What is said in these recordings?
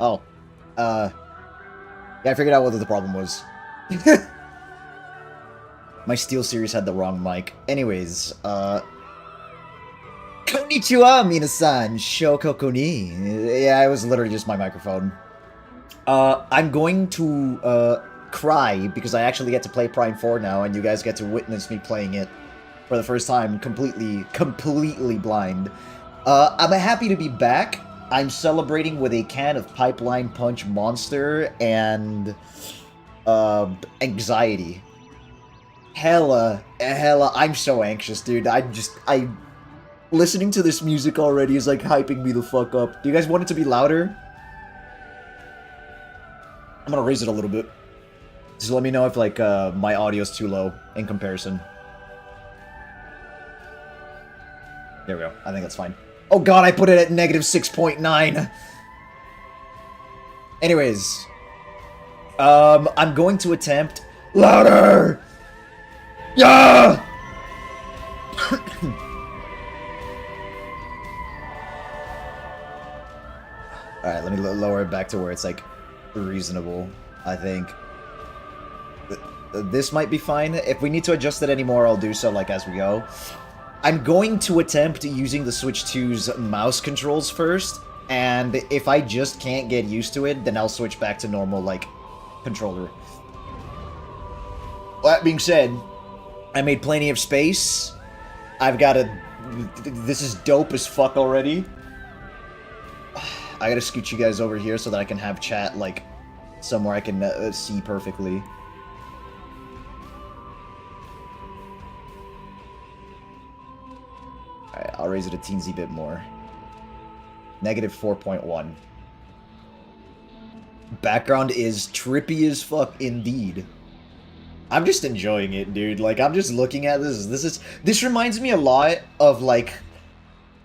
Oh. Yeah, I figured out what the problem was. My SteelSeries had the wrong mic. Anyways, Konnichiwa, minasan! Shokoko ni. Yeah, it was literally just my microphone. I'm going to, cry because I actually get to play Prime 4 now, and you guys get to witness me playing it for the first time, completely blind. I'm happy to be back. I'm celebrating with a can of Pipeline Punch Monster and, anxiety. Hella, I'm so anxious, dude. Listening to this music already is like hyping me the fuck up. Do you guys want it to be louder? I'm gonna raise it a little bit. Just let me know if, like, my audio's too low in comparison. There we go. I think that's fine. Oh god, I put it at negative 6.9! Anyways. I'm going to attempt... Louder! Yeah! Alright, let me lower it back to where it's, like, reasonable, I think. This might be fine. If we need to adjust it anymore, I'll do so, like, as we go. I'm going to attempt using the Switch 2's mouse controls first, and if I just can't get used to it, then I'll switch back to normal, like, controller. That being said, I made plenty of space. I've got a... This is dope as fuck already. I gotta scoot you guys over here so that I can have chat, like, somewhere I can see perfectly. Alright, I'll raise it a teensy bit more. Negative 4.1. Background is trippy as fuck indeed. I'm just enjoying it, dude. Like, I'm just looking at this. This reminds me a lot of, like...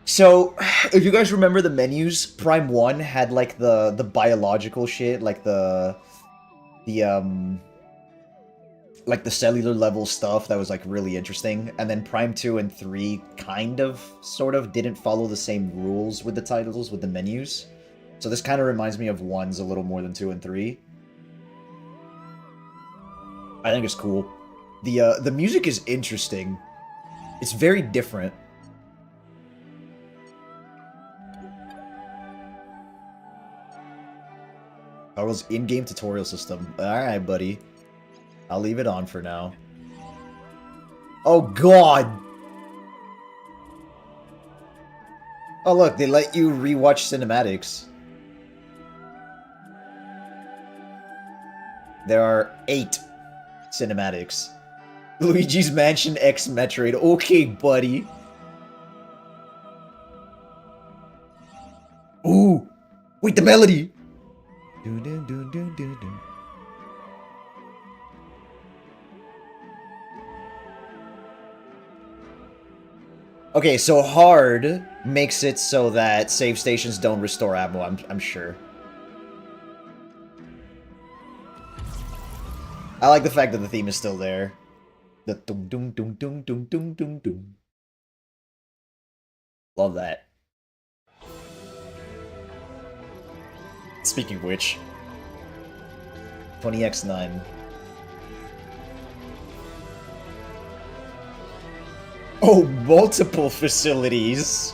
So, if you guys remember the menus, Prime 1 had, like, the biological shit, like the cellular level stuff that was, like, really interesting. And then Prime 2 and 3 kind of, sort of, didn't follow the same rules with the titles, with the menus. So this kind of reminds me of 1's a little more than 2 and 3. I think it's cool. The music is interesting. It's very different. Carl's in-game tutorial system. Alright, buddy. I'll leave it on for now. Oh, God! Oh, look, they let you rewatch cinematics. There are 8 cinematics. Luigi's Mansion X Metroid. Okay, buddy. Ooh! Wait, the melody! Okay, so hard makes it so that save stations don't restore ammo, I'm sure. I like the fact that the theme is still there. The dum dum dum dum dum dum dum dum. Love that. Speaking of which, 20x9. Oh, multiple facilities.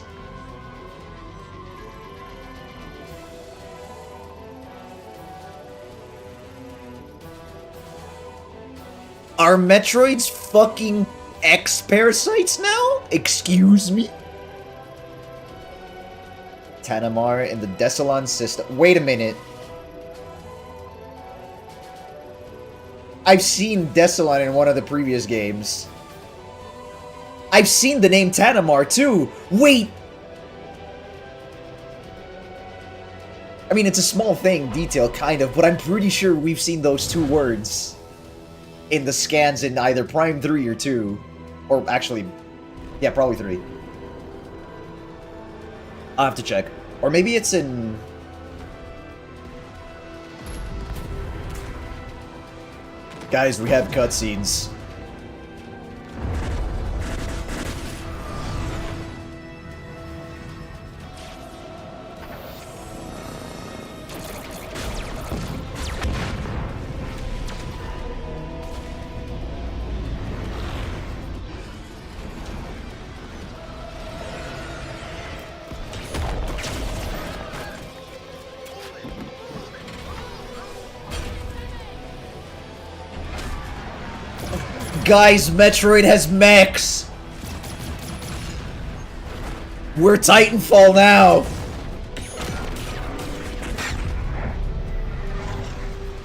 Are Metroids fucking X-parasites now? Excuse me? Tanamar in the Desalon system. Wait a minute. I've seen Desalon in one of the previous games. I've seen the name Tanamar too. Wait. I mean, it's a small thing, detail, kind of, but I'm pretty sure we've seen those 2 words in the scans in either Prime 3 or 2. Or actually, yeah, probably 3. I'll have to check. Or maybe it's in... Guys, we have cutscenes. Guys, Metroid has mechs! We're Titanfall now!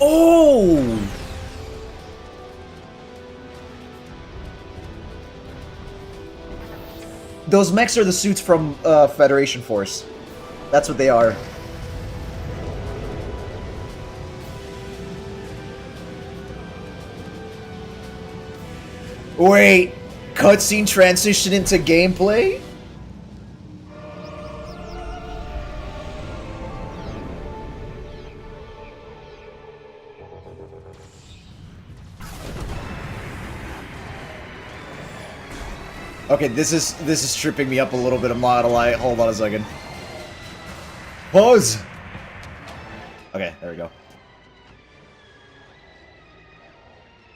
Oh! Those mechs are the suits from Federation Force. That's what they are. Wait, cutscene transition into gameplay? Okay, this is tripping me up a little bit, I'm not gonna lie. Hold on a second. Pause! Okay, there we go.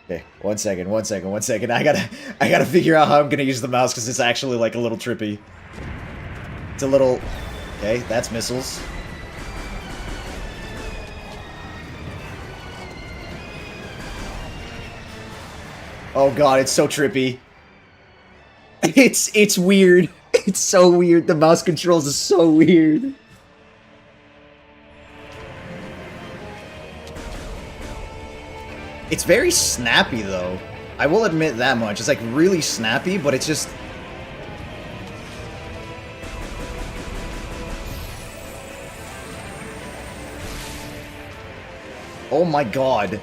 Okay, one second. I gotta figure out how I'm gonna use the mouse because it's actually like a little trippy. It's a little... Okay, that's missiles. Oh god, it's so trippy. It's weird. It's so weird. The mouse controls is so weird. It's very snappy, though. I will admit that much. It's, like, really snappy, but it's just... Oh my god.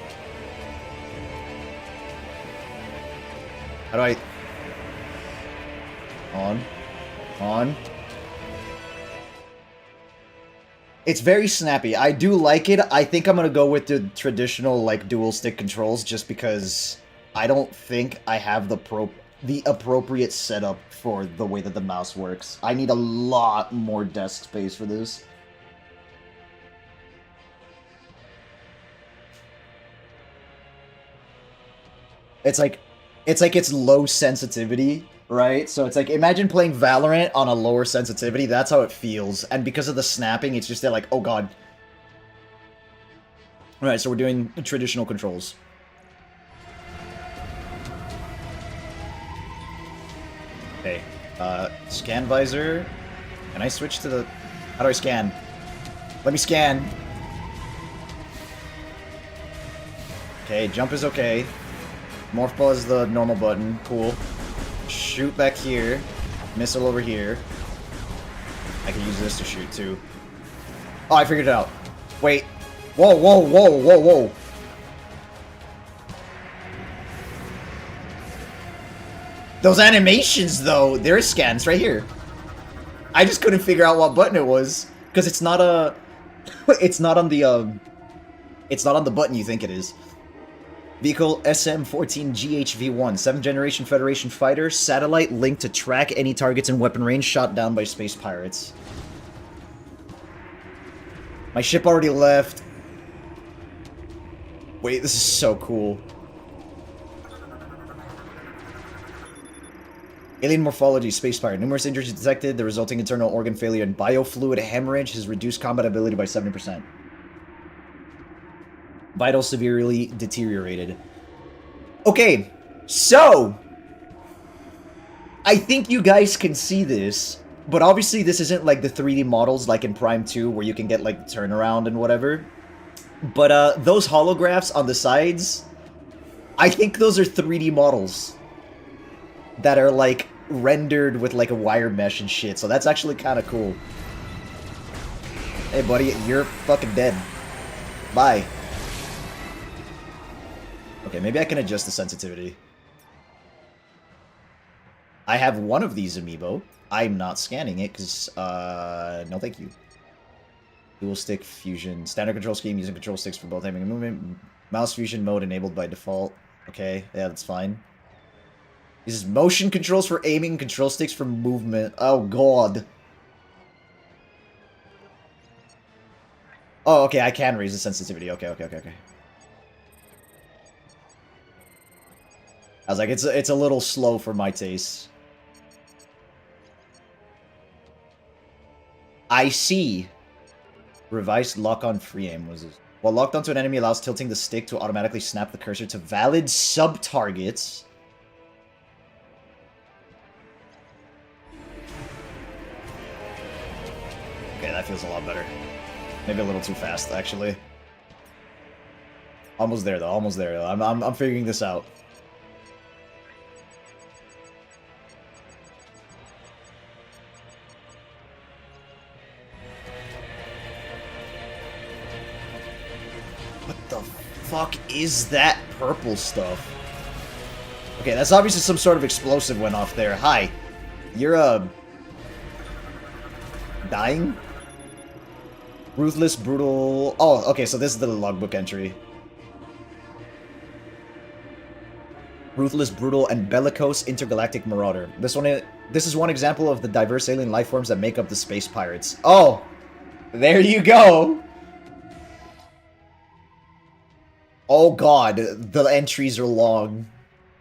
How do I... On. It's very snappy. I do like it. I think I'm gonna go with the traditional, like, dual stick controls just because I don't think I have the appropriate setup for the way that the mouse works. I need a lot more desk space for this. It's like it's low sensitivity, right? So it's like, imagine playing Valorant on a lower sensitivity, that's how it feels. And because of the snapping, it's just like, oh god. Alright, so we're doing traditional controls. Okay, scan visor. Can I switch to the... How do I scan? Let me scan. Okay, jump is okay. Morph ball is the normal button. Cool. Shoot back here. Missile over here. I can use this to shoot too. Oh, I figured it out. Wait. Whoa. Those animations, though, they're scans right here. I just couldn't figure out what button it was. Because it's not a... It's not on the, It's not on the button you think it is. Vehicle SM-14 GHV-1, 7th generation Federation fighter, satellite linked to track any targets in weapon range shot down by space pirates. My ship already left. Wait, this is so cool. Alien morphology, space pirate. Numerous injuries detected. The resulting internal organ failure and biofluid hemorrhage has reduced combat ability by 70%. Vitals severely deteriorated. Okay, so I think you guys can see this, but obviously this isn't like the 3D models like in Prime 2 where you can get like turnaround and whatever. But those holographs on the sides, I think those are 3D models that are like rendered with like a wire mesh and shit, so that's actually kind of cool. Hey buddy, you're fucking dead. Bye. Okay, maybe I can adjust the sensitivity. I have one of these amiibo. I'm not scanning it because, no thank you. Dual stick fusion. Standard control scheme using control sticks for both aiming and movement. Mouse fusion mode enabled by default. Okay, yeah, that's fine. This is motion controls for aiming, control sticks for movement. Oh, god. Oh, okay, I can raise the sensitivity. Okay. I was like, it's a little slow for my taste. I see. Revised lock-on free aim was this. While locked onto an enemy allows tilting the stick to automatically snap the cursor to valid sub-targets. Okay, that feels a lot better. Maybe a little too fast, actually. Almost there, though. Almost there, though. I'm figuring this out. What the fuck is that purple stuff? Okay, that's obviously some sort of explosive went off there. Hi. You're, dying? Ruthless, brutal... Oh, okay, so this is the logbook entry. Ruthless, brutal, and bellicose intergalactic marauder. This is one example of the diverse alien life forms that make up the space pirates. Oh! There you go! Oh god, the entries are long.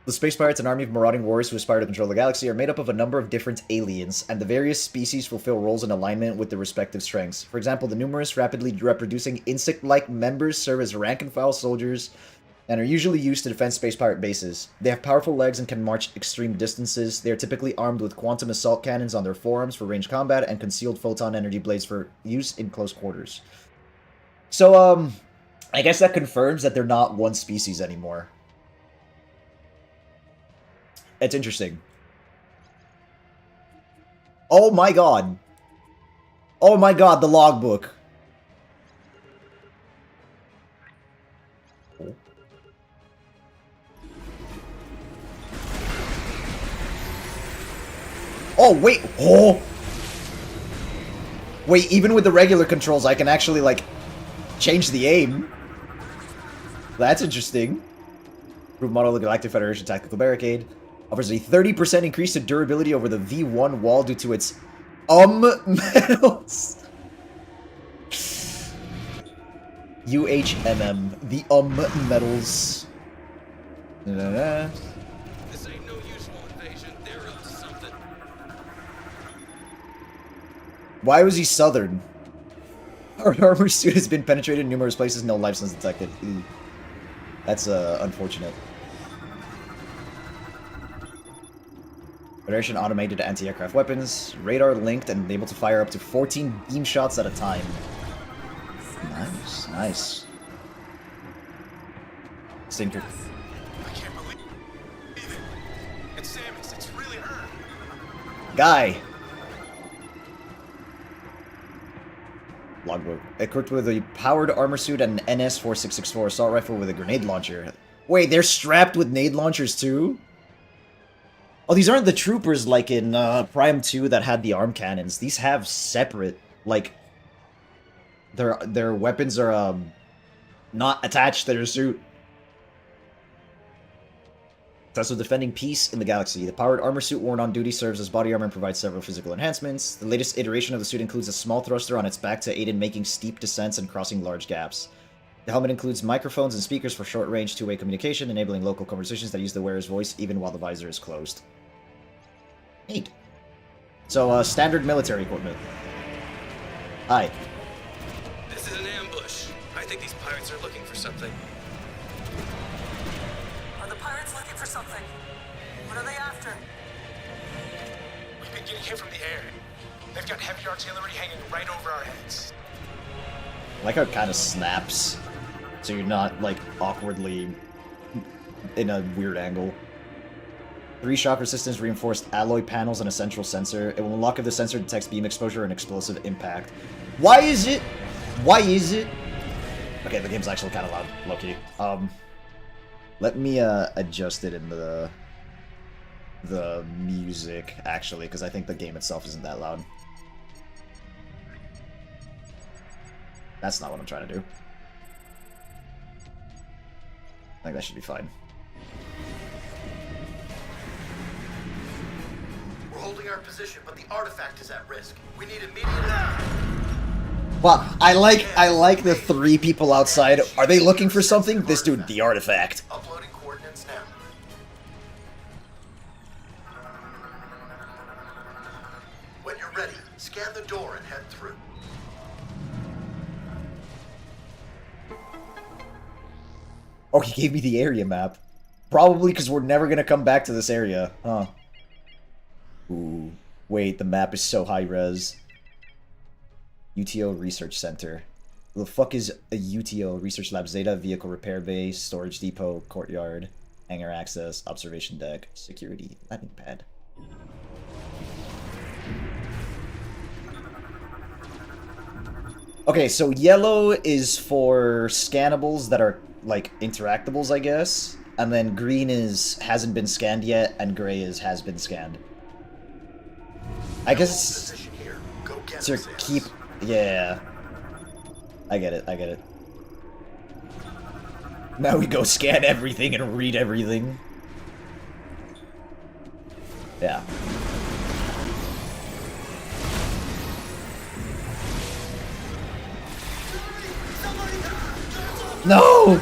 The space pirates, an army of marauding warriors who aspire to control the galaxy, are made up of a number of different aliens, and the various species fulfill roles in alignment with their respective strengths. For example, the numerous, rapidly reproducing insect-like members serve as rank-and-file soldiers and are usually used to defend space pirate bases. They have powerful legs and can march extreme distances. They are typically armed with quantum assault cannons on their forearms for ranged combat and concealed photon energy blades for use in close quarters. So, I guess that confirms that they're not one species anymore. It's interesting. Oh my god. Oh my god, the logbook. Oh, wait. Oh. Wait, even with the regular controls, I can actually, like, change the aim. That's interesting. Improved model of the Galactic Federation Tactical Barricade. Offers a 30% increase in durability over the V1 wall due to its metals. UHMM. The metals. This ain't no usual invasion. They're up to something. Why was he southern? Our armor suit has been penetrated in numerous places, no life signs detected. Ooh. That's unfortunate. Federation automated anti-aircraft weapons, radar linked and able to fire up to 14 beam shots at a time. Nice, nice. Stinker. I can't believe it. It's Samus. It's really her. Guy. Logbook. Equipped with a powered armor suit and an NS-4664 assault rifle with a grenade launcher. Wait, they're strapped with nade launchers too? Oh, these aren't the troopers like in Prime 2 that had the arm cannons. These have separate, like, their weapons are not attached to their suit. Thus, with defending peace in the galaxy. The powered armor suit worn on duty serves as body armor and provides several physical enhancements. The latest iteration of the suit includes a small thruster on its back to aid in making steep descents and crossing large gaps. The helmet includes microphones and speakers for short-range two-way communication, enabling local conversations that use the wearer's voice even while the visor is closed. Neat. So, standard military equipment. Hi. This is an ambush. I think these pirates are looking for something. Are the pirates looking for something? What are they after? We've been getting hit from the air. They've got heavy artillery hanging right over our heads. I like how it kind of snaps, so you're not, like, awkwardly in a weird angle. 3 shock resistance reinforced alloy panels and a central sensor. It will unlock if the sensor detects beam exposure and explosive impact. Why is it? Why is it? Okay, the game's actually kind of loud, low-key. Let me adjust it in the music, actually, because I think the game itself isn't that loud. That's not what I'm trying to do. I think that should be fine. We're holding our position, but the artifact is at risk. We need immediate... Well, I like the 3 people outside. Are they looking for something? This dude, the artifact. Uploading coordinates now. When you're ready, scan the door and head through. Oh, he gave me the area map. Probably because we're never going to come back to this area. Huh. Ooh. Wait, the map is so high res. UTO Research Center. The fuck is a UTO? Research Lab Zeta, Vehicle Repair Base, Storage Depot, Courtyard, Hangar Access, Observation Deck, Security, Landing Pad. Okay, so yellow is for scannables that are, like, interactables, I guess. And then green is hasn't been scanned yet, and gray is has been scanned. I guess it's to keep... Yeah. I get it, I get it. Now we go scan everything and read everything. Yeah. No!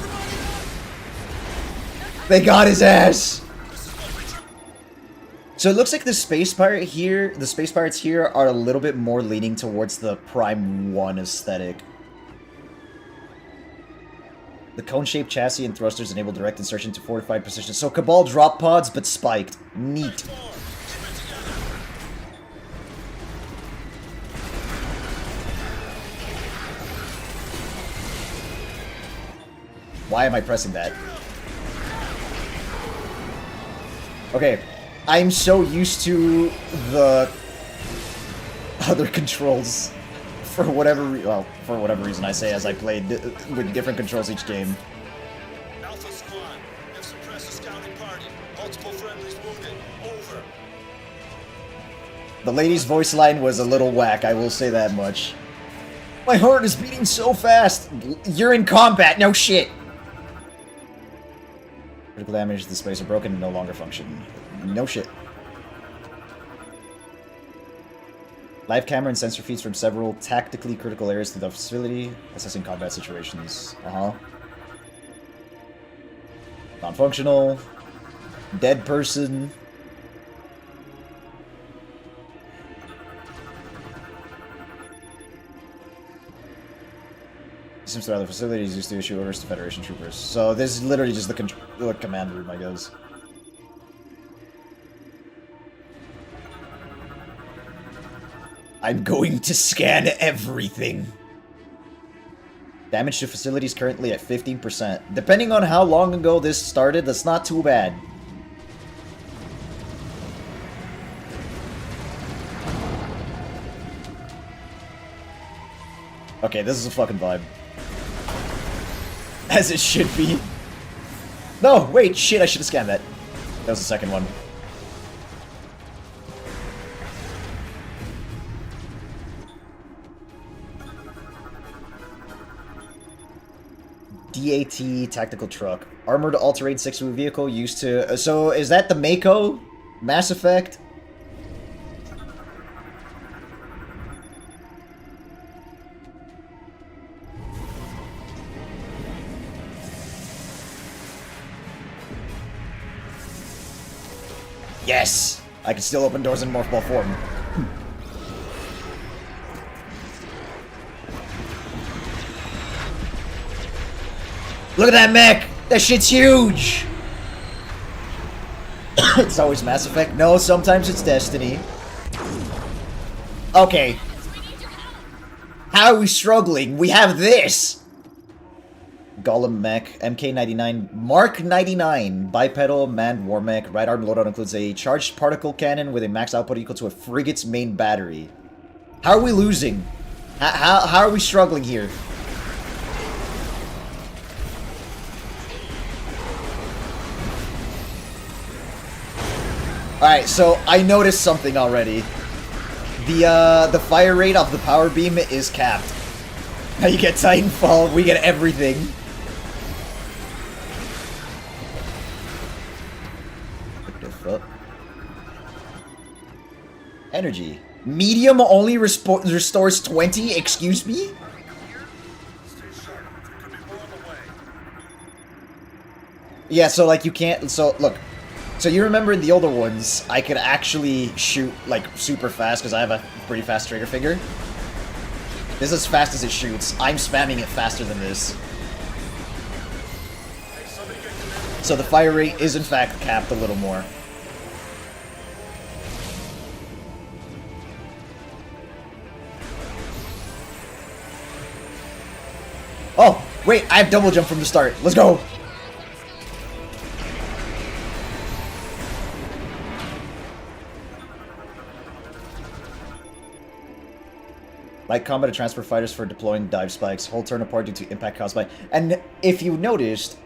They got his ass! So it looks like the space pirate here, the space pirates here are a little bit more leaning towards the Prime 1 aesthetic. The cone-shaped chassis and thrusters enable direct insertion to fortified positions. So Cabal drop pods, but spiked. Neat. Why am I pressing that? Okay, I'm so used to the other controls for whatever reason I say as I played with different controls each game. Alpha Squad, have suppressed a scouting party. Multiple friendlies wounded. Over. The lady's voice line was a little whack, I will say that much. My heart is beating so fast! You're in combat, no shit! Critical damage, the displays are broken and no longer function. No shit. Live camera and sensor feeds from several tactically critical areas to the facility, assessing combat situations. Non-functional. Dead person. Systems throughout the facilities used to issue orders to Federation troopers. So this is literally just the command room, I guess. I'm going to scan everything. Damage to facilities currently at 15%. Depending on how long ago this started, that's not too bad. Okay, this is a fucking vibe. As it should be. No, wait, shit, I should have scanned that. That was the second one. DAT tactical truck. Armored all-terrain 6-wheel vehicle used to... so, is that the Mako? Mass Effect? Yes! I can still open doors in morph ball form. Look at that mech! That shit's huge! It's always Mass Effect. No, sometimes it's Destiny. Okay. How are we struggling? We have this! Golem mech, MK-99, Mark 99, bipedal manned war mech. Right arm loadout includes a charged particle cannon with a max output equal to a frigate's main battery. How are we losing? How are we struggling here? Alright, so I noticed something already. The fire rate of the power beam is capped. Now you get Titanfall, we get everything. What the fuck? Energy. Medium only restores 20? Excuse me? Yeah, so like you can't, so look. So you remember in the older ones, I could actually shoot, like, super fast, because I have a pretty fast trigger finger. This is as fast as it shoots. I'm spamming it faster than this. So the fire rate is, in fact, capped a little more. Oh, wait, I have double jump from the start. Let's go. Light combat to transfer fighters for deploying dive spikes. Hold turn apart due to impact caused by... And if you noticed,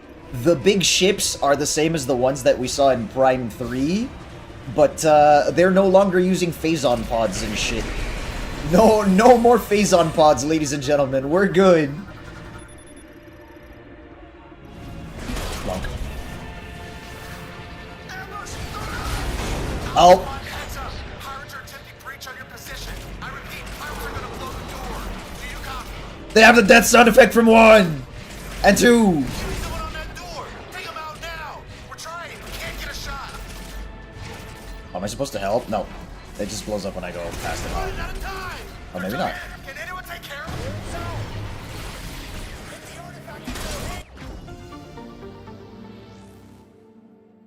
the big ships are the same as the ones that we saw in Prime 3, but they're no longer using phazon pods and shit. No more phazon pods, ladies and gentlemen. We're good. Plunk. Oh. They have the death sound effect from 1 and 2. Oh, am I supposed to help? No. It just blows up when I go past it. Oh, maybe not. Can anyone take care of it?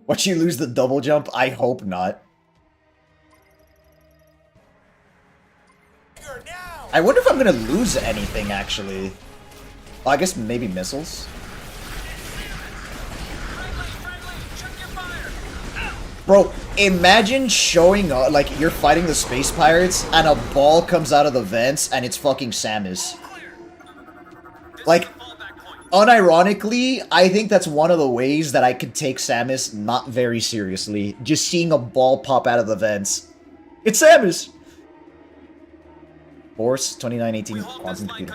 What, you lose the double jump? I hope not. I wonder if I'm gonna lose anything, actually. Well, I guess maybe missiles. Bro, imagine showing up, like, you're fighting the space pirates, and a ball comes out of the vents, and it's fucking Samus. Like, unironically, I think that's one of the ways that I could take Samus not very seriously. Just seeing a ball pop out of the vents. It's Samus! Force 2918 quantum computer.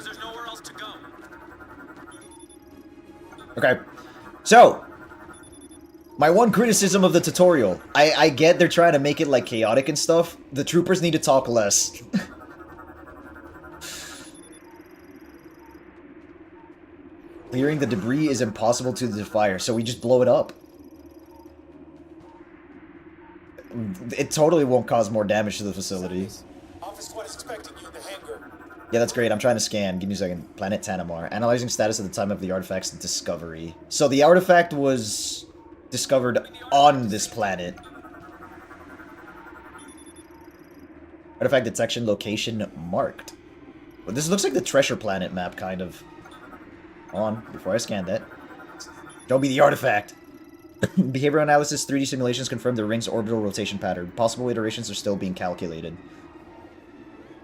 Okay, so my one criticism of the tutorial, I get they're trying to make it like chaotic and stuff. The troopers need to talk less. Clearing the debris is impossible to the fire, so we just blow it up. It totally won't cause more damage to the facility. Office Squad is expecting you in the hangar. Yeah, that's great. I'm trying to scan. Give me a second. Planet Tanamar. Analyzing status at the time of the artifact's discovery. So the artifact was discovered on this planet. Artifact detection location marked. Well, this looks like the Treasure Planet map, kind of. Hold on, before I scan that. Don't be the artifact. Behavioral analysis 3D simulations confirm the ring's orbital rotation pattern. Possible iterations are still being calculated.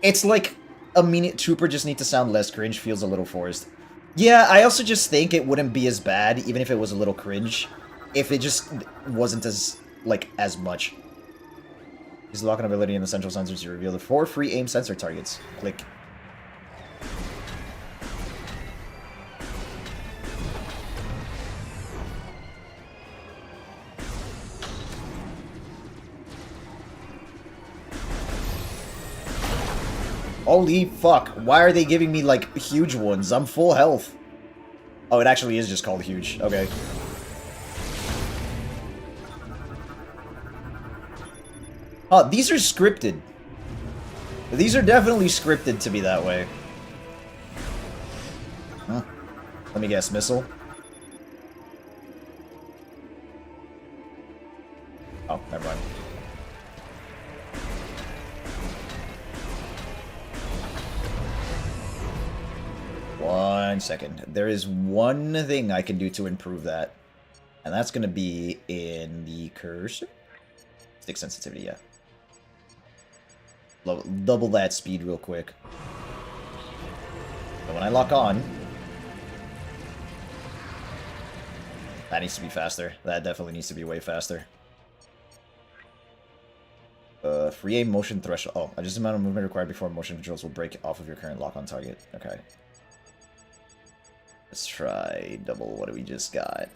It's like a minute trooper just need to sound less cringe, feels a little forced. Yeah, I also just think it wouldn't be as bad, even if it was a little cringe, if it just wasn't as, like, as much. Use the lock-on ability in the central sensors to reveal the 4 free aim sensor targets. Click. Holy fuck, why are they giving me, like, huge ones? I'm full health. Oh, it actually is just called huge. Okay. Oh, these are scripted. These are definitely scripted to be that way. Huh. Let me guess, missile? Oh, never mind. One second. There is one thing I can do to improve that. And that's going to be in the cursor. Stick sensitivity, yeah. Double that speed real quick. And when I lock on... That needs to be faster. That definitely needs to be way faster. Free aim motion threshold. Oh, adjust the amount of movement required before motion controls will break off of your current lock on target. Okay. Let's try double what we just got.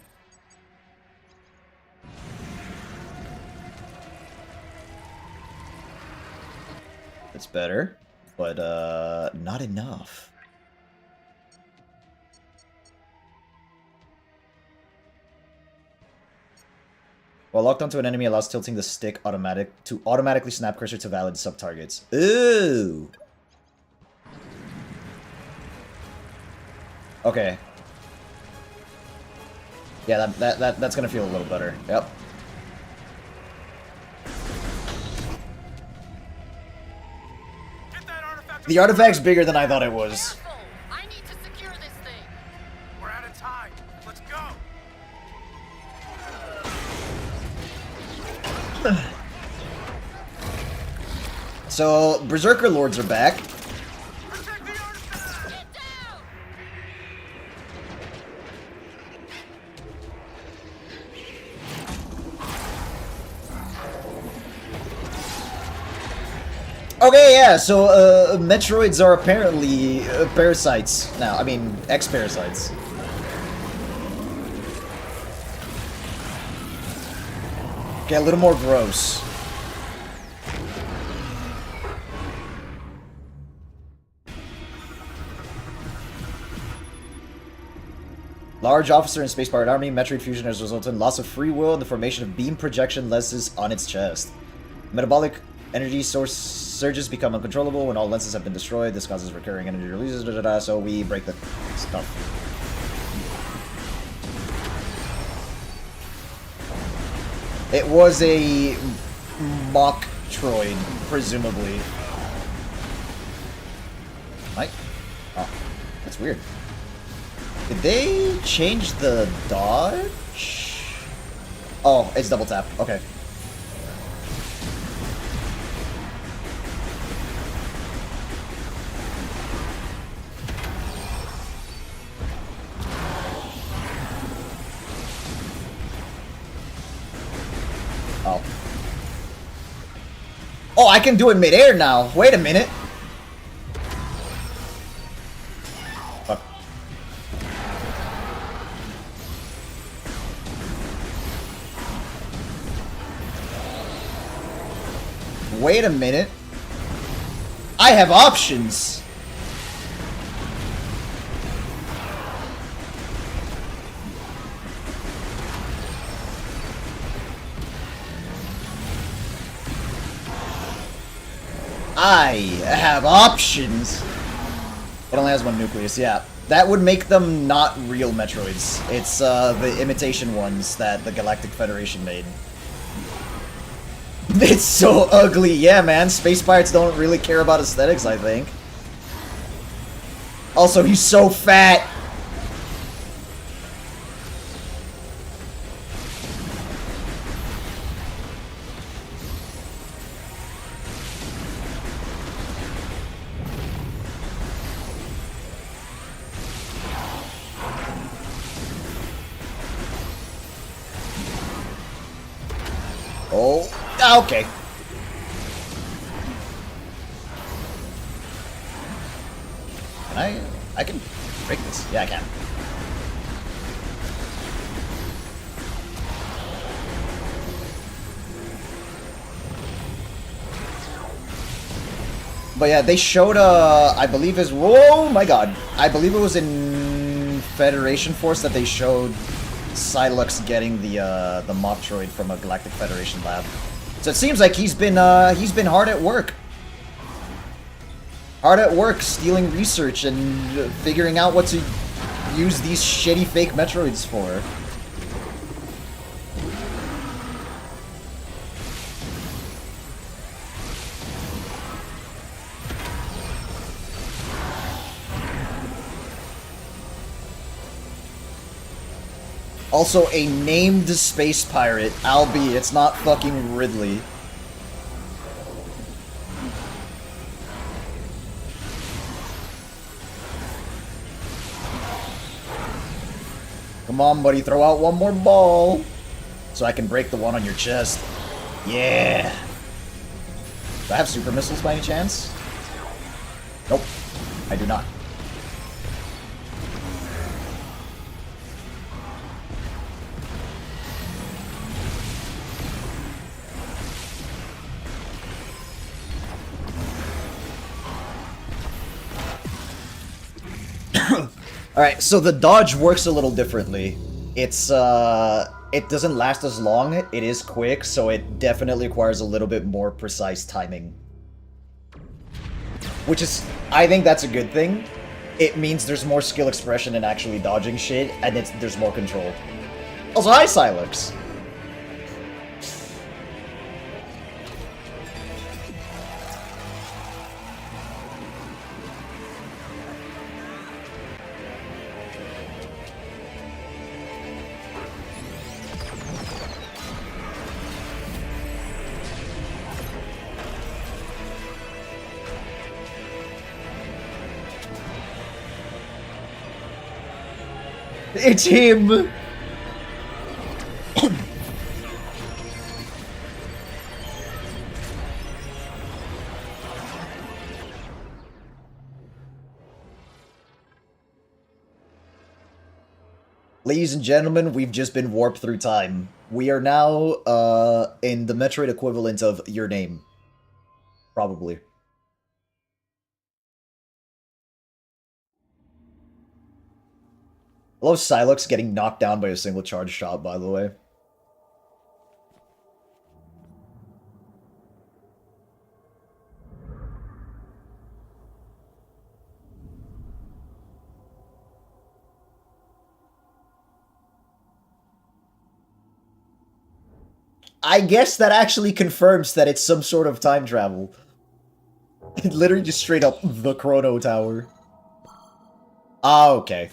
It's better, but not enough. While locked onto an enemy allows tilting the stick to automatically snap cursor to valid sub-targets. Ooh! Okay. Yeah, that's gonna feel a little better. Yep. Get that artifact. The artifact's bigger than I thought it was. Careful! I need to secure this thing. So, Berserker Lords are back. Protect the artifact! Get down! Okay, yeah, so, Metroids are apparently parasites now. I mean, ex-parasites. Okay, a little more gross. Large officer in space-powered army, Metroid fusion has resulted in loss of free will and the formation of beam projection lenses on its chest. Metabolic energy source surges become uncontrollable when all lenses have been destroyed. This causes recurring energy releases, so we break the stuff. It was a mock Troid, presumably. Mike? Oh, that's weird. Did they change the dodge? Oh, it's double tap. Okay. Oh. Oh, I can do it midair now. Wait a minute. Fuck. Wait a minute. I have options. I have options. It only has one nucleus, yeah. That would make them not real Metroids. It's the imitation ones that the Galactic Federation made. It's so ugly, yeah, man. Space pirates don't really care about aesthetics, I think. Also, he's so fat. Oh, okay. Can I can break this. Yeah, I can. But yeah, they showed, I believe is, oh my god. I believe it was in Federation Force that they showed Psylux getting the mock droid from a Galactic Federation lab. So it seems like he's been hard at work. Hard at work stealing research and figuring out what to use these shitty fake Metroids for. Also, a named space pirate, albeit it's not fucking Ridley. Come on, buddy, throw out one more ball. So I can break the one on your chest. Yeah. Do I have super missiles by any chance? Nope, I do not. Alright, so the dodge works a little differently. It's, it doesn't last as long, it is quick, so it definitely requires a little bit more precise timing. Which is, I think that's a good thing. It means there's more skill expression in actually dodging shit, and there's more control. Also, hi, Silux! It's him! Ladies and gentlemen, we've just been warped through time. We are now, in the Metroid equivalent of your name. Probably. I love Silux getting knocked down by a single charge shot, by the way. I guess that actually confirms that it's some sort of time travel. Literally just straight up the Chrono Tower. Ah, okay.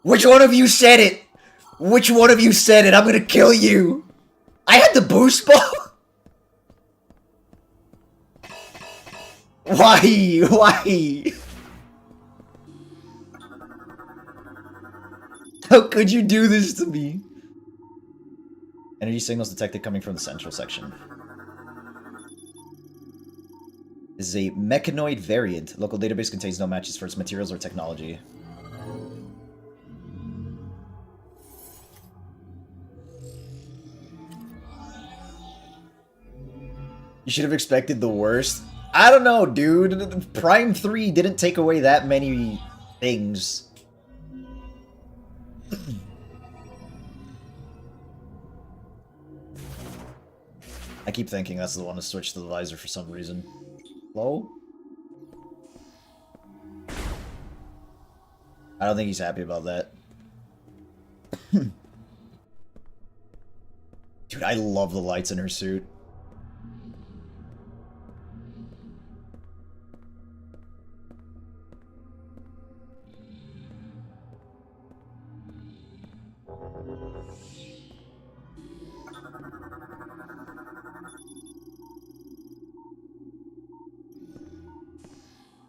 Which one of you said it? Which one of you said it? I'm gonna kill you! I had the boost ball? Why? Why? How could you do this to me? Energy signals detected coming from the central section. This is a mechanoid variant. Local database contains no matches for its materials or technology. You should have expected the worst. I don't know, dude. Prime 3 didn't take away that many things. I keep thinking that's the one to switch to the visor for some reason. Hello? I don't think he's happy about that. Dude, I love the lights in her suit.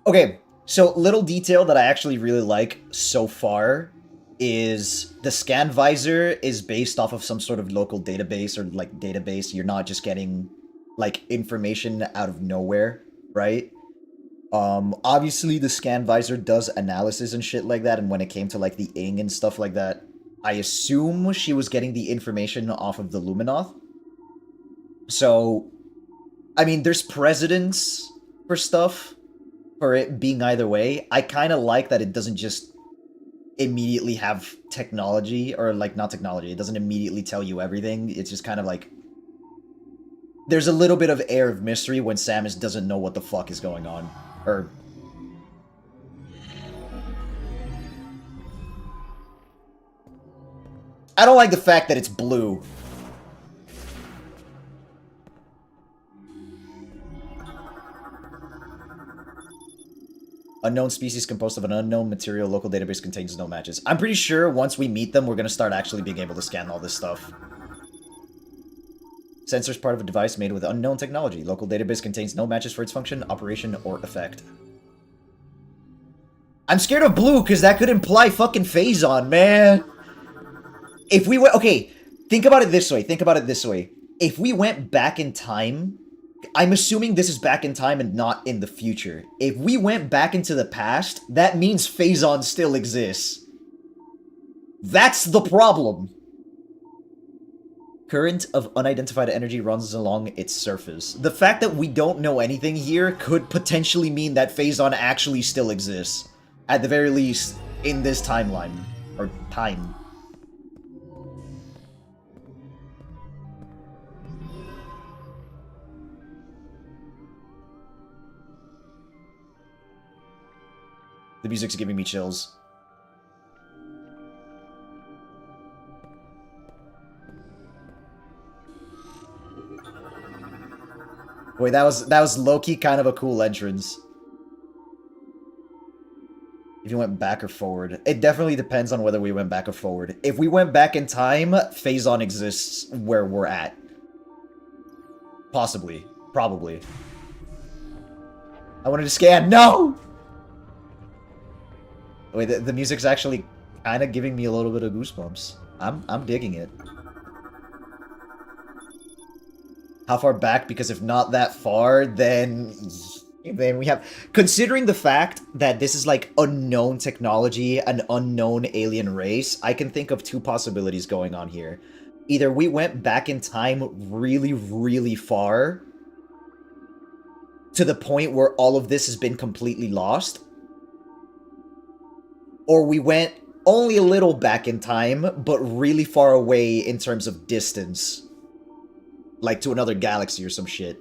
Okay, so little detail that I actually really like so far is the scan visor is based off of some sort of local database or like database. You're not just getting like information out of nowhere, right? Obviously the scan visor does analysis and shit like that, and when it came to like the ing and stuff like that, I assume she was getting the information off of the Luminoth. So, I mean, there's precedence for stuff. For it being either way, I kind of like that it doesn't just immediately have technology, or like, not technology, it doesn't immediately tell you everything. It's just kind of like, there's a little bit of air of mystery when Samus doesn't know what the fuck is going on. Or... I don't like the fact that it's blue. Unknown species composed of an unknown material. Local database contains no matches. I'm pretty sure once we meet them, we're going to start actually being able to scan all this stuff. Sensor's part of a device made with unknown technology. Local database contains no matches for its function, operation, or effect. I'm scared of blue, because that could imply fucking Phazon, man. If we went... Okay, think about it this way. Think about it this way. If we went back in time... I'm assuming this is back in time and not in the future. If we went back into the past, that means Phazon still exists. That's the problem. Current of unidentified energy runs along its surface. The fact that we don't know anything here could potentially mean that Phazon actually still exists. At the very least, in this timeline. Or time. The music's giving me chills. Wait, that was low-key kind of a cool entrance. If you went back or forward. It definitely depends on whether we went back or forward. If we went back in time, Phazon exists where we're at. Possibly. Probably. I wanted to scan. No! Wait, the music's actually kind of giving me a little bit of goosebumps. I'm digging it. How far back? Because if not that far, then we have... Considering the fact that this is, like, unknown technology, an unknown alien race, I can think of two possibilities going on here. Either we went back in time really, really far, to the point where all of this has been completely lost, or we went only a little back in time, but really far away in terms of distance. Like to another galaxy or some shit.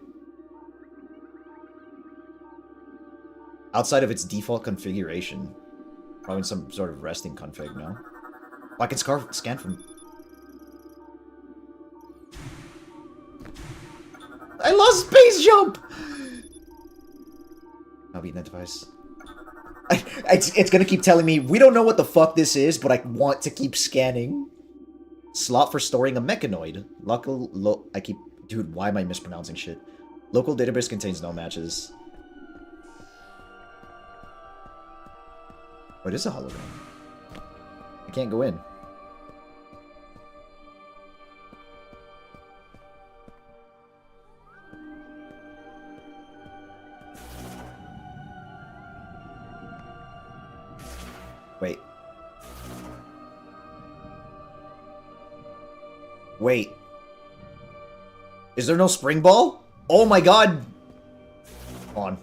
Outside of its default configuration. Probably in some sort of resting config, no? Oh, I can scan from... I lost space jump! I'll be in that device. It's gonna keep telling me, we don't know what the fuck this is, but I want to keep scanning. Slot for storing a mechanoid. Dude, why am I mispronouncing shit? Local database contains no matches. What is a hologram? I can't go in. Wait. Wait. Is there no spring ball? Oh my god! Come on.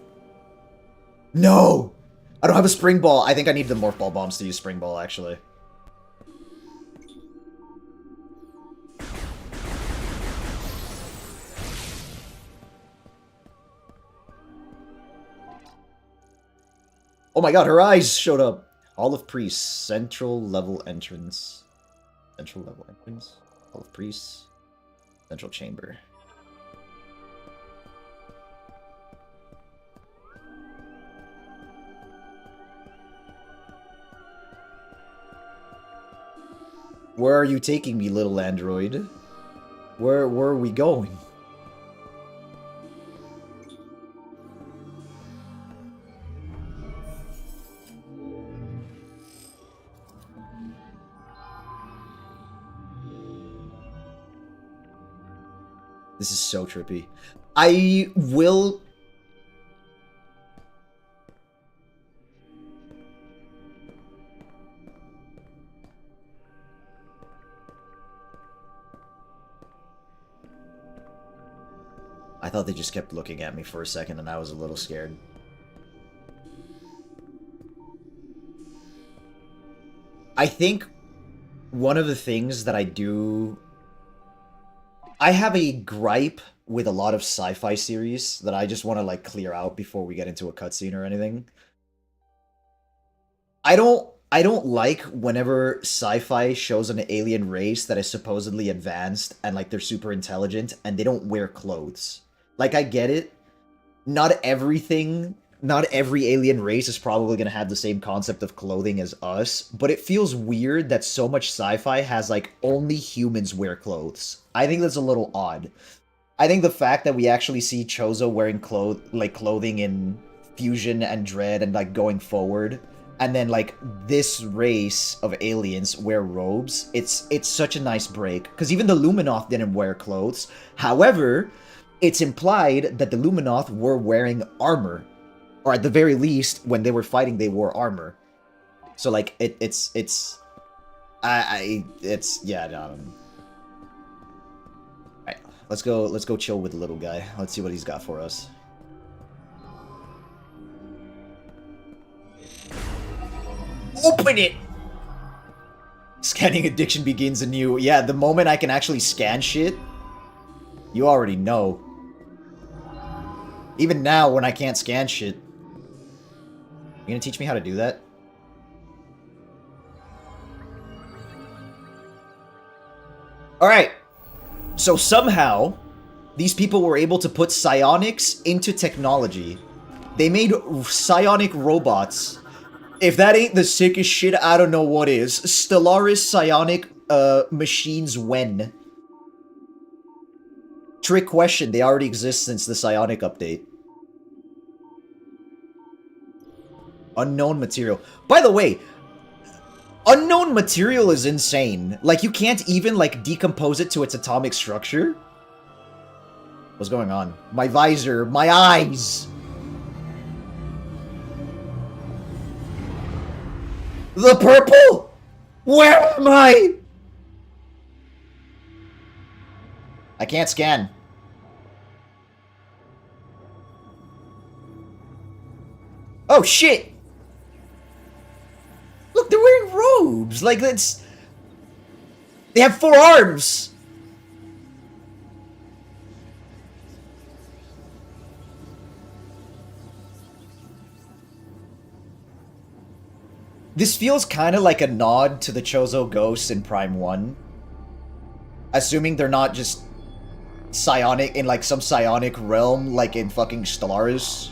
No! I don't have a spring ball. I think I need the morph ball bombs to use spring ball, actually. Oh my god, her eyes showed up. Hall of Priests. Central level entrance. Central level entrance? Hall of Priests. Central chamber. Where are you taking me, little android? Where are we going? This is so trippy. I will... I thought they just kept looking at me for a second and I was a little scared. I think one of the things that I do... I have a gripe with a lot of sci-fi series that I just want to, like, clear out before we get into a cutscene or anything. I don't like whenever sci-fi shows an alien race that is supposedly advanced and, like, they're super intelligent and they don't wear clothes. Like, I get it. Not every alien race is probably going to have the same concept of clothing as us, but it feels weird that so much sci-fi has, like, only humans wear clothes. I think that's a little odd. I think the fact that we actually see Chozo wearing clothing in Fusion and Dread and, like, going forward, and then, like, this race of aliens wear robes, it's such a nice break. Because even the Luminoth didn't wear clothes. However, it's implied that the Luminoth were wearing armor. Or at the very least, when they were fighting, they wore armor. So, like, yeah, Alright, let's go chill with the little guy. Let's see what he's got for us. Open it! Scanning addiction begins anew. Yeah, the moment I can actually scan shit, you already know. Even now, when I can't scan shit. You gonna teach me how to do that? Alright. So somehow, these people were able to put psionics into technology. They made psionic robots. If that ain't the sickest shit, I don't know what is. Stellaris psionic machines when? Trick question, they already exist since the psionic update. Unknown material. By the way, unknown material is insane. Like, you can't even, like, decompose it to its atomic structure. What's going on? My visor, my eyes! The purple? Where am I? I can't scan. Oh, shit! Look, they're wearing robes! Like, that's... They have 4 arms! This feels kind of like a nod to the Chozo ghosts in Prime 1. Assuming they're not just psionic in like some psionic realm like in fucking Stellaris.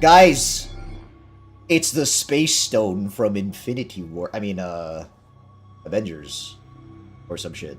Guys, it's the Space Stone from Infinity War. I mean, Avengers. Or some shit.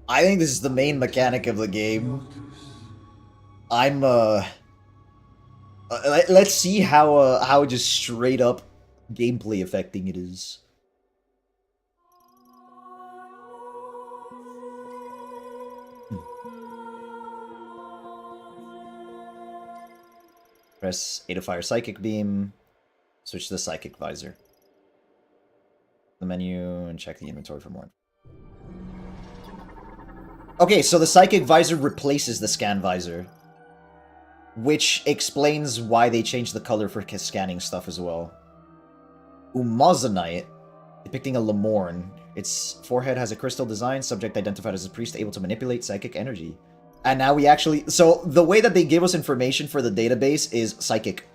I think this is the main mechanic of the game. I'm, let's see how just straight up gameplay affecting it is. Press A to fire Psychic Beam. Switch to the Psychic Visor. The menu and check the inventory for more. Okay, so the Psychic Visor replaces the Scan Visor. Which explains why they changed the color for scanning stuff as well. Umazonite, depicting a Lemorne. Its forehead has a crystal design, subject identified as a priest able to manipulate psychic energy. And now we actually... So, the way that they give us information for the database is Psychic.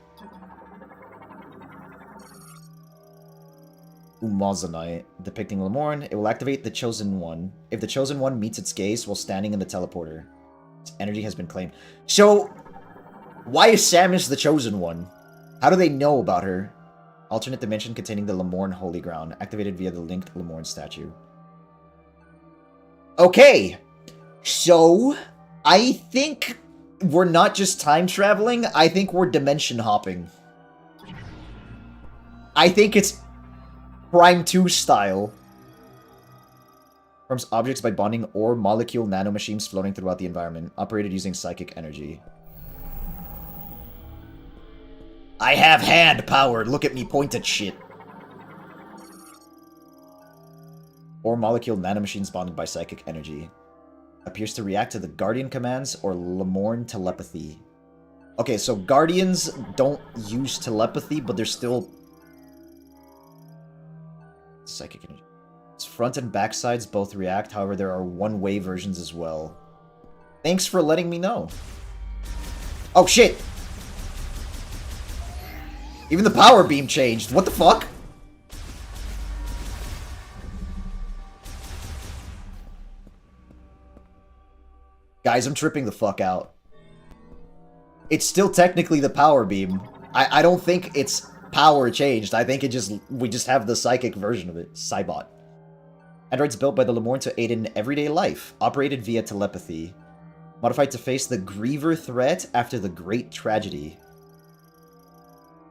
Umazonite, depicting Lemorne. It will activate the Chosen One. If the Chosen One meets its gaze while standing in the teleporter, its energy has been claimed. So, why is Samus the Chosen One? How do they know about her? Alternate dimension containing the Lemorne Holy Ground, activated via the linked Lemorne statue. Okay, so I think we're not just time traveling, I think we're dimension hopping. I think it's Prime 2 style. Forms objects by bonding or molecule nanomachines floating throughout the environment, operated using psychic energy. I have hand power, look at me point at shit. Or molecule nanomachines bonded by psychic energy. Appears to react to the Guardian commands or Lemorne telepathy. Okay, so Guardians don't use telepathy, but they're still... Psychic energy. Its front and back sides both react, however there are one-way versions as well. Thanks for letting me know. Oh shit! Even the power beam changed, what the fuck? Guys, I'm tripping the fuck out. It's still technically the power beam. I don't think its power changed. I think we just have the psychic version of it. Cybot. Androids built by the Lemorne to aid in everyday life. Operated via telepathy. Modified to face the Griever threat after the Great Tragedy.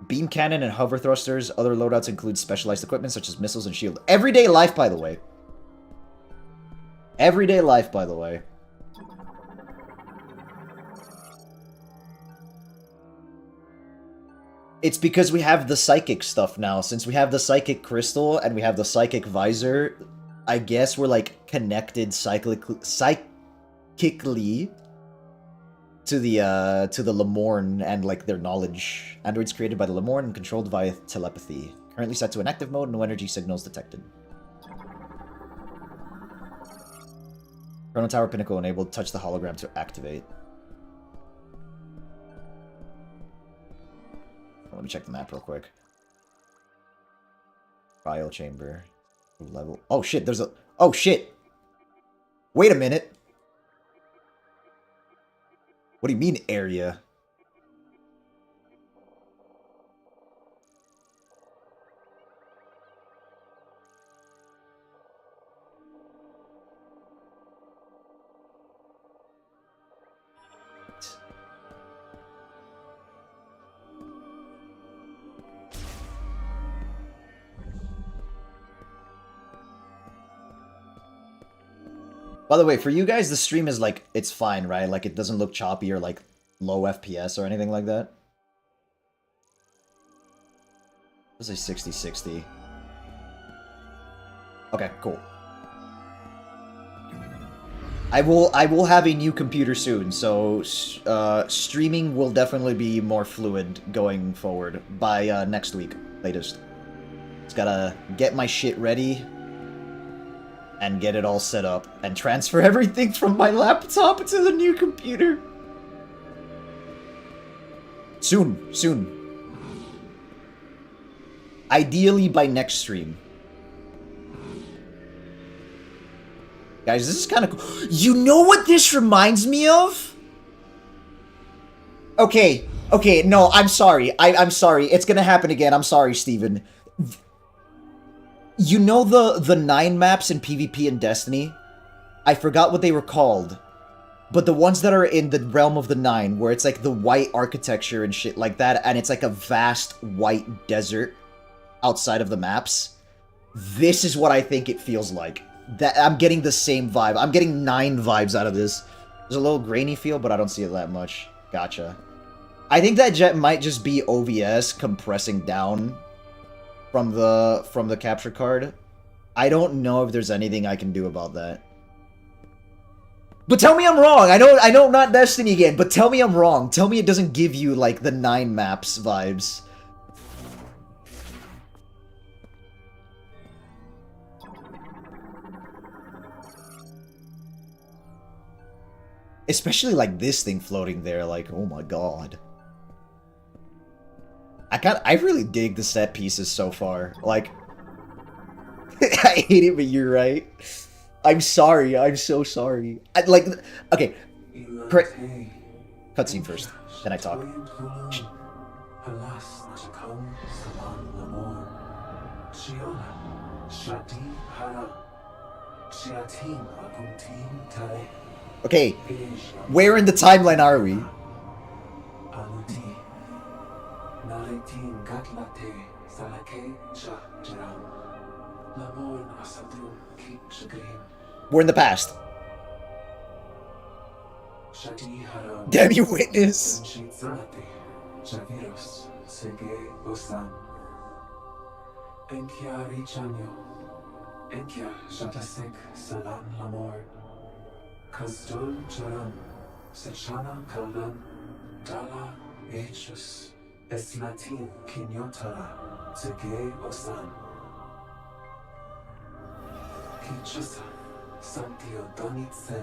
Beam cannon and hover thrusters. Other loadouts include specialized equipment such as missiles and shield. Everyday life, by the way. Everyday life, by the way. It's because we have the psychic stuff now. Since we have the psychic crystal and we have the psychic visor, I guess we're like connected psychically to the Lemorne and like their knowledge. Androids created by the Lemorne and controlled via telepathy. Currently set to inactive mode, no energy signals detected. Chrono Tower Pinnacle enabled, touch the hologram to activate. Let me check the map real quick. Cryo chamber. Level. Oh shit, there's a... Oh shit! Wait a minute! What do you mean, area? By the way, for you guys, the stream is like, it's fine, right? Like, it doesn't look choppy or like low FPS or anything like that. Let's say 60-60. Okay, cool. I will have a new computer soon, so streaming will definitely be more fluid going forward by next week, latest. Just gotta get my shit ready and get it all set up and transfer everything from my laptop to the new computer. Soon, soon. Ideally by next stream. Guys, this is kind of cool. You know what this reminds me of? Okay, no, I'm sorry. I'm sorry. It's gonna happen again. I'm sorry, Steven. You know the 9 maps in PvP and Destiny? I forgot what they were called. But the ones that are in the realm of the 9, where it's like the white architecture and shit like that, and it's like a vast white desert outside of the maps. This is what I think it feels like. That I'm getting the same vibe. I'm getting 9 vibes out of this. There's a little grainy feel, but I don't see it that much. Gotcha. I think that jet might just be OBS compressing down from the capture card. I don't know if there's anything I can do about that. But tell me I'm wrong. I know not Destiny again, but tell me I'm wrong. Tell me it doesn't give you like the 9 maps vibes. Especially like this thing floating there, like, oh my god. I really dig the set pieces so far. Like, I hate it, but you're right. I'm sorry. I'm so sorry. Okay. Cutscene first, then I talk. Okay, where in the timeline are we? We're in the past. Damn you, witness!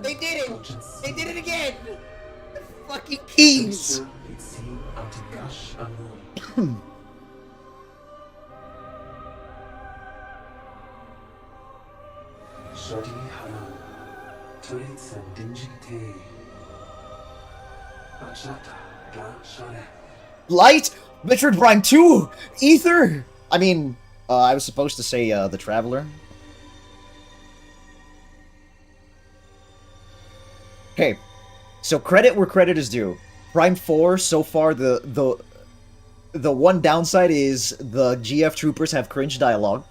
They did it! They did it again! Fucking keys! Light? Metroid Prime 2? Ether? I mean, I was supposed to say, the Traveler. Okay, so credit where credit is due. Prime 4, so far, the one downside is the GF troopers have cringe dialogue.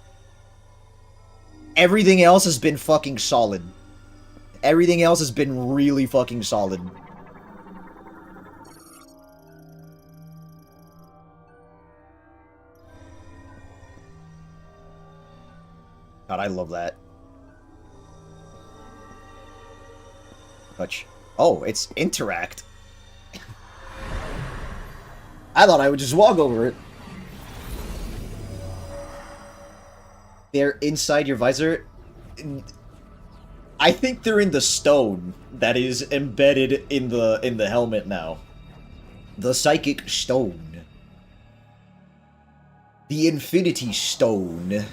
Everything else has been fucking solid. Everything else has been really fucking solid. God, I love that. Touch. Oh, it's interact. I thought I would just walk over it. They're inside your visor. I think they're in the stone that is embedded in the helmet now. The psychic stone. The Infinity Stone.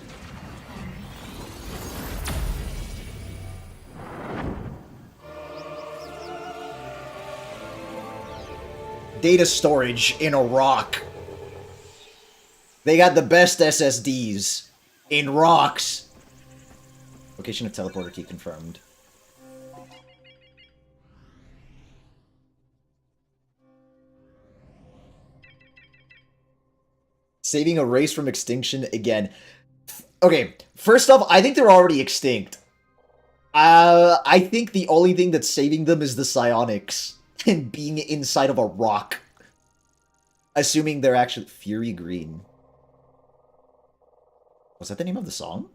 Data storage in a rock. They got the best SSDs in rocks. Location of teleporter key confirmed. Saving a race from extinction again. Okay, first off, I think they're already extinct. I think the only thing that's saving them is the psionics and being inside of a rock. Assuming they're actually Fury Green. Was that the name of the song?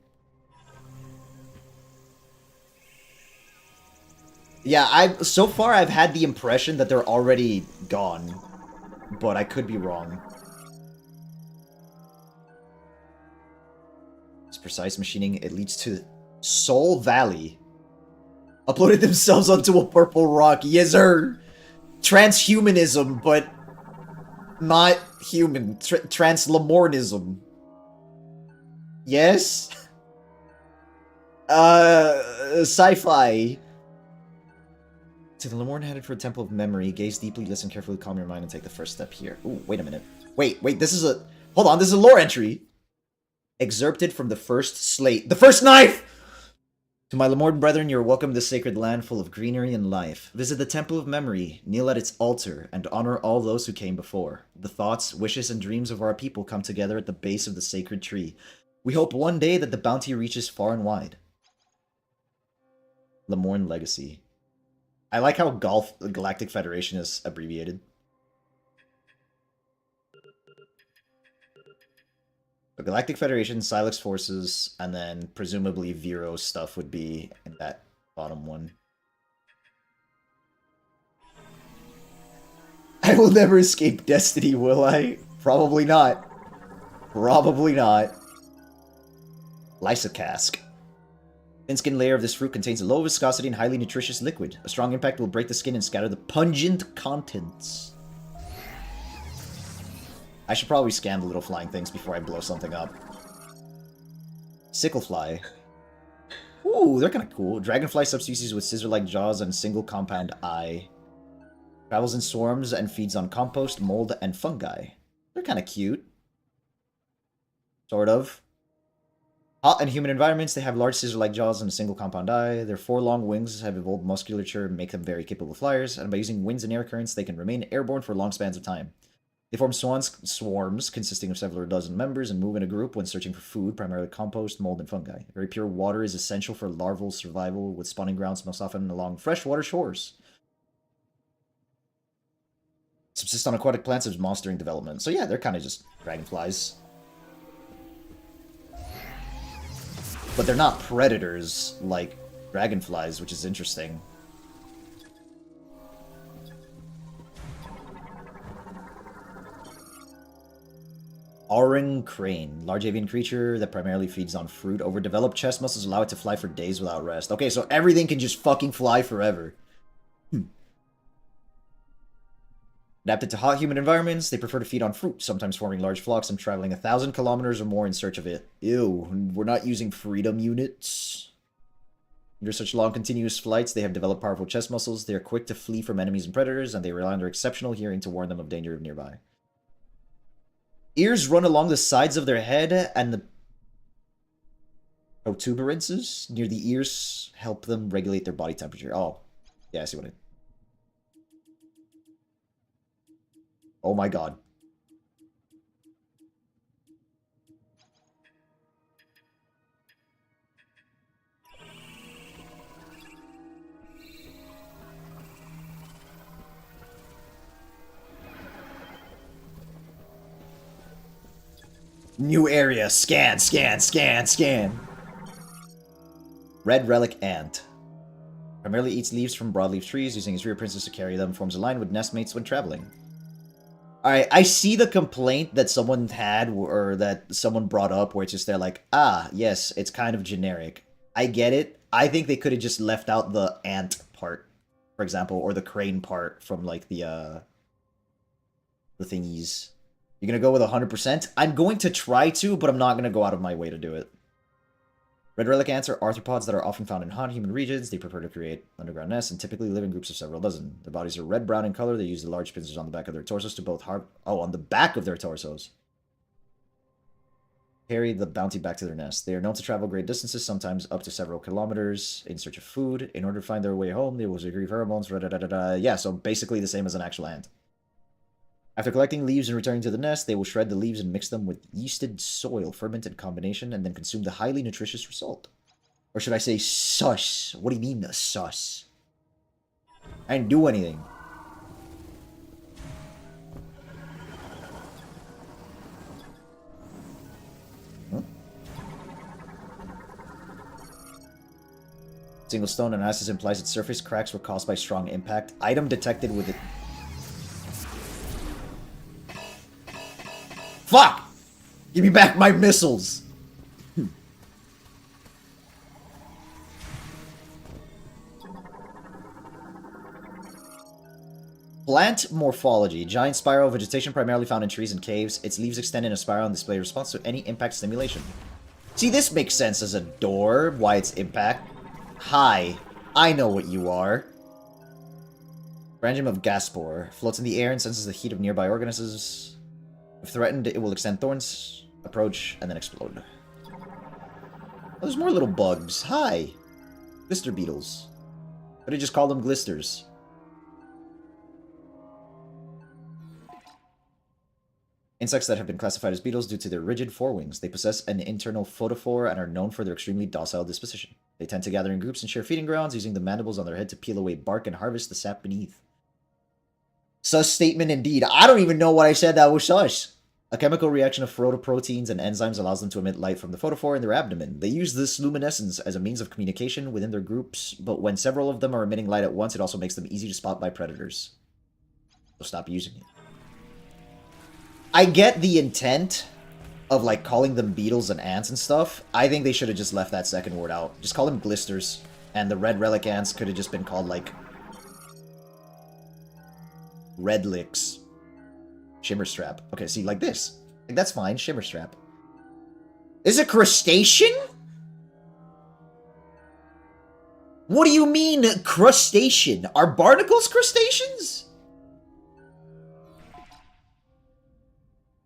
Yeah, so far I've had the impression that they're already gone, but I could be wrong. It's precise machining. It leads to Soul Valley. Uploaded themselves onto a purple rock. Yes, sir. Transhumanism, but not human. Translamornism. Yes? Sci-fi. To the Lemorn headed for a Temple of Memory. Gaze deeply, listen carefully, calm your mind, and take the first step here. Ooh, wait a minute. Wait, this is a... Hold on, this is a lore entry. Excerpted from the first slate. The first knife! To my Lemorn brethren, you are welcome to this sacred land full of greenery and life. Visit the Temple of Memory, kneel at its altar, and honor all those who came before. The thoughts, wishes, and dreams of our people come together at the base of the sacred tree. We hope one day that the bounty reaches far and wide. Lemorn Legacy. I like how Galactic Federation is abbreviated. The Galactic Federation, Silex Forces, and then presumably Vero stuff would be in that bottom one. I will never escape destiny, will I? Probably not. Probably not. Lysocask. Thin skin layer of this fruit contains a low viscosity and highly nutritious liquid. A strong impact will break the skin and scatter the pungent contents. I should probably scan the little flying things before I blow something up. Sicklefly. Ooh, they're kind of cool. Dragonfly subspecies with scissor-like jaws and single compound eye. Travels in swarms and feeds on compost, mold, and fungi. They're kind of cute. Sort of. Hot and humid environments, they have large scissor-like jaws and a single compound eye. Their 4 long wings have evolved musculature and make them very capable flyers, and by using winds and air currents, they can remain airborne for long spans of time. They form swarms consisting of several dozen members and move in a group when searching for food, primarily compost, mold, and fungi. Very pure water is essential for larval survival, with spawning grounds most often along freshwater shores. Subsist on aquatic plants as monstering development. So yeah, they're kind of just dragonflies. But they're not predators like dragonflies, which is interesting. Orang crane. Large avian creature that primarily feeds on fruit. Overdeveloped chest muscles allow it to fly for days without rest. Okay, so everything can just fucking fly forever. Adapted to hot, humid environments, they prefer to feed on fruit, sometimes forming large flocks and traveling 1,000 kilometers or more in search of it. Ew, we're not using freedom units. Under such long, continuous flights, they have developed powerful chest muscles. They are quick to flee from enemies and predators, and they rely on their exceptional hearing to warn them of danger nearby. Ears run along the sides of their head, and the protuberances near the ears help them regulate their body temperature. Oh, yeah, I see what I... Oh my god. New area. Scan, scan, scan, scan. Red relic ant. Primarily eats leaves from broadleaf trees, using his rear princes to carry them. Forms a line with nestmates when traveling. Alright, I see the complaint that someone had, or that someone brought up, where it's just they're like, ah, yes, it's kind of generic. I get it. I think they could have just left out the ant part, for example, or the crane part from, like, the thingies. You're gonna go with 100%? I'm going to try to, but I'm not gonna go out of my way to do it. Red relic ants are arthropods that are often found in hot, humid regions. They prefer to create underground nests and typically live in groups of several dozen. Their bodies are red-brown in color. They use the large pincers on the back of their torsos to both on the back of their torsos. Carry the bounty back to their nest. They are known to travel great distances, sometimes up to several kilometers, in search of food. In order to find their way home, they will secrete pheromones. Yeah, so basically the same as an actual ant. After collecting leaves and returning to the nest, they will shred the leaves and mix them with yeasted soil, fermented combination, and then consume the highly nutritious result. Or should I say sus? What do you mean, sus? I didn't do anything. Huh? Single stone analysis implies that surface cracks were caused by strong impact. Item detected with it. Fuck! Give me back my missiles! Plant morphology. Giant spiral vegetation primarily found in trees and caves. Its leaves extend in a spiral and display response to any impact stimulation. See, this makes sense as a door. Why it's impact. Hi. I know what you are. Brangium of Gaspor. Floats in the air and senses the heat of nearby organisms. If threatened, it will extend thorns, approach, and then explode. Oh, there's more little bugs. Hi! Glister beetles. Could I just call them glisters? Insects that have been classified as beetles due to their rigid forewings. They possess an internal photophore and are known for their extremely docile disposition. They tend to gather in groups and share feeding grounds, using the mandibles on their head to peel away bark and harvest the sap beneath. Sus statement indeed. I don't even know what I said that was sus. A chemical reaction of photoproteins and enzymes allows them to emit light from the photophore in their abdomen. They use this luminescence as a means of communication within their groups, but when several of them are emitting light at once, it also makes them easy to spot by predators. So stop using it. I get the intent of, like, calling them beetles and ants and stuff. I think they should have just left that second word out. Just call them glisters. And the red relic ants could have just been called, like, redlicks. Shimmer strap. Okay, see, like this. Like, that's fine. Shimmer strap. Is it crustacean? What do you mean, crustacean? Are barnacles crustaceans?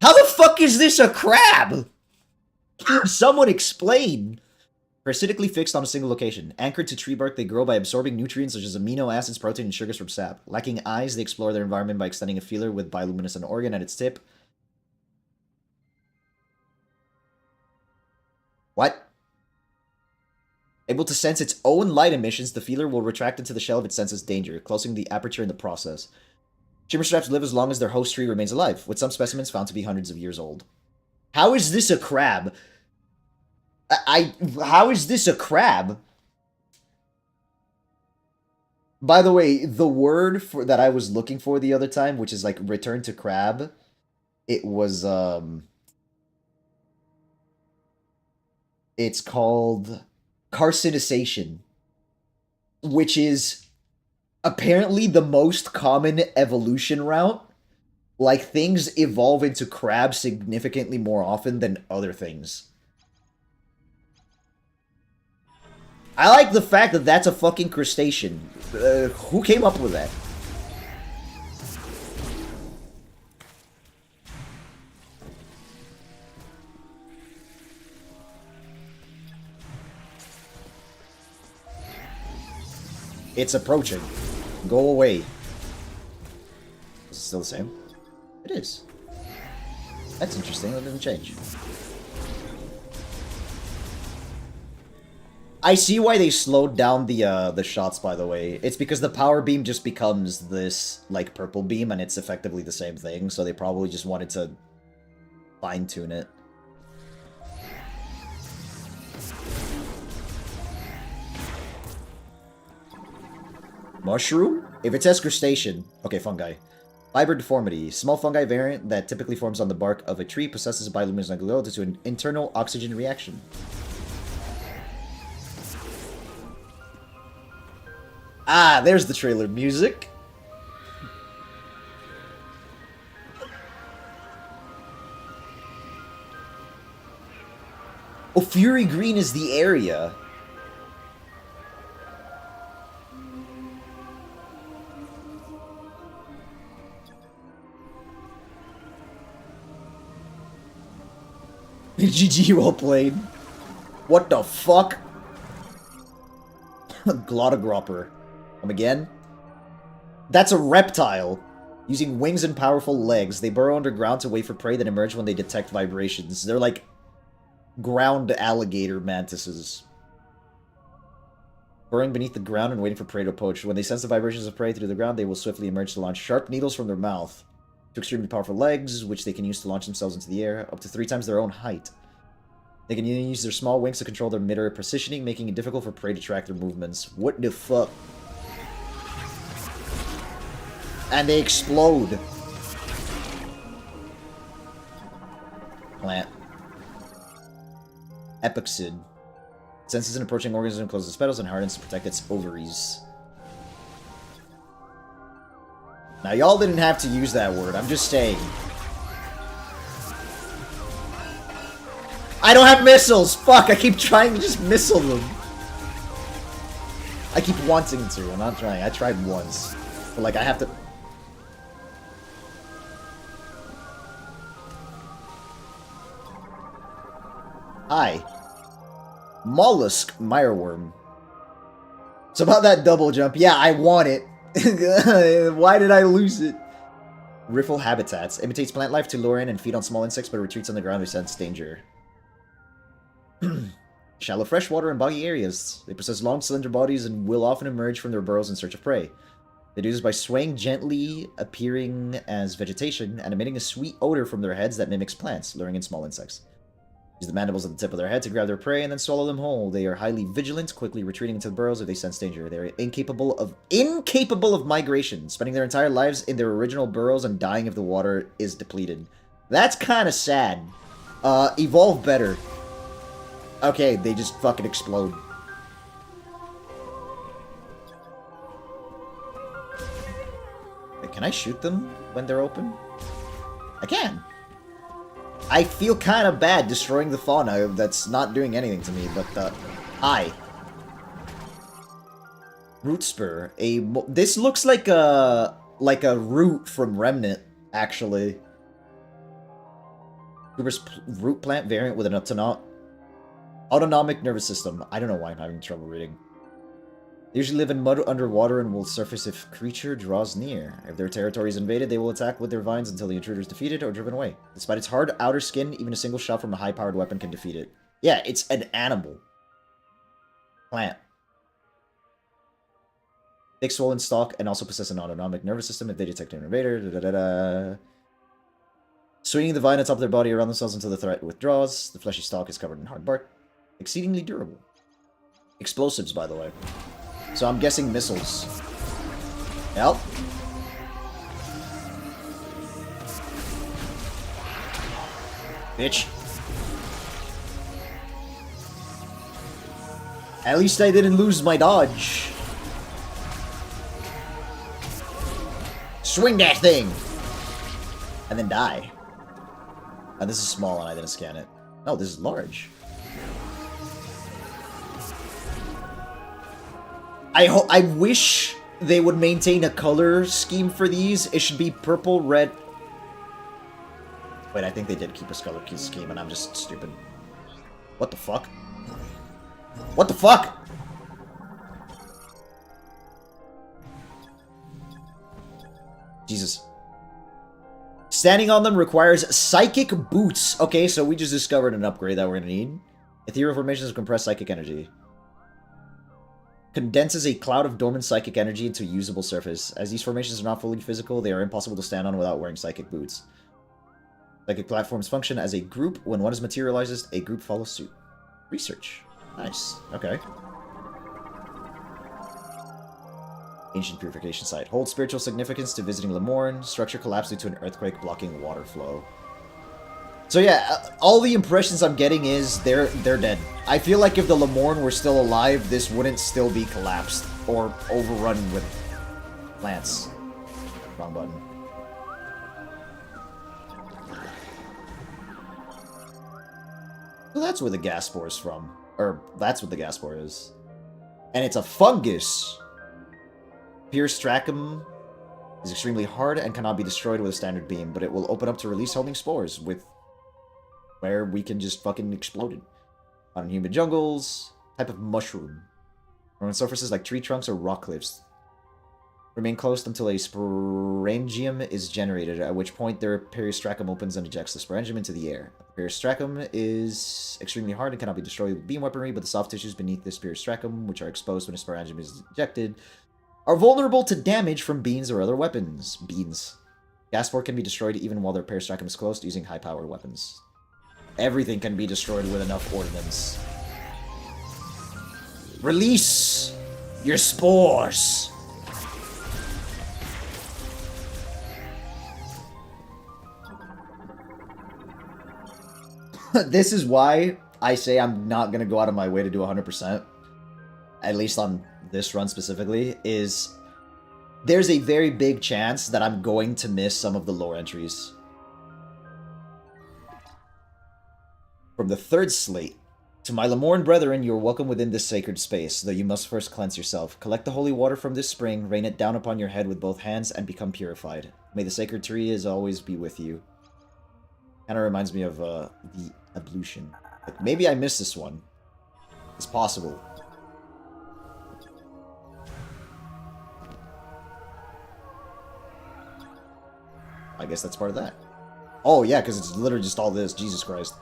How the fuck is this a crab? Someone explain. Parasitically fixed on a single location. Anchored to tree bark, they grow by absorbing nutrients such as amino acids, protein, and sugars from sap. Lacking eyes, they explore their environment by extending a feeler with bioluminescent organ at its tip. What? Able to sense its own light emissions, the feeler will retract into the shell if it senses danger, closing the aperture in the process. Shimmer straps live as long as their host tree remains alive, with some specimens found to be hundreds of years old. How is this a crab? How is this a crab? By the way, the word for that I was looking for the other time, which is like return to crab, it was it's called carcinization, which is apparently the most common evolution route. Like, things evolve into crabs significantly more often than other things. I like the fact that that's a fucking crustacean. Who came up with that? It's approaching. Go away. Is it still the same? It is. That's interesting. That didn't change. I see why they slowed down the shots, by the way. It's because the power beam just becomes this, like, purple beam, and it's effectively the same thing, so they probably just wanted to fine-tune it. Mushroom? If it says crustacean... Okay, fungi. Fiber deformity. Small fungi variant that typically forms on the bark of a tree possesses bioluminescent glow due to an internal oxygen reaction. Ah, there's the trailer music. Oh, Fury Green is the area. GG, well played. What the fuck? Glottogropper. Come again? That's a reptile. Using wings and powerful legs, they burrow underground to wait for prey that emerge when they detect vibrations. They're like ground alligator mantises. Burrowing beneath the ground and waiting for prey to approach. When they sense the vibrations of prey through the ground, they will swiftly emerge to launch sharp needles from their mouth. Two extremely powerful legs, which they can use to launch themselves into the air, up to 3 times their own height. They can use their small wings to control their mid-air positioning, making it difficult for prey to track their movements. What the fuck? And they explode. Plant. Epixid. Senses an approaching organism, closes its petals, and hardens to protect its ovaries. Now, y'all didn't have to use that word. I'm just saying. I don't have missiles! Fuck, I keep trying to just missile them. I keep wanting to. I'm not trying. I tried once. But, like, I have to... Hi. Mollusk Mireworm. So about that double jump, yeah, I want it. Why did I lose it? Riffle habitats. Imitates plant life to lure in and feed on small insects, but retreats on the ground to sense danger. Shallow freshwater and boggy areas. They possess long, slender bodies and will often emerge from their burrows in search of prey. They do this by swaying gently, appearing as vegetation, and emitting a sweet odor from their heads that mimics plants, luring in small insects. Use the mandibles at the tip of their head to grab their prey and then swallow them whole. They are highly vigilant, quickly retreating into the burrows if they sense danger. They are incapable of migration, spending their entire lives in their original burrows and dying if the water is depleted. That's kind of sad. Evolve better. Okay, they just fucking explode. Wait, can I shoot them when they're open? I can. I feel kind of bad destroying the fauna that's not doing anything to me, but, hi. Root Spur. This looks like a root from Remnant, actually. Tuberous root plant variant with an autonomic nervous system. I don't know why I'm having trouble reading. They usually live in mud underwater and will surface if creature draws near. If their territory is invaded, they will attack with their vines until the intruder is defeated or driven away. Despite its hard outer skin, even a single shot from a high-powered weapon can defeat it. Yeah, it's an animal. Plant. Thick swollen stalk and also possess an autonomic nervous system if they detect an invader. Swinging the vine atop their body around themselves until the threat withdraws. The fleshy stalk is covered in hard bark. Exceedingly durable. Explosives, by the way. So I'm guessing missiles. Yep. Bitch. At least I didn't lose my dodge. Swing that thing! And then die. Oh, this is small and I didn't scan it. No, this is large. I wish they would maintain a color scheme for these. It should be purple, red... Wait, I think they did keep a color scheme and I'm just stupid. What the fuck? What the fuck? Jesus. Standing on them requires psychic boots. Okay, so we just discovered an upgrade that we're gonna need. Ethereal formations compress psychic energy. Condenses a cloud of dormant psychic energy into a usable surface. As these formations are not fully physical, they are impossible to stand on without wearing psychic boots. Psychic platforms function as a group. When one is materializes, a group follows suit. Research. Nice. Okay. Ancient purification site. Holds spiritual significance to visiting Lemorn. Structure collapsed due to an earthquake blocking water flow. So yeah, all the impressions I'm getting is they're dead. I feel like if the Lemorn were still alive, this wouldn't still be collapsed or overrun with plants. Wrong button. that's where the gas spore is from. Or, that's what the gas spore is. And it's a fungus! Pure Stracum is extremely hard and cannot be destroyed with a standard beam, but it will open up to release homing spores, with where we can just fucking explode it. On humid jungles, type of mushroom. Or on surfaces like tree trunks or rock cliffs. Remain closed until a sporangium is generated, at which point their periostracum opens and ejects the sporangium into the air. The periostracum is extremely hard and cannot be destroyed with beam weaponry, but the soft tissues beneath this periostracum, which are exposed when a sporangium is ejected, are vulnerable to damage from beams or other weapons. Gas spore can be destroyed even while their periostracum is closed using high-powered weapons. Everything can be destroyed with enough ordnance. Release your spores! This is why I say I'm not going to go out of my way to do 100%, at least on this run specifically, is there's a very big chance that I'm going to miss some of the lore entries. From the third slate, to my Lemorn brethren, you are welcome within this sacred space, though you must first cleanse yourself. Collect the holy water from this spring, rain it down upon your head with both hands, and become purified. May the sacred tree always be with you. Kind of reminds me of the ablution. Like, maybe I missed this one. It's possible. I guess that's part of that. Oh yeah, because it's literally just all this. Jesus Christ.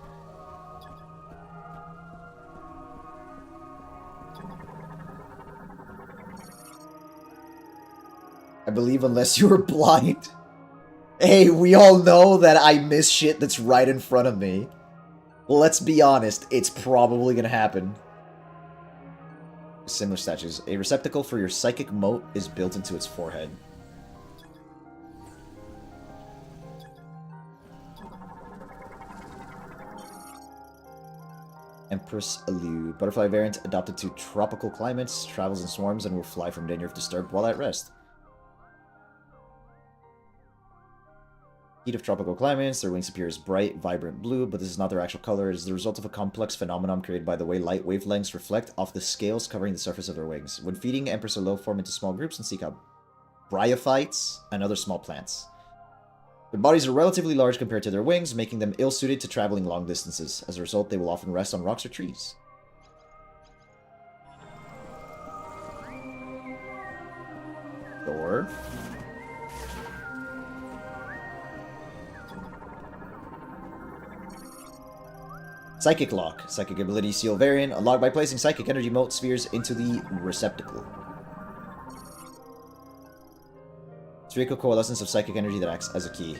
I believe unless you were blind. Hey, we all know that I miss shit that's right in front of me. Let's be honest, it's probably gonna happen. Similar statues. A receptacle for your psychic mote is built into its forehead. Empress Alu. Butterfly variant adapted to tropical climates, travels in swarms, and will fly from danger if disturbed while at rest. Heat of tropical climates, their wings appear as bright, vibrant blue, but this is not their actual color. It is the result of a complex phenomenon created by the way light wavelengths reflect off the scales covering the surface of their wings. When feeding, Empress Aloe form into small groups and seek out bryophytes and other small plants. Their bodies are relatively large compared to their wings, making them ill-suited to traveling long distances. As a result, they will often rest on rocks or trees. Door. Psychic Lock. Psychic Ability Seal Variant. Unlocked by placing Psychic Energy Mote Spheres into the receptacle. Spherical coalescence of psychic energy that acts as a key.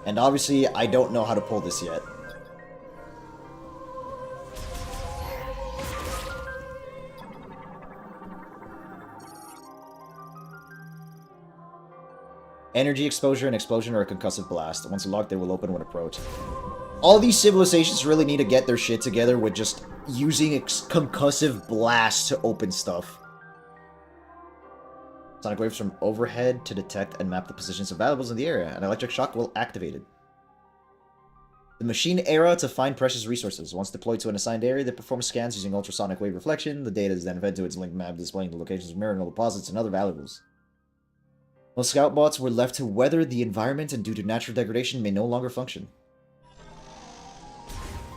And obviously, I don't know how to pull this yet. Energy exposure and explosion are a concussive blast. Once unlocked, they will open when approached. All these civilizations really need to get their shit together with just using concussive blasts to open stuff. Sonic waves from overhead to detect and map the positions of valuables in the area. An electric shock will activate it. The machine era to find precious resources. Once deployed to an assigned area, they perform scans using ultrasonic wave reflection. The data is then fed to its linked map, displaying the locations of mineral deposits and other valuables. Most scout bots were left to weather the environment and due to natural degradation may no longer function.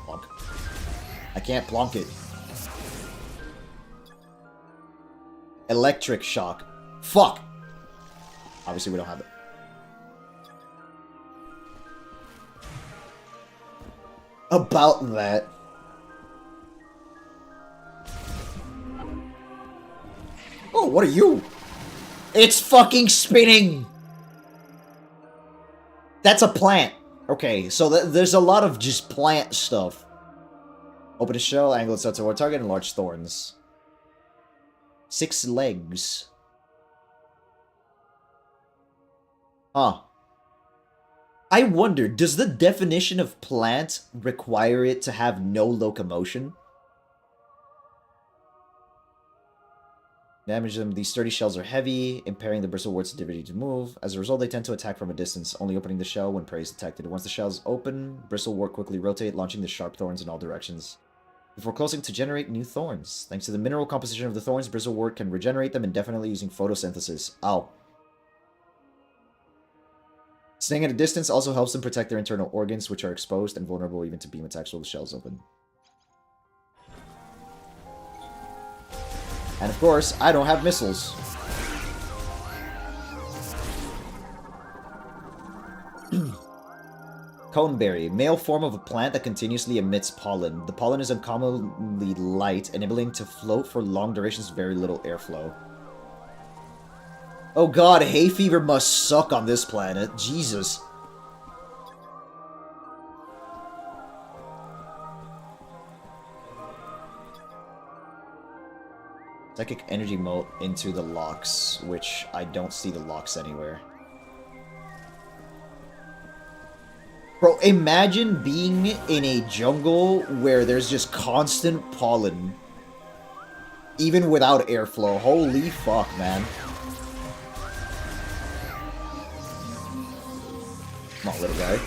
Plonk. I can't plonk it. Electric shock. Fuck! Obviously we don't have it. About that. Oh, what are you? It's fucking spinning! That's a plant. Okay, so there's a lot of just plant stuff. Open a shell, angle itself toward target, and large thorns. 6 legs. Huh. I wonder, does the definition of plant require it to have no locomotion? Damage them. These sturdy shells are heavy, impairing the bristlewort's ability to move. As a result, they tend to attack from a distance, only opening the shell when prey is detected. Once the shells open, bristlewort quickly rotate, launching the sharp thorns in all directions, before closing to generate new thorns. Thanks to the mineral composition of the thorns, bristlewort can regenerate them indefinitely using photosynthesis. Ow. Staying at a distance also helps them protect their internal organs, which are exposed and vulnerable even to beam attacks while the shell's open. And of course, I don't have missiles. Coneberry, male form of a plant that continuously emits pollen. The pollen is uncommonly light, enabling to float for long durations with very little airflow. Oh god, hay fever must suck on this planet. Jesus. Psychic energy mote into the locks, which I don't see the locks anywhere. Bro, imagine being in a jungle where there's just constant pollen. Even without airflow. Holy fuck, man. Come on, little guy.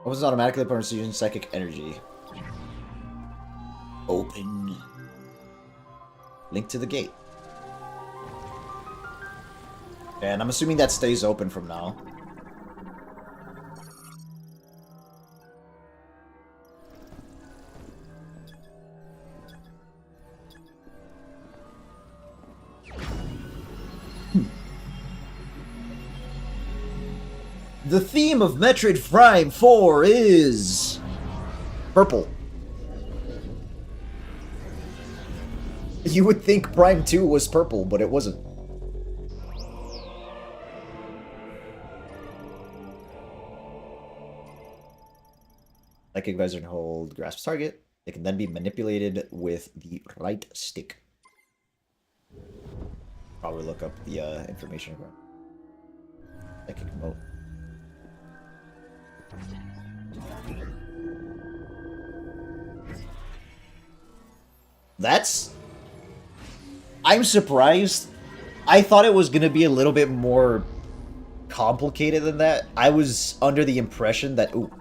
Opens automatically upon receiving psychic energy. Open. Link to the gate. And I'm assuming that stays open from now. The theme of Metroid Prime 4 is purple. You would think Prime 2 was purple, but it wasn't. Psychic visor and hold grasp target. They can then be manipulated with the right stick. Probably look up the information about psychic mode. I'm surprised. I thought it was gonna be a little bit more complicated than that. I was under the impression that... Ooh.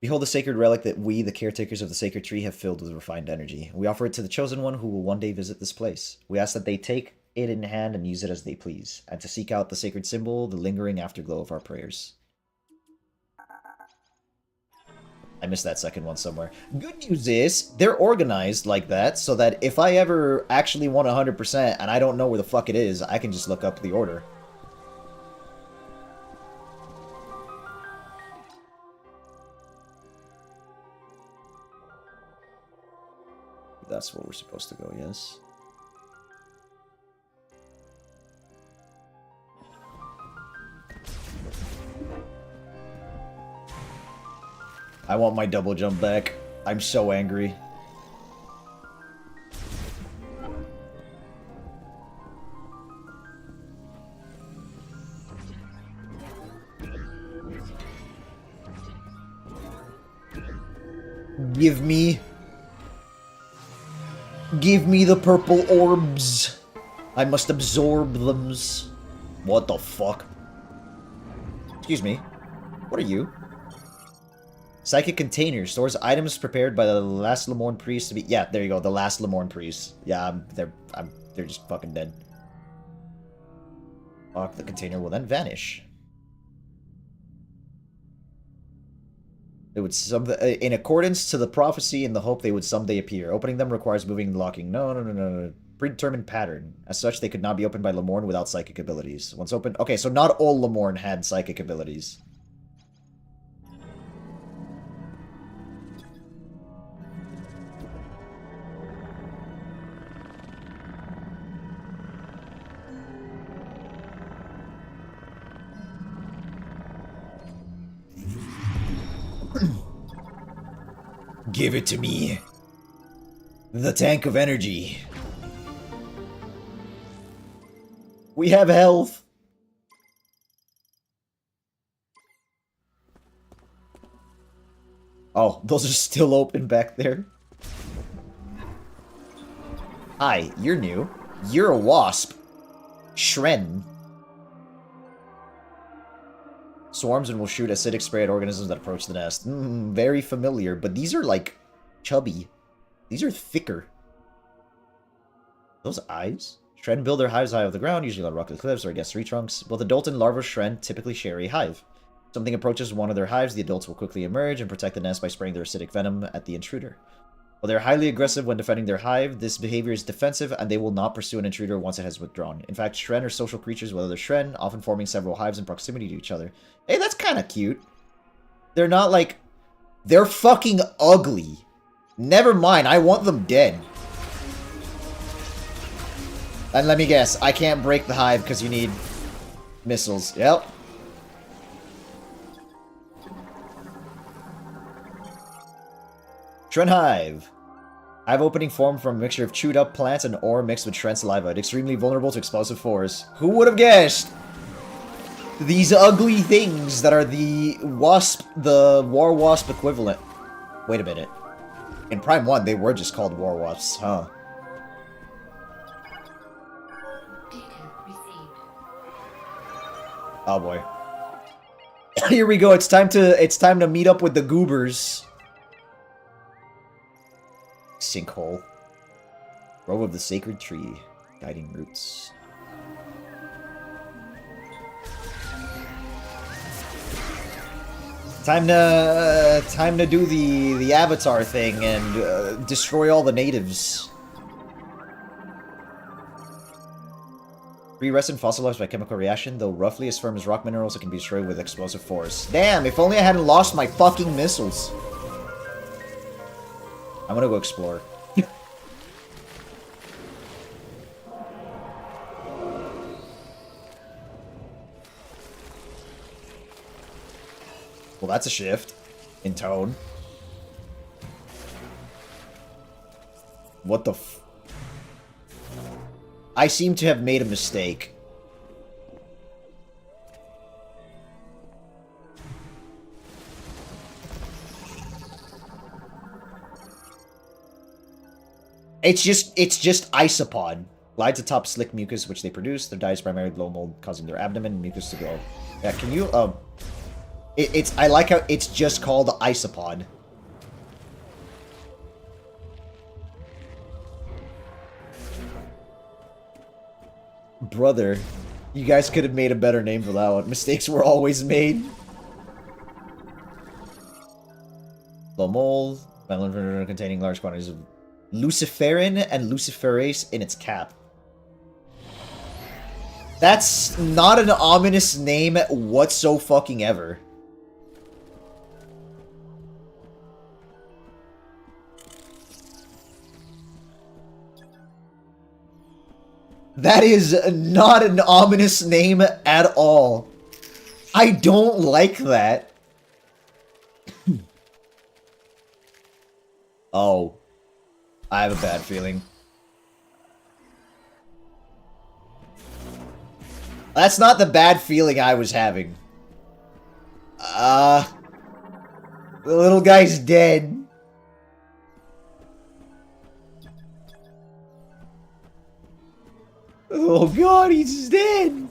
Behold the sacred relic that we, the caretakers of the sacred tree, have filled with refined energy. We offer it to the chosen one who will one day visit this place. We ask that they take it in hand and use it as they please, and to seek out the sacred symbol, the lingering afterglow of our prayers. I missed that second one somewhere. Good news is, they're organized like that, so that if I ever actually want 100% and I don't know where the fuck it is, I can just look up the order. That's where we're supposed to go, yes. I want my double jump back. I'm so angry. Give me the purple orbs. I must absorb them. What the fuck? Excuse me. What are you? Psychic container stores items prepared by the last Lemorne priest to be... Yeah, there you go. The last Lemorne priest. Yeah, they're just fucking dead. Fuck, the container will then vanish. It would in accordance to the prophecy in the hope they would someday appear. Opening them requires moving and locking. No. Predetermined pattern. As such, they could not be opened by Lemorne without psychic abilities. Once opened... Okay, so not all Lemorne had psychic abilities. Give it to me. The tank of energy. We have health. Oh, those are still open back there. Hi, you're new. You're a wasp. Shren. Swarms and will shoot acidic spray at organisms that approach the nest. Very familiar, but these are like chubby. These are thicker. Those eyes? Shren build their hives high off the ground, usually on rocky cliffs or against tree trunks. Both adult and larval Shren typically share a hive. If something approaches one of their hives, the adults will quickly emerge and protect the nest by spraying their acidic venom at the intruder. While they're highly aggressive when defending their hive, this behavior is defensive and they will not pursue an intruder once it has withdrawn. In fact, Shren are social creatures with other Shren, often forming several hives in proximity to each other. Hey, that's kind of cute. They're not like... They're fucking ugly. Never mind, I want them dead. And let me guess, I can't break the hive because you need missiles. Yep. Shren Hive. Hive opening formed from a mixture of chewed up plants and ore mixed with Shren saliva. It's extremely vulnerable to explosive force. Who would have guessed? These ugly things that are the wasp, the war wasp equivalent. Wait a minute. In Prime 1, they were just called war wasps, huh? Oh boy. Here we go. It's time to meet up with the goobers. Sinkhole. Grove of the Sacred Tree. Guiding roots. Time to do the Avatar thing and destroy all the natives. Free resin fossilized by chemical reaction, though roughly as firm as rock minerals, it can be destroyed with explosive force. Damn, if only I hadn't lost my fucking missiles. I'm gonna go explore. Well, that's a shift in tone. What the f... I seem to have made a mistake. It's just isopod. Glides atop slick mucus which they produce. Their diet is primarily blow mold, causing their abdomen and mucus to glow. Yeah, can you I like how it's just called isopod. Brother, you guys could have made a better name for that one. Mistakes were always made. Low mold, containing large quantities of luciferin and luciferase in its cap. That's not an ominous name whatso-fucking-ever. That is not an ominous name at all. I don't like that. Oh. I have a bad feeling. That's not the bad feeling I was having. The little guy's dead. Oh god, he's dead!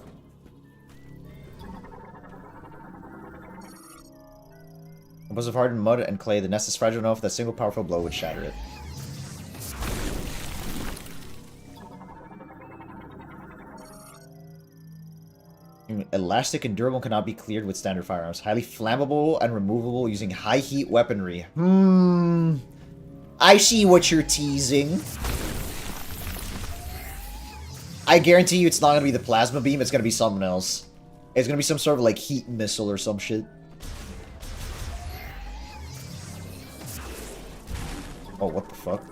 Composed of hardened mud and clay, the nest is fragile enough that a single powerful blow would shatter it. Elastic and durable, cannot be cleared with standard firearms. Highly flammable and removable using high heat weaponry. I see what you're teasing. I guarantee you it's not gonna be the plasma beam, it's gonna be something else. It's gonna be some sort of like heat missile or some shit. Oh, what the fuck?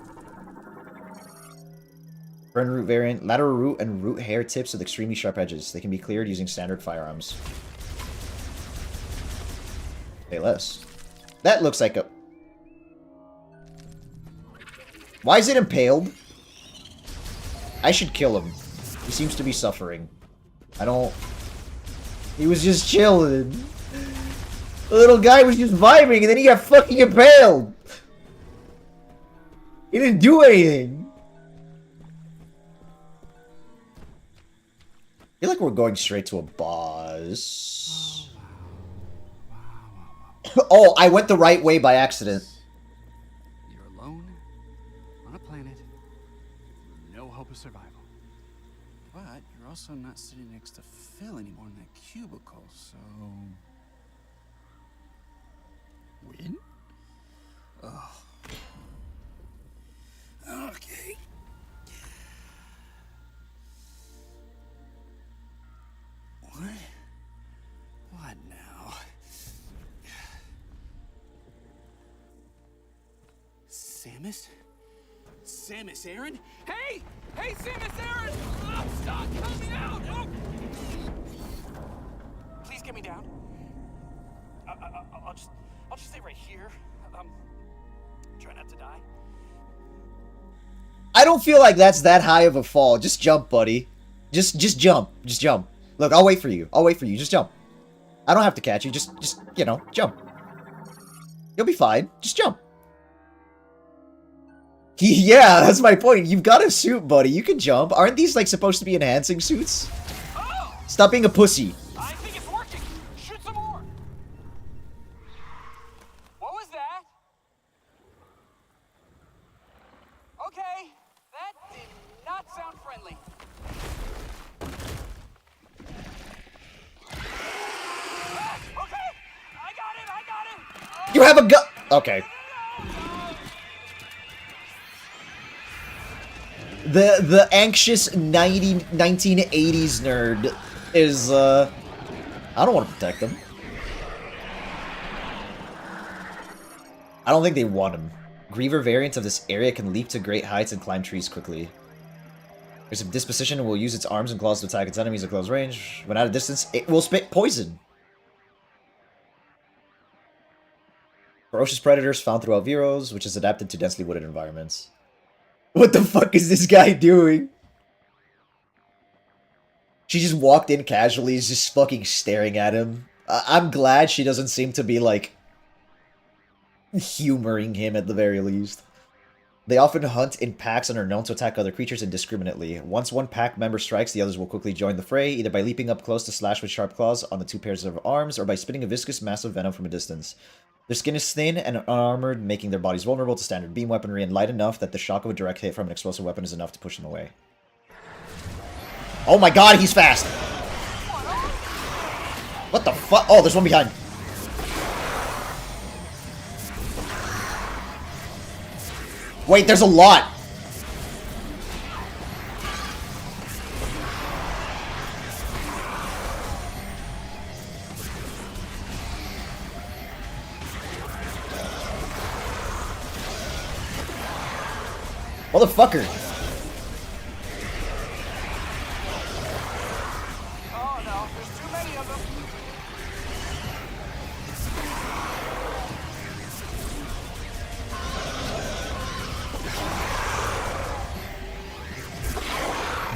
Burn root variant, lateral root and root hair tips with extremely sharp edges. They can be cleared using standard firearms. Say less. That looks like a... Why is it impaled? I should kill him. He seems to be suffering. I don't... He was just chilling. The little guy was just vibing and then he got fucking impaled. He didn't do anything. I feel like we're going straight to a boss. Oh, I went the right way by accident. You're alone on a planet with no hope of survival. But you're also not sitting next to Phil anymore in that cubicle, so... Win? Oh. Okay. What? What now? Samus? Samus Aran? Hey! Hey, Samus Aran! Oh, stop! Help me out! Oh. Please get me down. I'll just stay right here. Try not to die. I don't feel like that's that high of a fall. Just jump, buddy. Just jump. Just jump. Look, I'll wait for you. I'll wait for you. Just jump. I don't have to catch you. Just, you know, jump. You'll be fine. Just jump. Yeah, that's my point. You've got a suit, buddy. You can jump. Aren't these, like, supposed to be enhancing suits? Oh! Stop being a pussy. I think it's working. Shoot some more. What was that? Okay, that did not sound friendly. Okay, I got it. You have a gun. Okay. The anxious 1980s nerd is, I don't want to protect them. I don't think they want him. Griever variants of this area can leap to great heights and climb trees quickly. There's a disposition and will use its arms and claws to attack its enemies at close range. When at a distance, it will spit poison. Ferocious predators found throughout Viros, which is adapted to densely wooded environments. What the fuck is this guy doing? She just walked in casually, is just fucking staring at him. I'm glad she doesn't seem to be, like, humoring him at the very least. They often hunt in packs and are known to attack other creatures indiscriminately. Once one pack member strikes, the others will quickly join the fray, either by leaping up close to slash with sharp claws on the two pairs of arms, or by spitting a viscous mass of venom from a distance. Their skin is thin and unarmored, making their bodies vulnerable to standard beam weaponry and light enough that the shock of a direct hit from an explosive weapon is enough to push them away. Oh my god, he's fast! What the fuck? Oh, there's one behind. Wait, there's a lot! Motherfucker! Oh no, there's too many of them.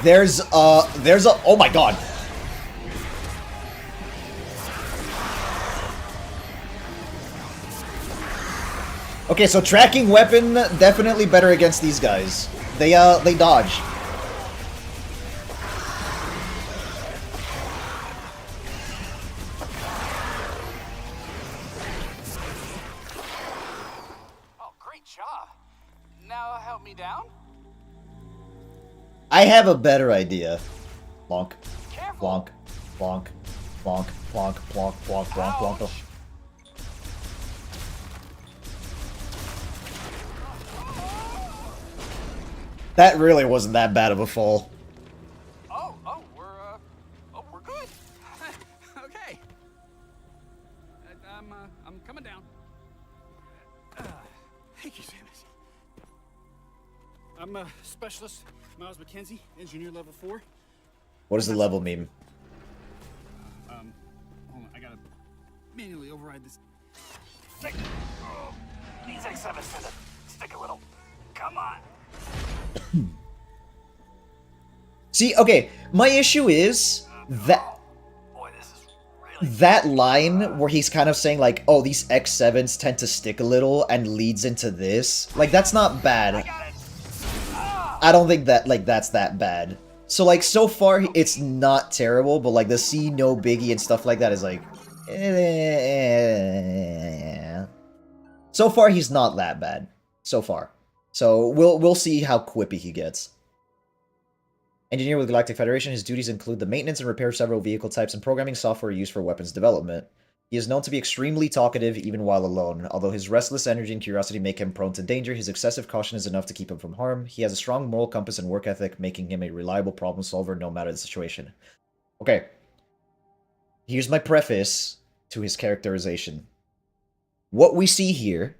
There's a, oh my god. Okay, so tracking weapon, definitely better against these guys. They dodge. Oh, great job. Now help me down. I have a better idea. Plonk. Careful. Plonk. Plonk. Plonk. Plonk. Plonk. Plonk. Plonk. Plonk. Ouch. That really wasn't that bad of a fall. We're good. Okay. I'm coming down. Thank you, Samus. I'm a specialist, Miles McKenzie, engineer level 4. What does the level mean? Hold on, I gotta manually override this. Stick. Oh, these X7 tend to stick a little. Come on. See, okay, my issue is That that line where he's kind of saying like, oh, these X7s tend to stick a little and leads into this, like, that's not bad. I don't think that, like, that's that bad. So, like, so far, it's not terrible, but, like, the see no biggie and stuff like that is, like, so far, he's not that bad. So far. So, we'll see how quippy he gets. Engineer with Galactic Federation, his duties include the maintenance and repair of several vehicle types and programming software used for weapons development. He is known to be extremely talkative even while alone. Although his restless energy and curiosity make him prone to danger, his excessive caution is enough to keep him from harm. He has a strong moral compass and work ethic, making him a reliable problem solver no matter the situation. Okay. Here's my preface to his characterization. What we see here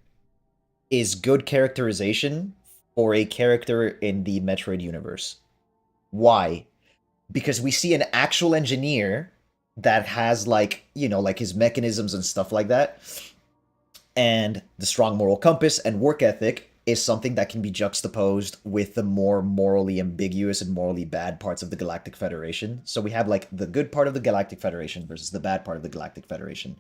is good characterization for a character in the Metroid universe. Why? Because we see an actual engineer that has, like, you know, like his mechanisms and stuff like that. And the strong moral compass and work ethic is something that can be juxtaposed with the more morally ambiguous and morally bad parts of the Galactic Federation. So we have, like, the good part of the Galactic Federation versus the bad part of the Galactic Federation.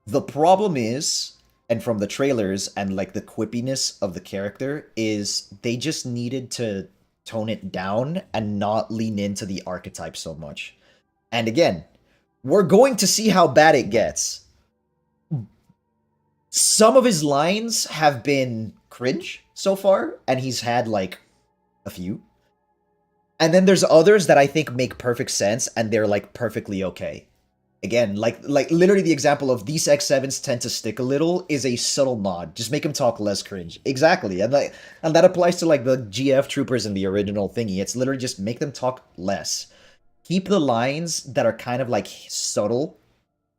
The problem is, and from the trailers and, like, the quippiness of the character, is they just needed to tone it down and not lean into the archetype so much. And again, we're going to see how bad it gets. Some of his lines have been cringe so far, and he's had, like, a few. And then there's others that I think make perfect sense, and they're, like, perfectly okay. Again, like literally the example of these X7s tend to stick a little is a subtle nod. Just make him talk less cringe. Exactly. And that applies to, like, the GF troopers in the original thingy. It's literally just make them talk less. Keep the lines that are kind of, like, subtle,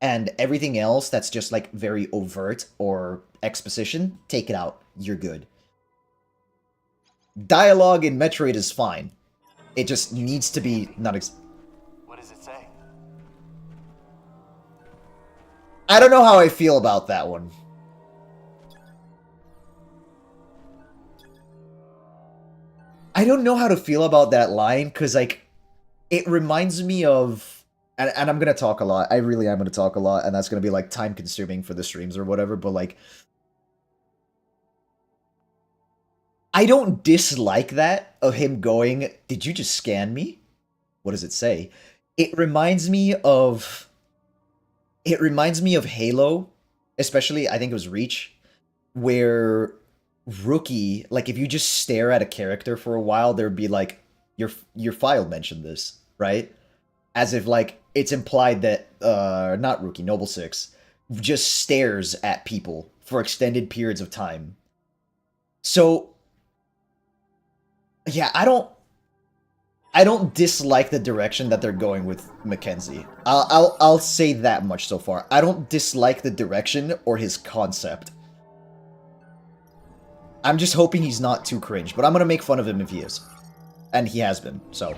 and everything else that's just, like, very overt or exposition, take it out. You're good. Dialogue in Metroid is fine. It just needs to be not What does it say? I don't know how I feel about that one. I don't know how to feel about that line, because, like, it reminds me of... And I'm going to talk a lot. I really am going to talk a lot, and that's going to be, like, time-consuming for the streams or whatever, but, like... I don't dislike that, of him going, did you just scan me? What does it say? It reminds me of Halo, especially, I think it was Reach, where Rookie, like, if you just stare at a character for a while, there'd be, like, your file mentioned this, right? As if, like, it's implied that, not Rookie, Noble 6, just stares at people for extended periods of time. So, yeah, I don't dislike the direction that they're going with Mackenzie. I'll say that much so far. I don't dislike the direction or his concept. I'm just hoping he's not too cringe, but I'm gonna make fun of him if he is. And he has been, so.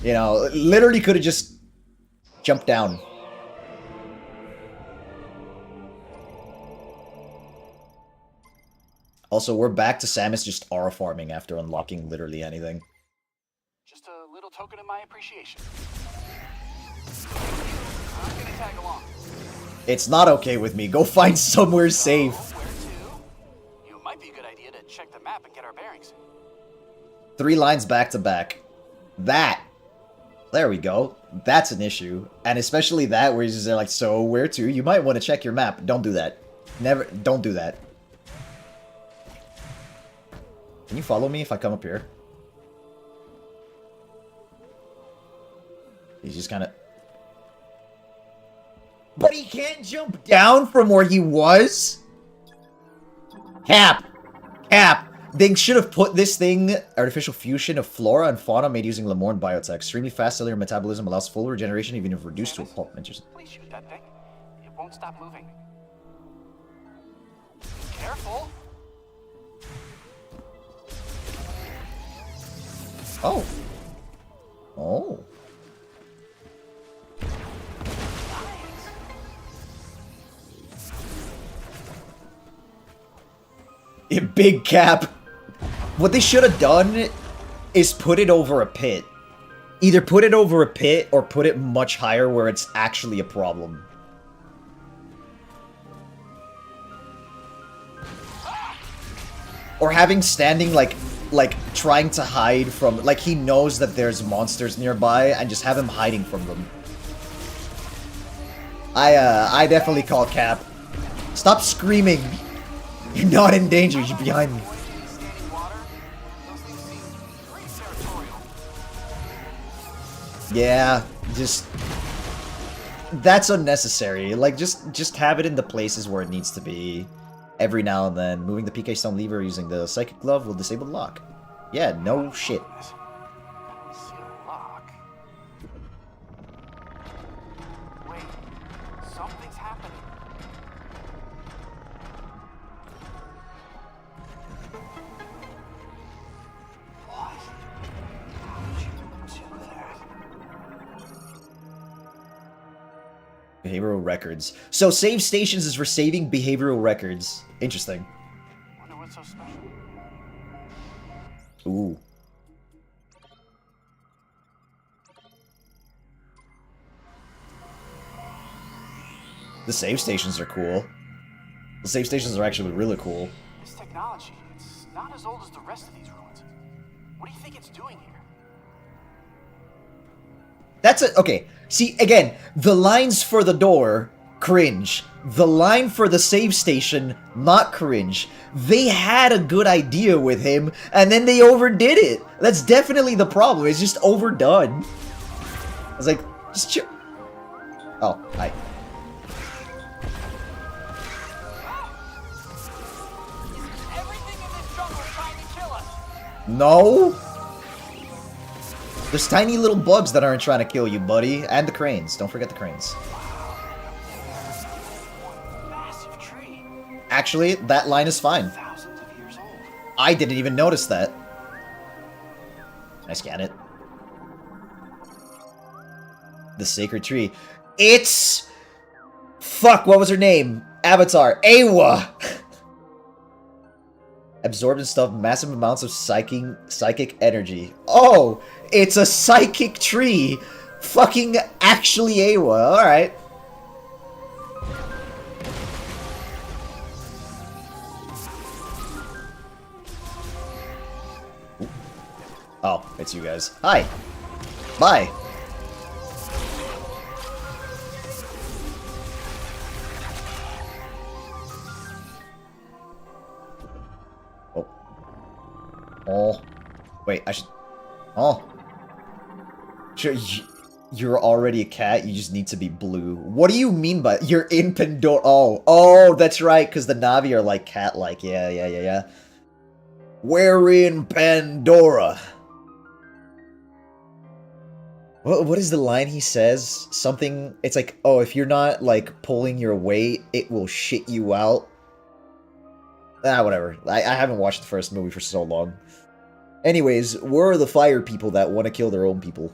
You know, literally could have just jumped down. Also, we're back to Samus just aura farming after unlocking literally anything. Just a little token of my appreciation. I'm gonna tag along. It's not okay with me. Go find somewhere safe. Where to? It might be a good idea to check the map and get our bearings. 3 lines back to back. That. There we go. That's an issue. And especially that where he's just like, so where to? You might want to check your map. Don't do that. Never. Don't do that. Can you follow me if I come up here? He's just kind of... But he can't jump down from where he was? Cap! They should have put this thing, artificial fusion of flora and fauna made using Lemorn biotech. Extremely fast cellular metabolism allows full regeneration even if reduced to a pulp. Interesting. Please shoot that thing. It won't stop moving. Careful! Oh. Oh. Big Cap. What they should have done is put it over a pit. Either put it over a pit or put it much higher where it's actually a problem. Or having standing like trying to hide from, like he knows that there's monsters nearby and just have him hiding from them. I definitely call cap. Stop screaming. You're not in danger, you're behind me. Yeah, just that's unnecessary. Like just have it in the places where it needs to be. Every now and then, moving the PK Stone lever using the Psychic Glove will disable the lock. Yeah, no shit. See a lock. Wait, something's happening. What? How did you do that? Behavioral records. So save stations is for saving behavioral records. Interesting. Wonder what's so special. Ooh. The save stations are cool. The save stations are actually really cool. This technology, it's not as old as the rest of these ruins. What do you think it's doing here? That's it. Okay. See, again, the lines for the door, cringe. The line for the save station, not cringe. They had a good idea with him, and then they overdid it. That's definitely the problem. It's just overdone. I was like, just chill. Oh, hi. Everything in this jungle is trying to kill us. No? There's tiny little bugs that aren't trying to kill you, buddy. And the cranes. Don't forget the cranes. Massive tree. Actually, that line is fine. Thousands of years old. I didn't even notice that. Can I scan it? The sacred tree. It's... Fuck, what was her name? Avatar. Awa! Absorbed and stuff massive amounts of psychic energy. Oh! It's a psychic tree! Fucking actually Awa. Alright. Oh, it's you guys. Hi. Bye. Oh. Oh. Wait, I should... Oh. Sure, you're already a cat, you just need to be blue. What do you mean by... You're in Pandora... Oh. Oh, that's right, because the Navi are like cat-like. Yeah. We're in Pandora. What is the line he says? Something, it's like, oh, if you're not, like, pulling your weight, it will shit you out. Ah, whatever. I haven't watched the first movie for so long. Anyways, we're the fire people that want to kill their own people.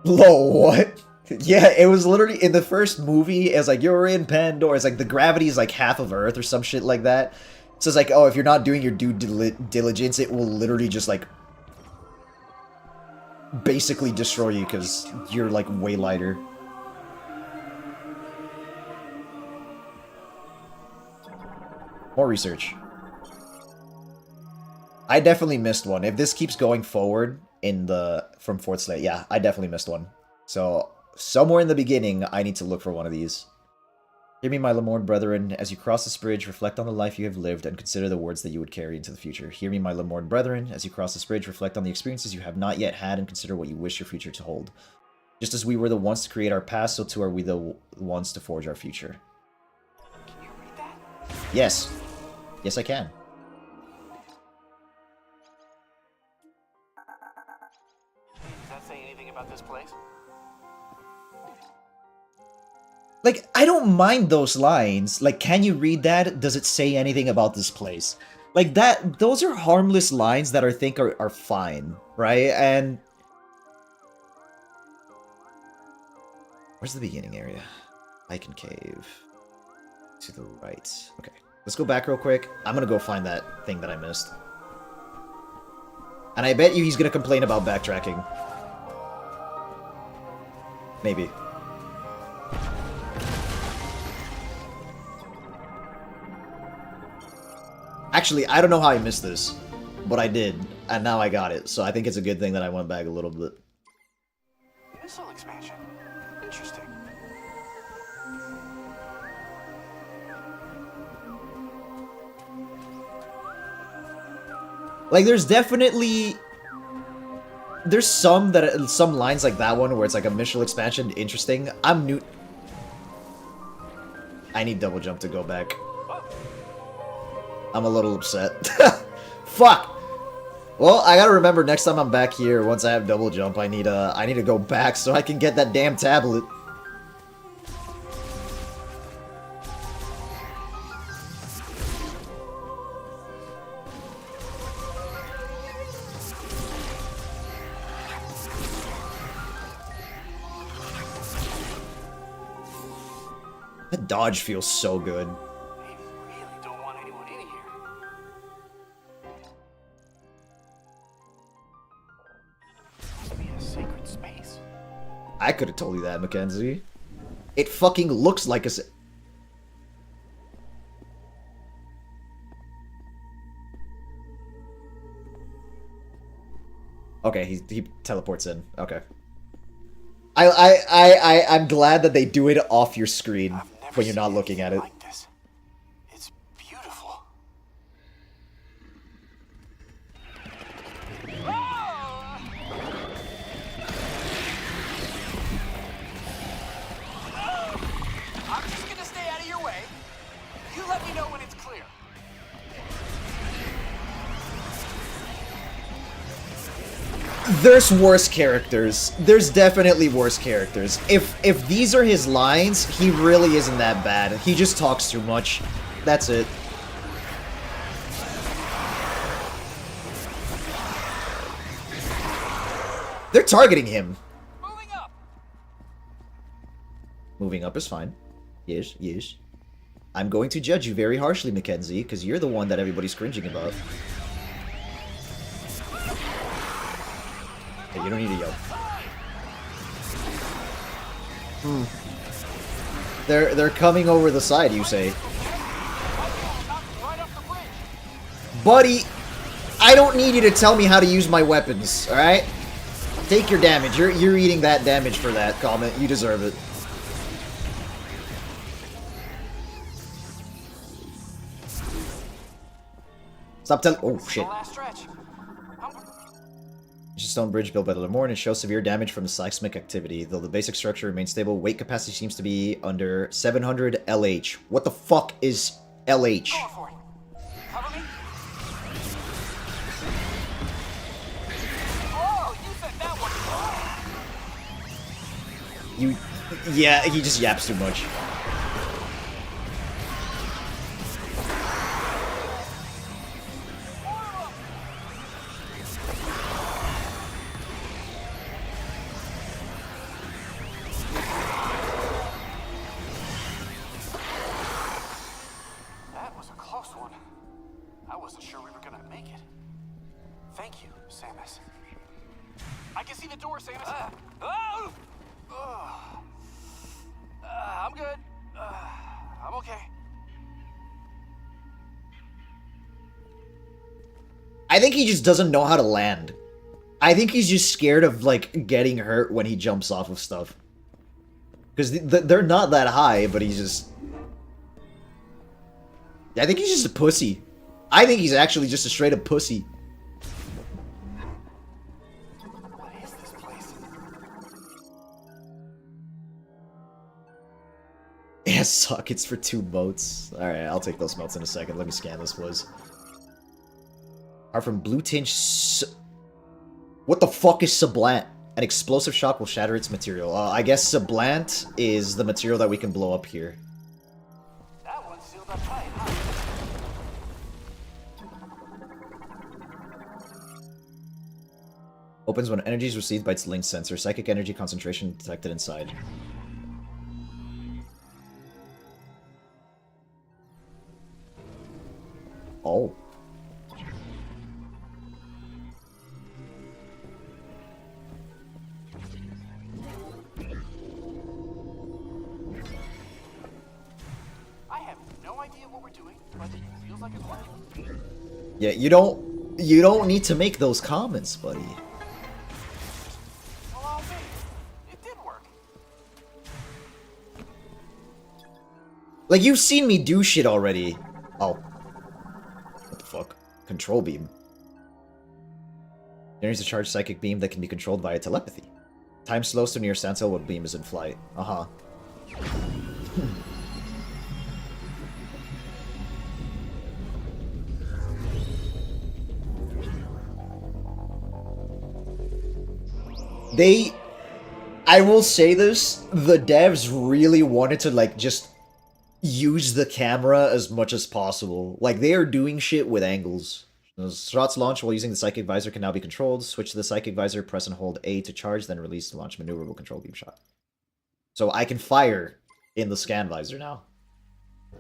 Lol, what? Yeah, it was literally, in the first movie, it was like, you're in Pandora. It's like, the gravity is like half of Earth or some shit like that. So it's like, oh, if you're not doing your due diligence, it will literally just, like, basically destroy you because you're like way lighter. More research. I definitely missed one. If this keeps going forward in the from Fourth Slate, yeah, I definitely missed one. So somewhere in the beginning, I need to look for one of these. Hear me, my Lemorn brethren, as you cross this bridge, reflect on the life you have lived and consider the words that you would carry into the future. Hear me, my Lemorn brethren, as you cross this bridge, reflect on the experiences you have not yet had and consider what you wish your future to hold. Just as we were the ones to create our past, so too are we the ones to forge our future. Can you read that? Yes. Yes, I can. Does that say anything about this place? Like, I don't mind those lines. Like, can you read that? Does it say anything about this place? Like, that, those are harmless lines that I think are fine, right? And... where's the beginning area? Icon Cave. To the right. Okay. Let's go back real quick. I'm gonna go find that thing that I missed. And I bet you he's gonna complain about backtracking. Maybe. Actually, I don't know how I missed this, but I did, and now I got it, so I think it's a good thing that I went back a little bit. Missile expansion. Interesting. Like, there's definitely... There's some lines like that one where it's like a missile expansion interesting. I'm new... I need double jump to go back. I'm a little upset. Fuck! Well, I gotta remember next time I'm back here, once I have double jump, I need to go back so I can get that damn tablet. The dodge feels so good. They really don't want anyone in here. Must be a sacred space. I could have told you that, Mackenzie. It fucking looks like a... Okay, he teleports in. Okay. I'm glad that they do it off your screen when you're not looking at it. Like this. It's beautiful. I'm just gonna stay out of your way. You let me know when it's clear. There's worse characters. There's definitely worse characters. If these are his lines, he really isn't that bad. He just talks too much. That's it. They're targeting him. Moving up. Moving up is fine. Yes, yes. I'm going to judge you very harshly, Mackenzie, because you're the one that everybody's cringing about. Hey, you don't need to yell. They're coming over the side, you say. Right off the bridge. Buddy, I don't need you to tell me how to use my weapons, alright? Take your damage. You're eating that damage for that comment. You deserve it. Stop telling- oh, shit. The last stretch. It's a stone bridge built by the Lemorn and shows severe damage from the seismic activity. Though the basic structure remains stable, weight capacity seems to be under 700 LH. What the fuck is LH? Going for it. Cover me. Oh, you said that one. You... yeah, he just yaps too much. That was a close one. I wasn't sure we were gonna make it. Thank you, Samus. I can see the door, Samus. I'm good. I'm okay. I think he just doesn't know how to land. I think he's just scared of, like, getting hurt when he jumps off of stuff. Because they're not that high, but he's just... I think he's just a pussy. I think he's actually just a straight-up pussy. What is this place? Yeah, sockets for 2 motes. Alright, I'll take those motes in a second. Let me scan this, please. Are from blue tinge... What the fuck is Sublant? An explosive shock will shatter its material. I guess Sublant is the material that we can blow up here. That one's sealed up tight, huh? Opens when energy is received by its link sensor. Psychic energy concentration detected inside. Oh. feels like his wife. Yeah, you don't need to make those comments, buddy. Well, I'll say it did work. Like, you've seen me do shit already. Oh. What the fuck? Control beam. Generates a charged psychic beam that can be controlled via telepathy. Time slows to near standstill when beam is in flight. Uh-huh. I will say this, the devs really wanted to, like, just use the camera as much as possible. Like, they are doing shit with angles. Shots launched while using the Psychic Visor can now be controlled. Switch to the Psychic Visor, press and hold A to charge, then release to launch maneuverable control beam shot. So I can fire in the scan visor now. You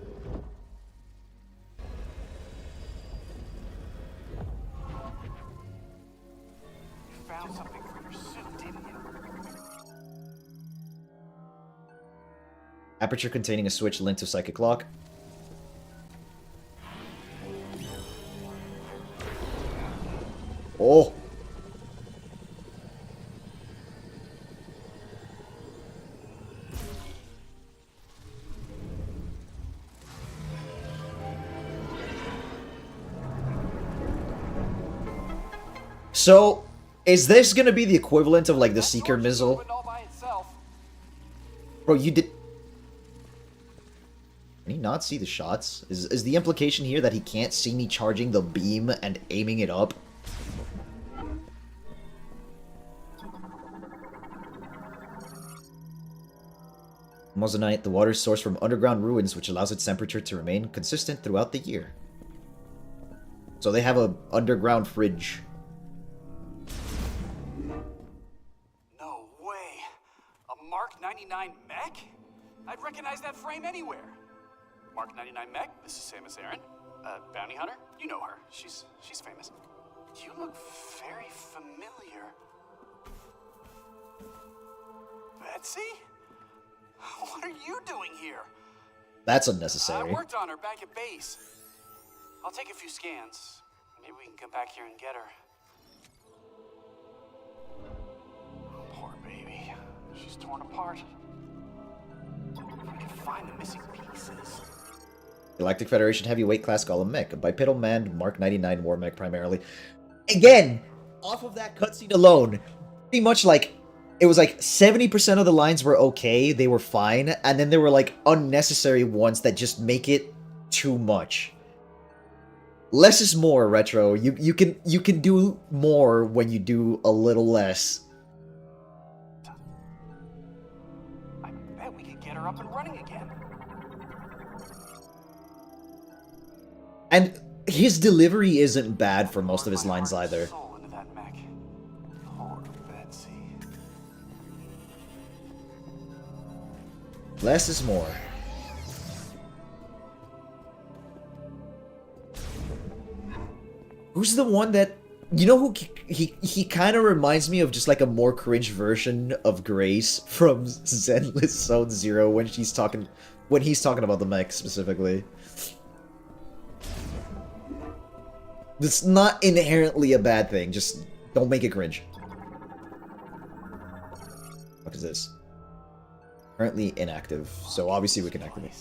found something for your suit, didn't you? Aperture containing a switch linked to Psychic Lock. Oh! So, is this gonna be the equivalent of, like, the Seeker missile? Opened all by itself. Bro, you did... Can he not see the shots? Is the implication here that he can't see me charging the beam and aiming it up? Moissanite, the water is sourced from underground ruins, which allows its temperature to remain consistent throughout the year. So they have a underground fridge. No way. A Mark 99 mech? I'd recognize that frame anywhere. Mark 99 mech, this is Samus Aran. Bounty hunter? You know her. She's famous. You look very familiar. Betsy? What are you doing here? That's I unnecessary. worked on her back at base. I'll take a few scans. Maybe we can come back here and get her. Poor baby. She's torn apart. If we can find the missing pieces. Galactic Federation Heavyweight Class Golem Mech, a bipedal manned Mark 99 war mech primarily. Again, off of that cutscene alone, pretty much like, it was like 70% of the lines were okay, they were fine, and then there were like unnecessary ones that just make it too much. Less is more, Retro. You can do more when you do a little less. I bet we could get her up and running again. And his delivery isn't bad for most of his lines either. Soul into that mech. Poor Betsy. Less is more. Who's the one that... You know who he kind of reminds me of, just like a more cringe version of Grace from Zenless Zone Zero when he's talking about the mech specifically. It's not inherently a bad thing, just don't make it cringe. What is this? Currently inactive, so obviously we can activate.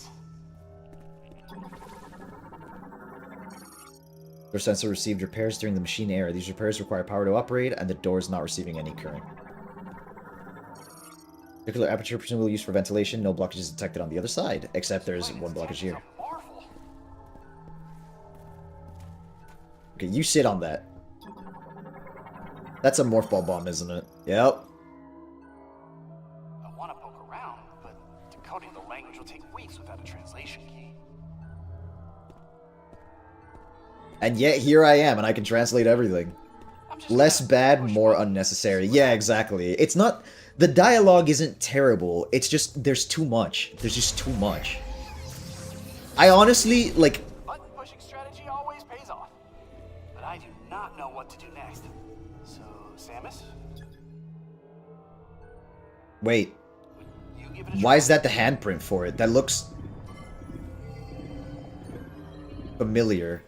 Your sensor received repairs during the machine error. These repairs require power to operate, and the door is not receiving any current. Particular aperture presumably used for ventilation. No blockages detected on the other side, except there's one blockage here. Okay, you sit on that. That's a morph ball bomb, isn't it? Yep. I want to poke around, but decoding the language will take weeks without a translation key. And yet here I am, and I can translate everything. Less bad, more unnecessary. Yeah, exactly. It's not... The dialogue isn't terrible. It's just, there's too much. There's just too much. I honestly, like... Button pushing strategy always pays off. But I do not know what to do next. So, Samus? Wait. You give it a Why is that the handprint for it? That looks... familiar.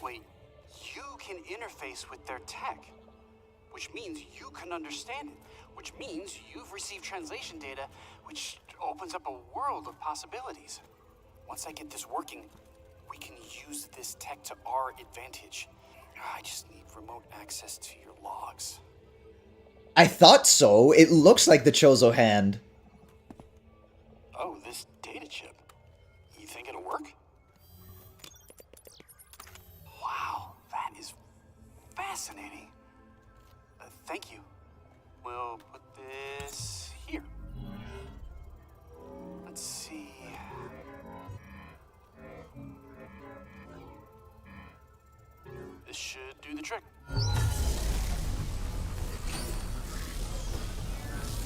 Wait, you can interface with their tech, which means you can understand it, which means you've received translation data, which opens up a world of possibilities. Once I get this working, we can use this tech to our advantage. I just need remote access to your logs. I thought so. It looks like the Chozo hand. Oh, this data chip. You think it'll work? Wow, that is fascinating. Thank you. We'll put this here. Let's see. This should do the trick.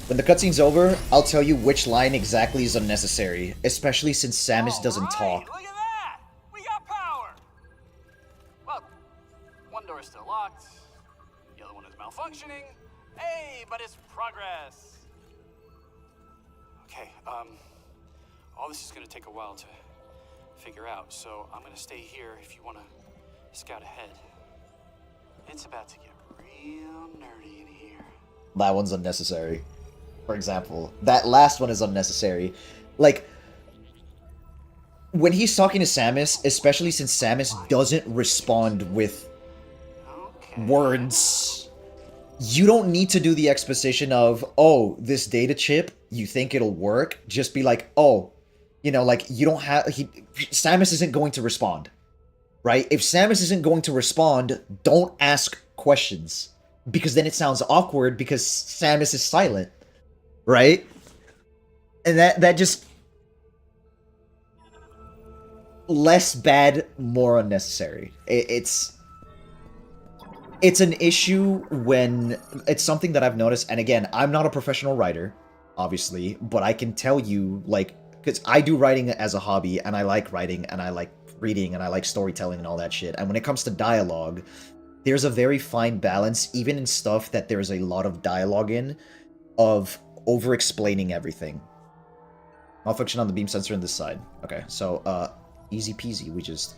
When the cutscene's over, I'll tell you which line exactly is unnecessary, especially since Samus doesn't talk. Look at that! We got power! Well, one door is still locked, the other one is malfunctioning. Hey, but it's progress! Okay, all this is gonna take a while to figure out, so I'm gonna stay here if you wanna scout ahead. It's about to get real nerdy in here. That one's unnecessary. For example, that last one is unnecessary. Like, when he's talking to Samus, especially since Samus doesn't respond with words, you don't need to do the exposition of, oh, this data chip, you think it'll work? Just be like, oh, you know, like, you don't have... Samus isn't going to respond, right? If Samus isn't going to respond, don't ask questions. Because then it sounds awkward because Samus is silent. Right? And that just... less bad, more unnecessary. It's an issue when... It's something that I've noticed, and again, I'm not a professional writer, obviously, but I can tell you, like... Because I do writing as a hobby, and I like writing, and I like reading, and I like storytelling and all that shit. And when it comes to dialogue, there's a very fine balance, even in stuff that there's a lot of dialogue in, of over-explaining everything. Malfunction on the beam sensor on this side. Okay, so, easy peasy, we just...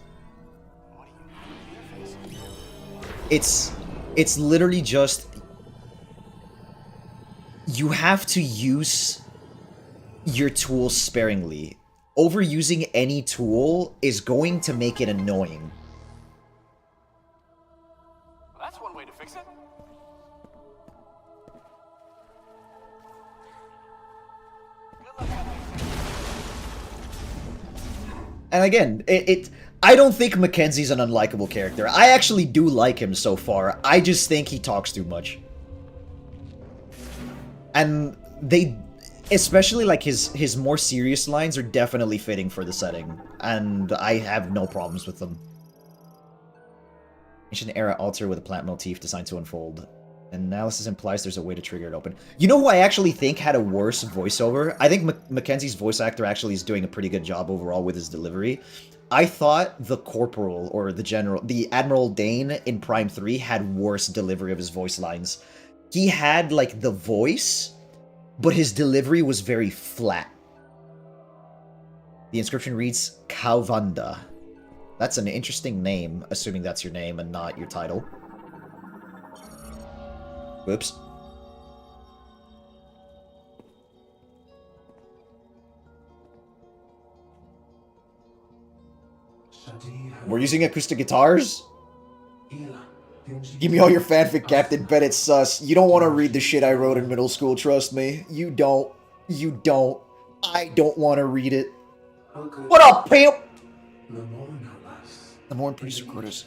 It's literally just... You have to use your tools sparingly. Overusing any tool is going to make it annoying. That's one way to fix it. And again, I don't think Mackenzie's an unlikable character. I actually do like him so far. I just think he talks too much. And they... Especially, like, his more serious lines are definitely fitting for the setting. And I have no problems with them. Ancient era altar with a plant motif designed to unfold. Analysis implies there's a way to trigger it open. You know who I actually think had a worse voiceover? I think Mackenzie's voice actor actually is doing a pretty good job overall with his delivery. I thought the Corporal, or the Admiral Dane in Prime 3 had worse delivery of his voice lines. He had, like, the voice, but his delivery was very flat. The inscription reads, Kauvanda. That's an interesting name, assuming that's your name and not your title. Whoops. We're using acoustic guitars? Give me all your fanfic, Captain Bennett's sus. You don't want to read the shit I wrote in middle school, trust me. You don't. You don't. I don't want to read it. What up, pimp? The more producer quarters.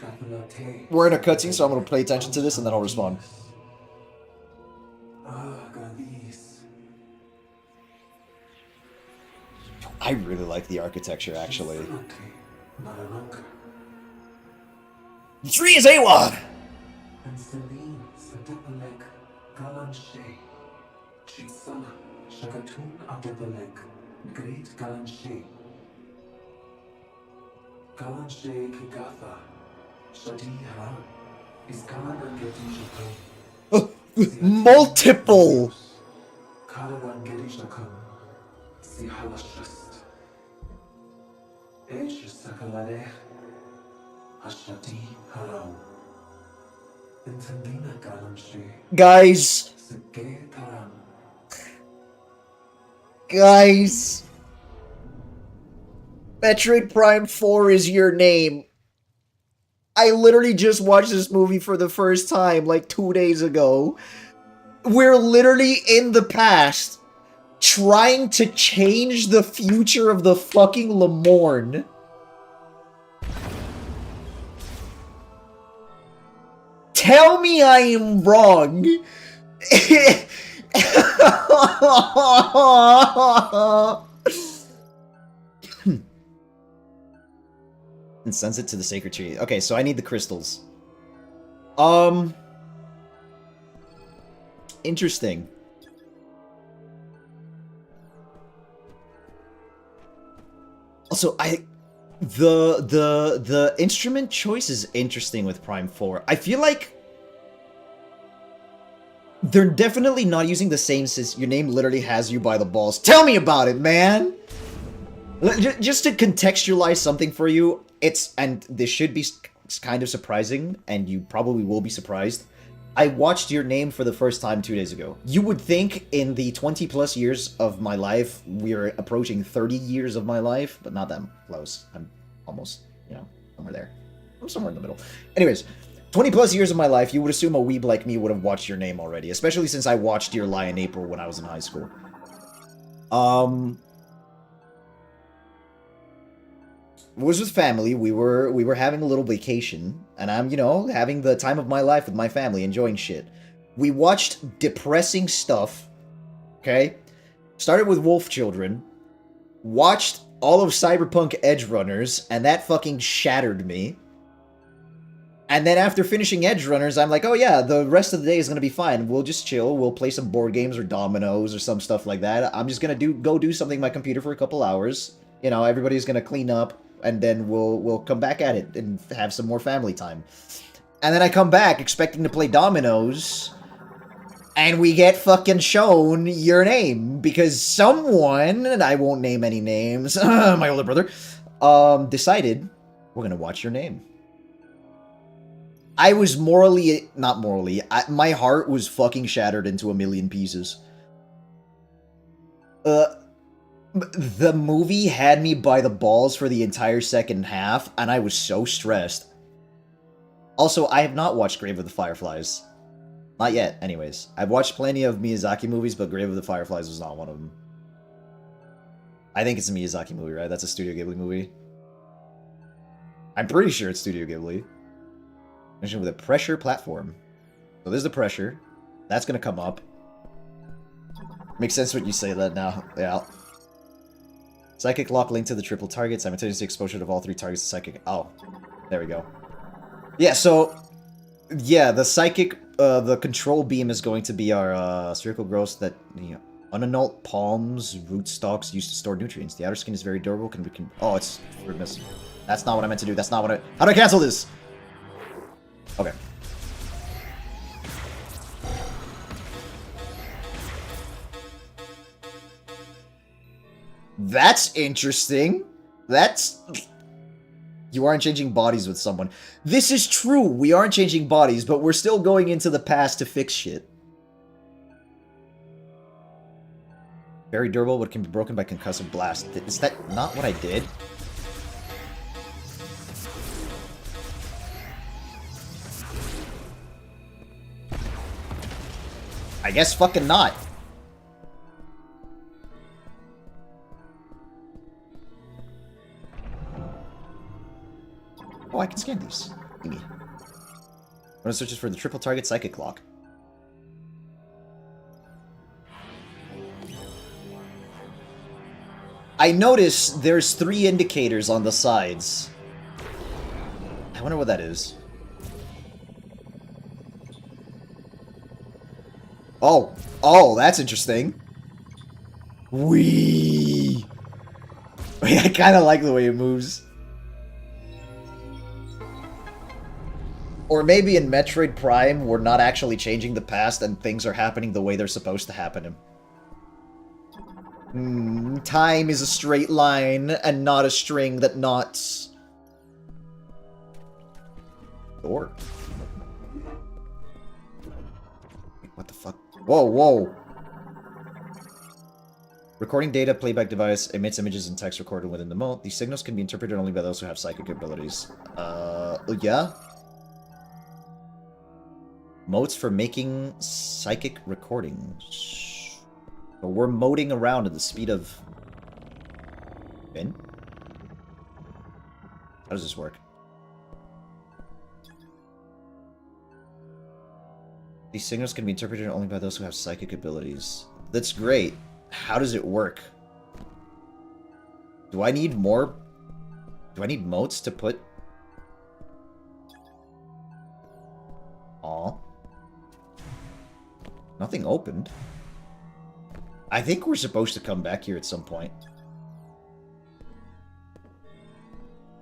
We're in a cutscene, so I'm going to pay attention to this and then I'll respond. I really like the architecture, actually. The tree is AWOD! Multiple! ايش السكالة هشتي هراو انتندينا كلام شيء Guys, سكي ترام guys, Metroid Prime 4 is your name. I literally just watched this movie for the first time like 2 days ago. We're literally in the past trying to change the future of the fucking Lemorne. Tell me I am wrong. And sends it to the sacred tree. Okay, so I need the crystals. Interesting. Also, the instrument choice is interesting with Prime 4. I feel like they're definitely not using the same since your name literally has you by the balls. Tell me about it, man! Just to contextualize something for you, and this should be kind of surprising, and you probably will be surprised. I watched your name for the first time 2 days ago. You would think in the 20 plus years of my life, we're approaching 30 years of my life, but not that close. I'm almost, somewhere there. I'm somewhere in the middle. Anyways, 20 plus years of my life, you would assume a weeb like me would have watched your name already, especially since I watched Dear Lie in April when I was in high school. Was with family. We were having a little vacation, and I'm, having the time of my life with my family, enjoying shit. We watched depressing stuff, okay? Started with Wolf Children, watched all of Cyberpunk Edge Runners, and that fucking shattered me. And then after finishing Edge Runners, I'm like, oh yeah, the rest of the day is gonna be fine. We'll just chill, we'll play some board games or dominoes or some stuff like that. I'm just gonna go do something on my computer for a couple hours. Everybody's gonna clean up, and then we'll come back at it and have some more family time. And then I come back expecting to play dominoes, and we get fucking shown your name because someone, and I won't name any names, my older brother, decided we're gonna watch your name. I was not morally, my heart was fucking shattered into a million pieces. The movie had me by the balls for the entire second half, and I was so stressed. Also, I have not watched Grave of the Fireflies. Not yet, anyways. I've watched plenty of Miyazaki movies, but Grave of the Fireflies was not one of them. I think it's a Miyazaki movie, right? That's a Studio Ghibli movie. I'm pretty sure it's Studio Ghibli. Mentioned with a pressure platform. So there's the pressure. That's gonna come up. Makes sense when you say that now. Yeah. Psychic lock linked to the triple target. Simultaneous exposure of all 3 targets to psychic. Oh, there we go. Yeah, so yeah, the psychic, the control beam is going to be our spherical growth that unannulled palms, rootstocks used to store nutrients. The outer skin is very durable. Oh, it's we're missing. That's not what I meant to do. That's not what I. How do I cancel this? Okay. That's interesting. You aren't changing bodies with someone. This is true. We aren't changing bodies, but we're still going into the past to fix shit. Very durable, but can be broken by concussive blast. Is that not what I did? I guess fucking not. Oh, I can scan these. Gimme. One searches for the triple target psychic lock. I notice there's 3 indicators on the sides. I wonder what that is. Oh, that's interesting. Wee. I kind of like the way it moves. Or maybe in Metroid Prime, we're not actually changing the past and things are happening the way they're supposed to happen. Time is a straight line and not a string that knots. Door. Wait, what the fuck? Whoa, whoa. Recording data, playback device, emits images and text recorded within the moat. These signals can be interpreted only by those who have psychic abilities. Yeah? Modes for making psychic recordings. But we're moting around at the speed of... Finn? How does this work? These signals can be interpreted only by those who have psychic abilities. That's great. How does it work? Do I need more? Do I need motes to put? Aw. Nothing opened. I think we're supposed to come back here at some point.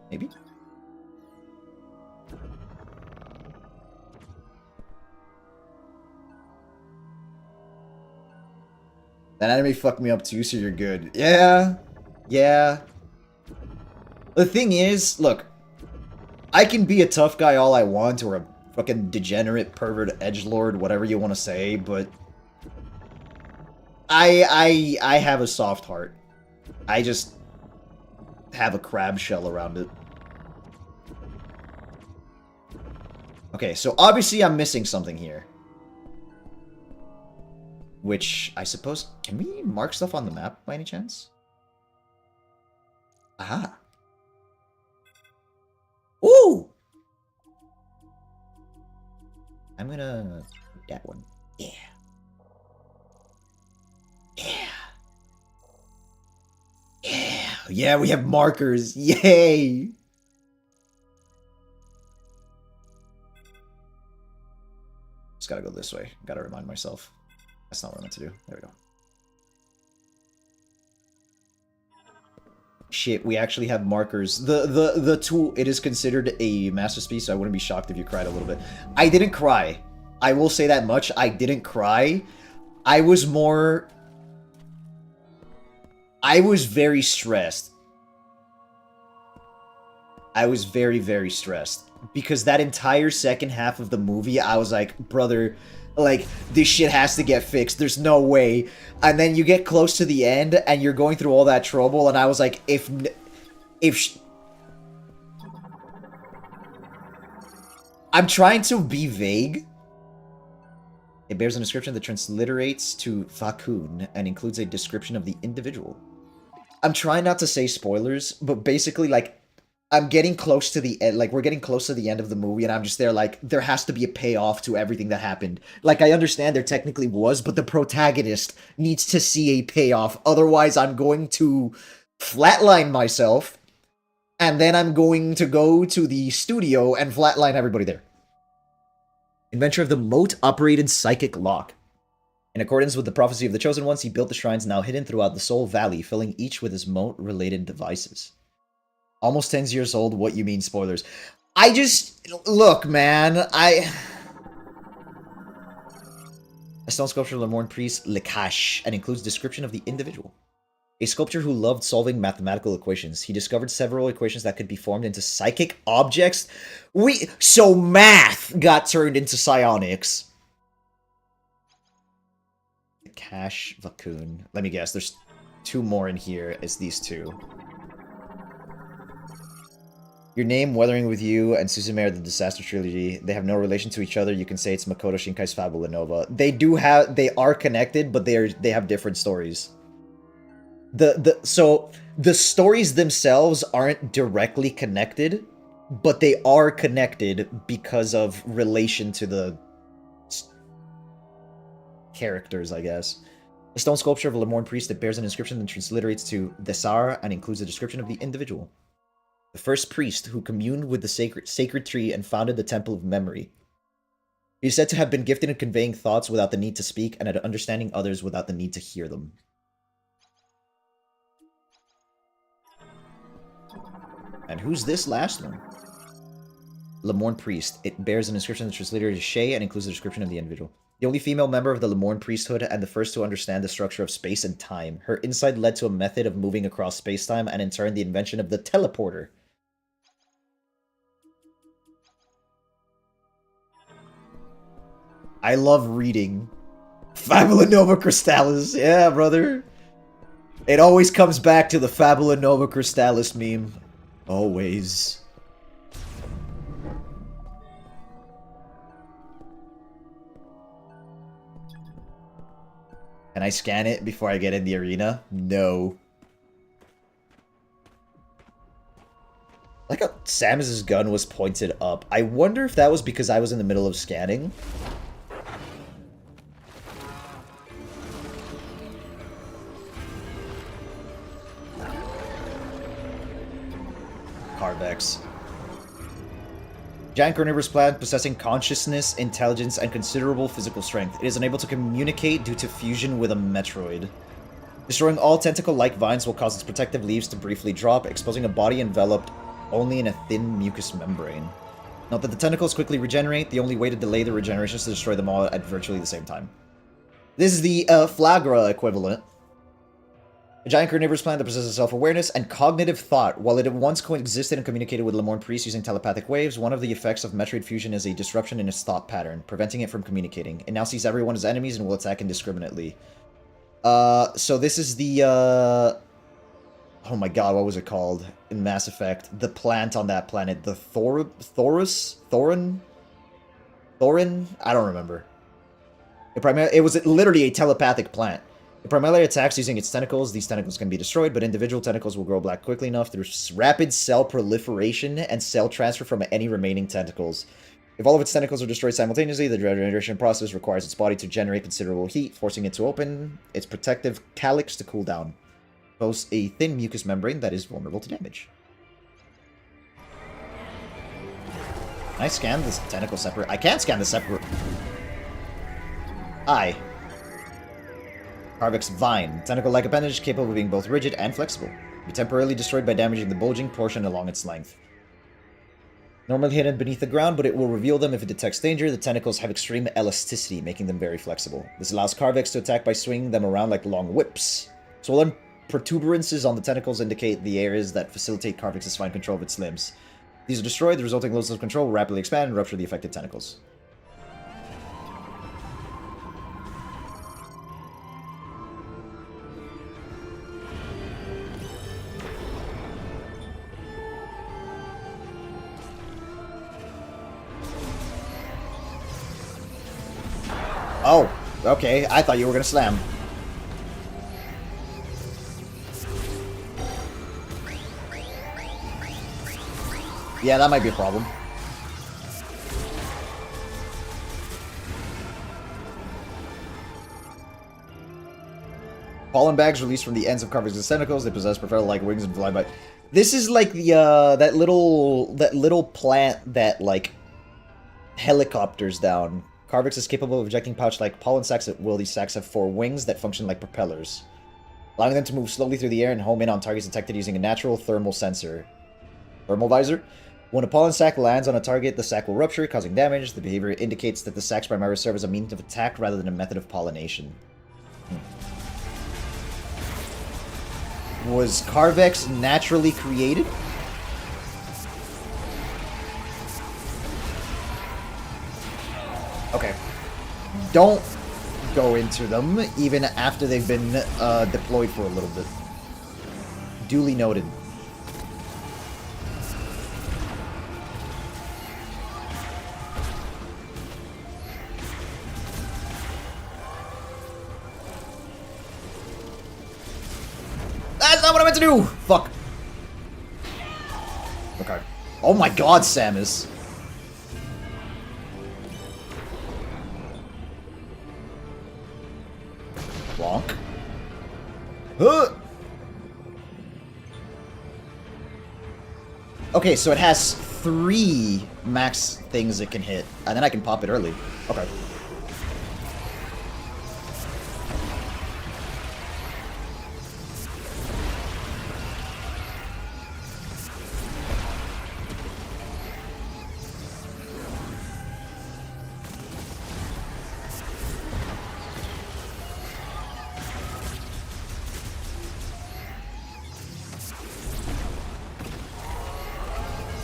Maybe? That anime fucked me up too, so you're good. Yeah. Yeah. The thing is, look, I can be a tough guy all I want, or a fucking degenerate, pervert, edgelord, whatever you want to say, but I have a soft heart. I just have a crab shell around it. Okay, so obviously I'm missing something here. Which, I suppose... Can we mark stuff on the map, by any chance? Aha. Ooh! I'm gonna... that one. Yeah. Yeah. Yeah. Yeah, we have markers. Yay! Just gotta go this way. Gotta remind myself. That's not what I meant to do. There we go. Shit, we actually have markers. The tool, it is considered a masterpiece, so I wouldn't be shocked if you cried a little bit. I didn't cry. I will say that much. I didn't cry. I was very stressed. I was very, very stressed. Because that entire second half of the movie, I was like, brother... Like, this shit has to get fixed. There's no way. And then you get close to the end, and you're going through all that trouble, and I was like, I'm trying to be vague. It bears a description that transliterates to Fakun, and includes a description of the individual. I'm trying not to say spoilers, but basically, like, I'm getting close to the end, like, we're getting close to the end of the movie, and I'm just there, like, there has to be a payoff to everything that happened. Like, I understand there technically was, but the protagonist needs to see a payoff, otherwise I'm going to flatline myself, and then I'm going to go to the studio and flatline everybody there. Inventor of the moat-operated psychic lock. In accordance with the prophecy of the Chosen Ones, he built the shrines now hidden throughout the Soul Valley, filling each with his moat-related devices. Almost 10 years old, what you mean spoilers? I just... Look, man, A stone sculpture of the Lemorn priest, Lekash, and includes description of the individual. A sculptor who loved solving mathematical equations. He discovered several equations that could be formed into psychic objects. So math got turned into psionics. Lekash, Vakun. Let me guess, there's two more in here. It's these two. Your name, Weathering with You, and Suzume are the Disaster Trilogy. They have no relation to each other. You can say it's Makoto Shinkai's Fabula Nova. They are connected, but they have different stories. So the stories themselves aren't directly connected, but they are connected because of relation to the characters, I guess. A stone sculpture of a Lemorn priest that bears an inscription that transliterates to Desar and includes a description of the individual. The first priest who communed with the sacred tree and founded the Temple of Memory. He is said to have been gifted in conveying thoughts without the need to speak and at understanding others without the need to hear them. And who's this last one? Lemorn priest. It bears an inscription that translated to Shay and includes a description of the individual. The only female member of the Lemorn priesthood and the first to understand the structure of space and time. Her insight led to a method of moving across space-time and in turn the invention of the teleporter. I love reading. Fabula Nova Crystallis. Yeah, brother. It always comes back to the Fabula Nova Crystallis meme. Always. Can I scan it before I get in the arena? No. Like how Samus's gun was pointed up. I wonder if that was because I was in the middle of scanning. Carvex. Giant carnivorous plant possessing consciousness, intelligence, and considerable physical strength. It is unable to communicate due to fusion with a Metroid. Destroying all tentacle-like vines will cause its protective leaves to briefly drop, exposing a body enveloped only in a thin mucous membrane. Note that the tentacles quickly regenerate. The only way to delay the regeneration is to destroy them all at virtually the same time. This is the Flagra equivalent. A giant carnivorous plant that possesses self-awareness and cognitive thought. While it once coexisted and communicated with Lemorn priests using telepathic waves, one of the effects of Metroid fusion is a disruption in its thought pattern, preventing it from communicating. It now sees everyone as enemies and will attack indiscriminately. So this is the, oh my god, what was it called in Mass Effect? The plant on that planet. The Thorin? I don't remember. It was literally a telepathic plant. It primarily attacks using its tentacles. These tentacles can be destroyed, but individual tentacles will grow back quickly enough through rapid cell proliferation and cell transfer from any remaining tentacles. If all of its tentacles are destroyed simultaneously, the regeneration process requires its body to generate considerable heat, forcing it to open its protective calyx to cool down. Boasts a thin mucous membrane that is vulnerable to damage. Can I scan this tentacle separate? I can't scan the separate. I. Carvex Vine. Tentacle-like appendage capable of being both rigid and flexible. Be temporarily destroyed by damaging the bulging portion along its length. Normally hidden beneath the ground, but it will reveal them if it detects danger. The tentacles have extreme elasticity, making them very flexible. This allows Carvex to attack by swinging them around like long whips. Swollen protuberances on the tentacles indicate the areas that facilitate Carvex's fine control of its limbs. These are destroyed, the resulting loads of control will rapidly expand and rupture the affected tentacles. Oh, okay. I thought you were gonna slam. Yeah, that might be a problem. Pollen bags released from the ends of Carvex's tentacles. They possess propeller-like wings and fly by. This is like the that little plant that like helicopters down. Carvex is capable of ejecting pouch-like pollen sacs at will. These sacs have 4 wings that function like propellers, allowing them to move slowly through the air and home in on targets detected using a natural thermal sensor. Thermal visor. When a pollen sac lands on a target, the sac will rupture, causing damage. The behavior indicates that the sacs primarily serve as a means of attack rather than a method of pollination. Was Carvex naturally created? Okay. Don't go into them, even after they've been deployed for a little bit. Duly noted. That's not what I meant to do! Fuck. Okay. Oh my god, Samus. Bonk. Huh! Okay, so it has 3 max things it can hit, and then I can pop it early. Okay.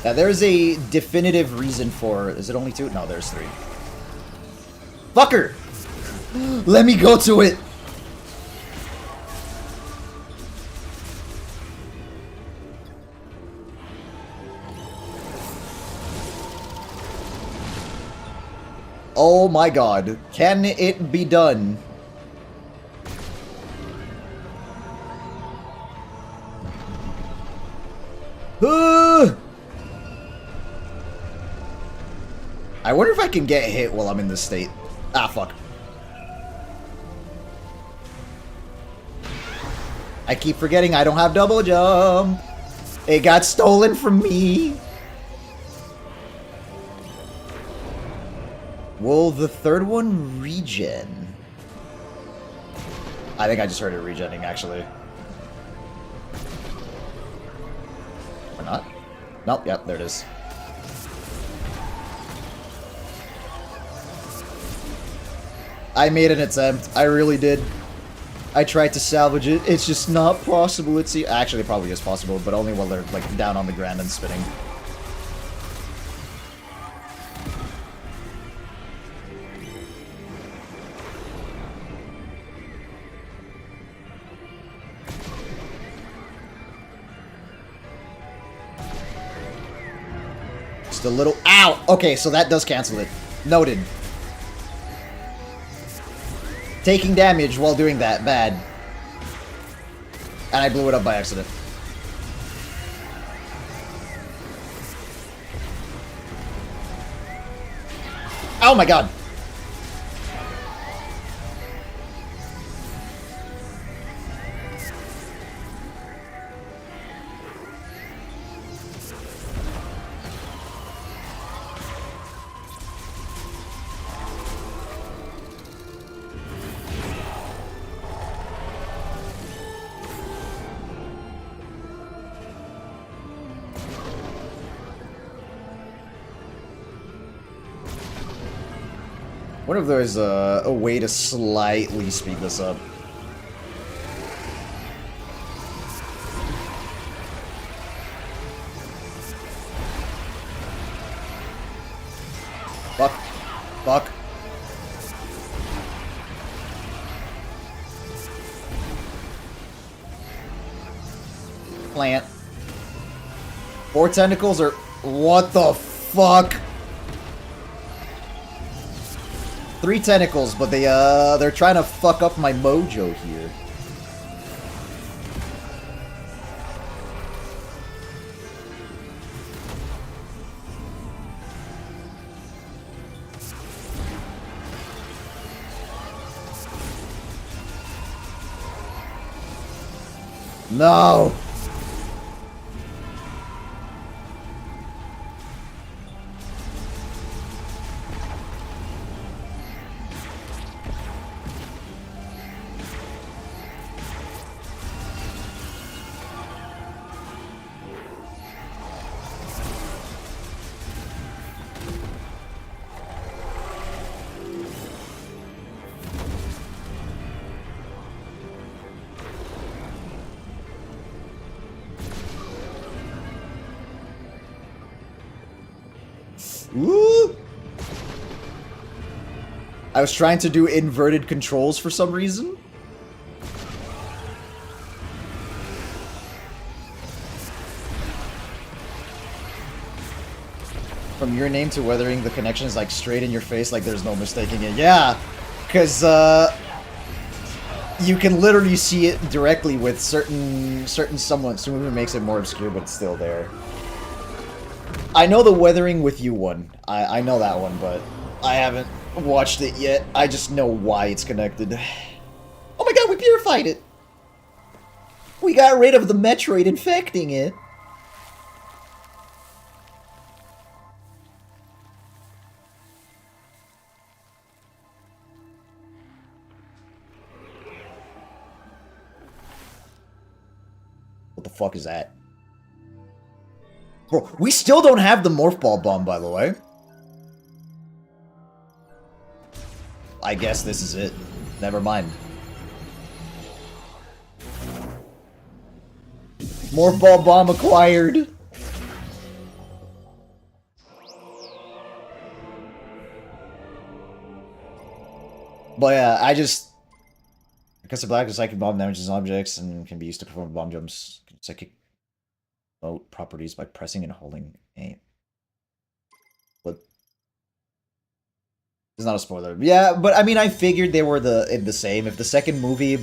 Now, there's a definitive reason for... Is it only 2? No, there's 3. Fucker! Let me go to it! Oh my god. Can it be done? I wonder if I can get hit while I'm in this state. Ah, fuck. I keep forgetting I don't have double jump. It got stolen from me. Will the third one regen? I think I just heard it regenning, actually. Or not? Nope, yep, there it is. I made an attempt. I really did. I tried to salvage it. It's just not possible. Actually, it probably is possible, but only while they're like down on the ground and spinning. Just a little... Ow! Okay, so that does cancel it. Noted. Taking damage while doing that, bad. And I blew it up by accident. Oh my god! I wonder if there's a way to slightly speed this up. Fuck. Fuck. Plant. 4 tentacles or... What the fuck? 3 tentacles, but they're trying to fuck up my mojo here. No! Ooh. I was trying to do inverted controls for some reason. From your name to weathering, the connection is like straight in your face, like there's no mistaking it. Yeah, because you can literally see it directly with certain someone. Someone who makes it more obscure, but it's still there. I know the weathering with you one. I know that one, but I haven't watched it yet. I just know why it's connected. Oh my god, we purified it! We got rid of the Metroid infecting it. What the fuck is that? Bro, we still don't have the Morph Ball Bomb, by the way. I guess this is it. Never mind. Morph Ball Bomb acquired. But yeah, I just... Because the black is psychic bomb damages objects and can be used to perform bomb jumps. Psychic properties by pressing and holding aim. What? It's not a spoiler. Yeah, but I mean, I figured they were the same. If the second movie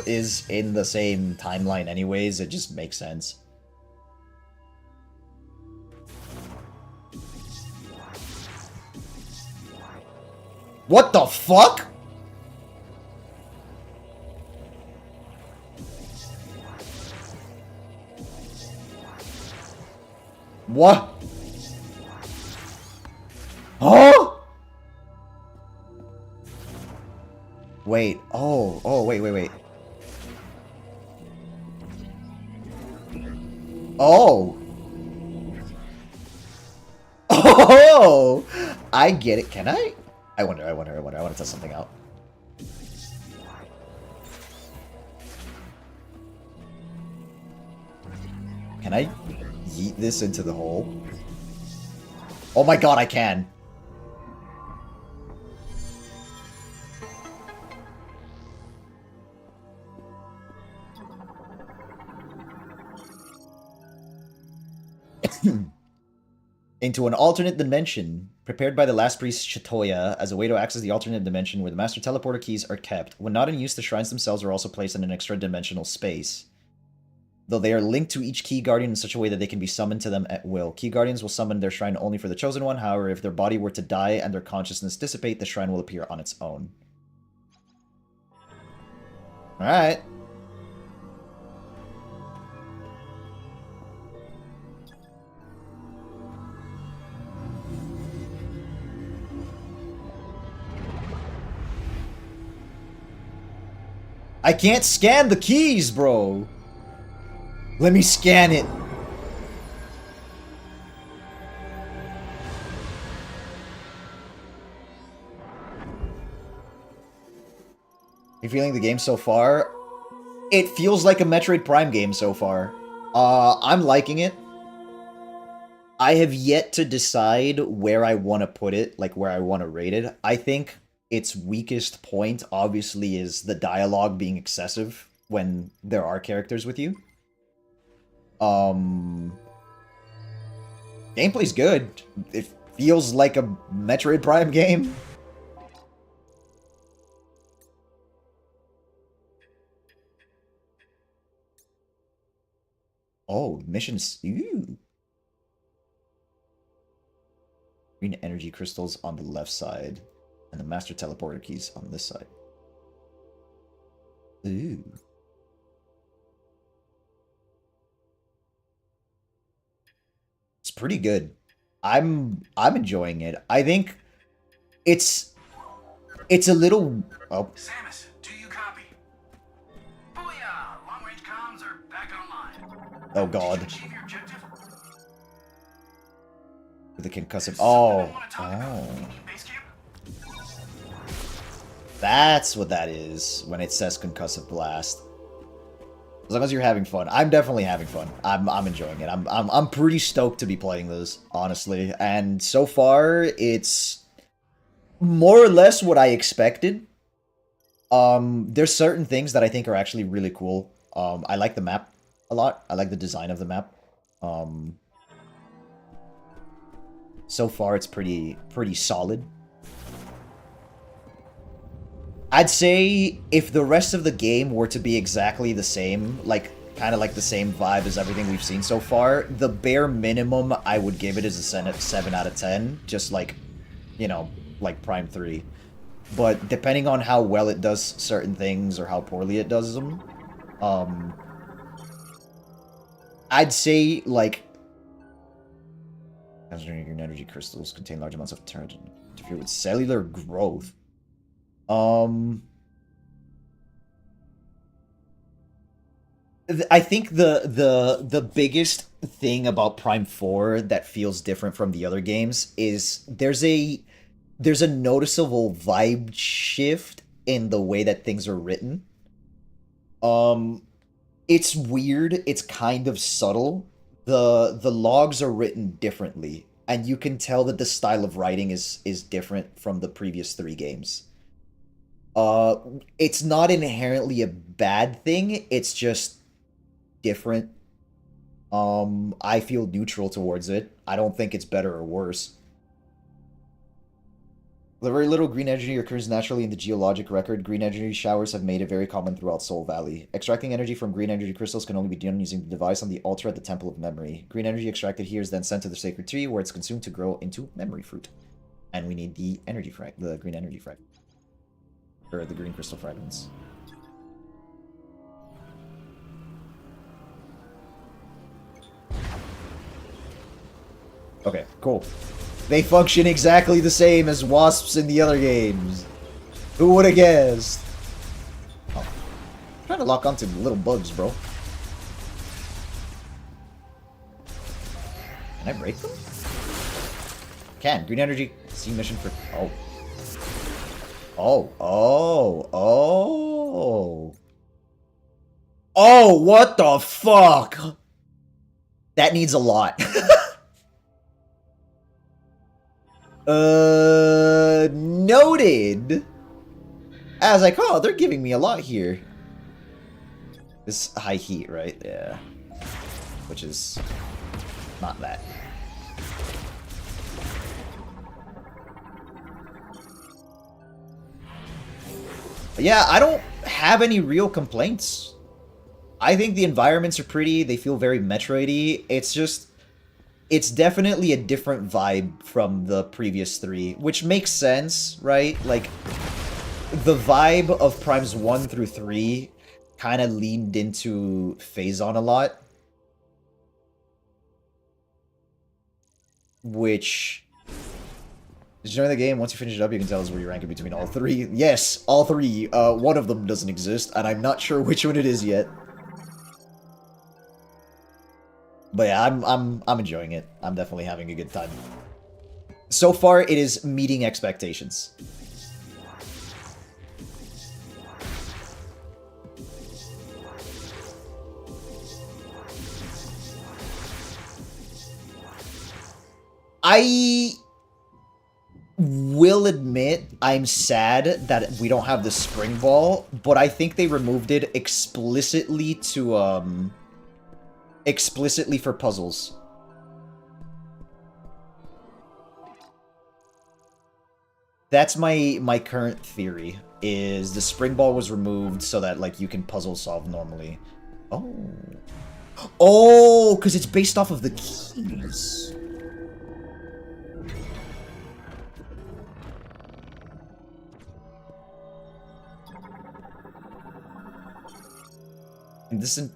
is in the same timeline anyways, it just makes sense. What the fuck? What? Huh? Wait. Oh, wait. Oh. Oh! I get it. Can I? I wonder. I want to test something out. Can I yeet this into the hole? Oh my god, I can. Into an alternate dimension, prepared by the last priest Shitoya as a way to access the alternate dimension where the master teleporter keys are kept. When not in use, the shrines themselves are also placed in an extra dimensional space. Though they are linked to each key guardian in such a way that they can be summoned to them at will. Key guardians will summon their shrine only for the chosen one. However, if their body were to die and their consciousness dissipate, the shrine will appear on its own. Alright. I can't scan the keys, bro. Let me scan it. You feeling the game so far? It feels like a Metroid Prime game so far. I'm liking it. I have yet to decide where I want to put it, like where I want to rate it. I think its weakest point, obviously, is the dialogue being excessive when there are characters with you. Gameplay's good. It feels like a Metroid Prime game. Oh, missions. Ooh. Green energy crystals on the left side. And the master teleporter keys on this side. Ooh. It's pretty good. I'm enjoying it. I think it's a little... Oh. Samus, do you copy? Booyah! Long-range comms are back online. Oh god. Did you achieve your objective? With the concussive... Something Oh. I wanna talk about. Oh. You need base camp? That's what that is when it says concussive blast. As long as you're having fun. I'm definitely having fun. I'm enjoying it. I'm pretty stoked to be playing this, honestly. And so far, it's more or less what I expected. There's certain things that I think are actually really cool. I like the map a lot. I like the design of the map. So far, it's pretty solid. I'd say if the rest of the game were to be exactly the same, like, kind of like the same vibe as everything we've seen so far, the bare minimum I would give it is a 7 out of 10, just like, you know, like Prime 3. But depending on how well it does certain things or how poorly it does them, I'd say, like, green energy crystals contain large amounts of turret and interfere with cellular growth. I think the biggest thing about Prime 4 that feels different from the other games is there's a noticeable vibe shift in the way that things are written. It's weird, it's kind of subtle. The logs are written differently, and you can tell that the style of writing is different from the previous 3 games. It's not inherently a bad thing, it's just different. I feel neutral towards it. I don't think it's better or worse. The very little green energy occurs naturally in the geologic record. Green energy showers have made it very common throughout Soul Valley. Extracting energy from green energy crystals can only be done using the device on the altar at the Temple of Memory. Green energy extracted here is then sent to the sacred tree, where it's consumed to grow into memory fruit. And we need the energy the green energy fragment. Or the green crystal fragments. Okay, cool. They function exactly the same as wasps in the other games. Who would have guessed? Oh. I'm trying to lock onto little bugs, bro. Can I break them? Can. Green energy. C mission for... Oh. Oh. Oh. Oh. Oh, what the fuck? That needs a lot. Noted. I was like, oh, they're giving me a lot here. This high heat, right? Yeah. Which is not that. But yeah, I don't have any real complaints. I think the environments are pretty. They feel very Metroid-y. It's just... It's definitely a different vibe from the previous three, which makes sense, right? Like, the vibe of Primes 1 through 3 kind of leaned into Phazon a lot. Which... Did you know the game? Once you finish it up, you can tell us where you rank it between all three. Yes, all three. One of them doesn't exist, and I'm not sure which one it is yet. But yeah, I'm enjoying it. I'm definitely having a good time. So far, it is meeting expectations. I will admit I'm sad that we don't have the spring ball, but I think they removed it explicitly to explicitly for puzzles. That's my current theory, is the spring ball was removed so that, like, you can puzzle solve normally. Oh. Oh, because it's based off of the keys. And this is...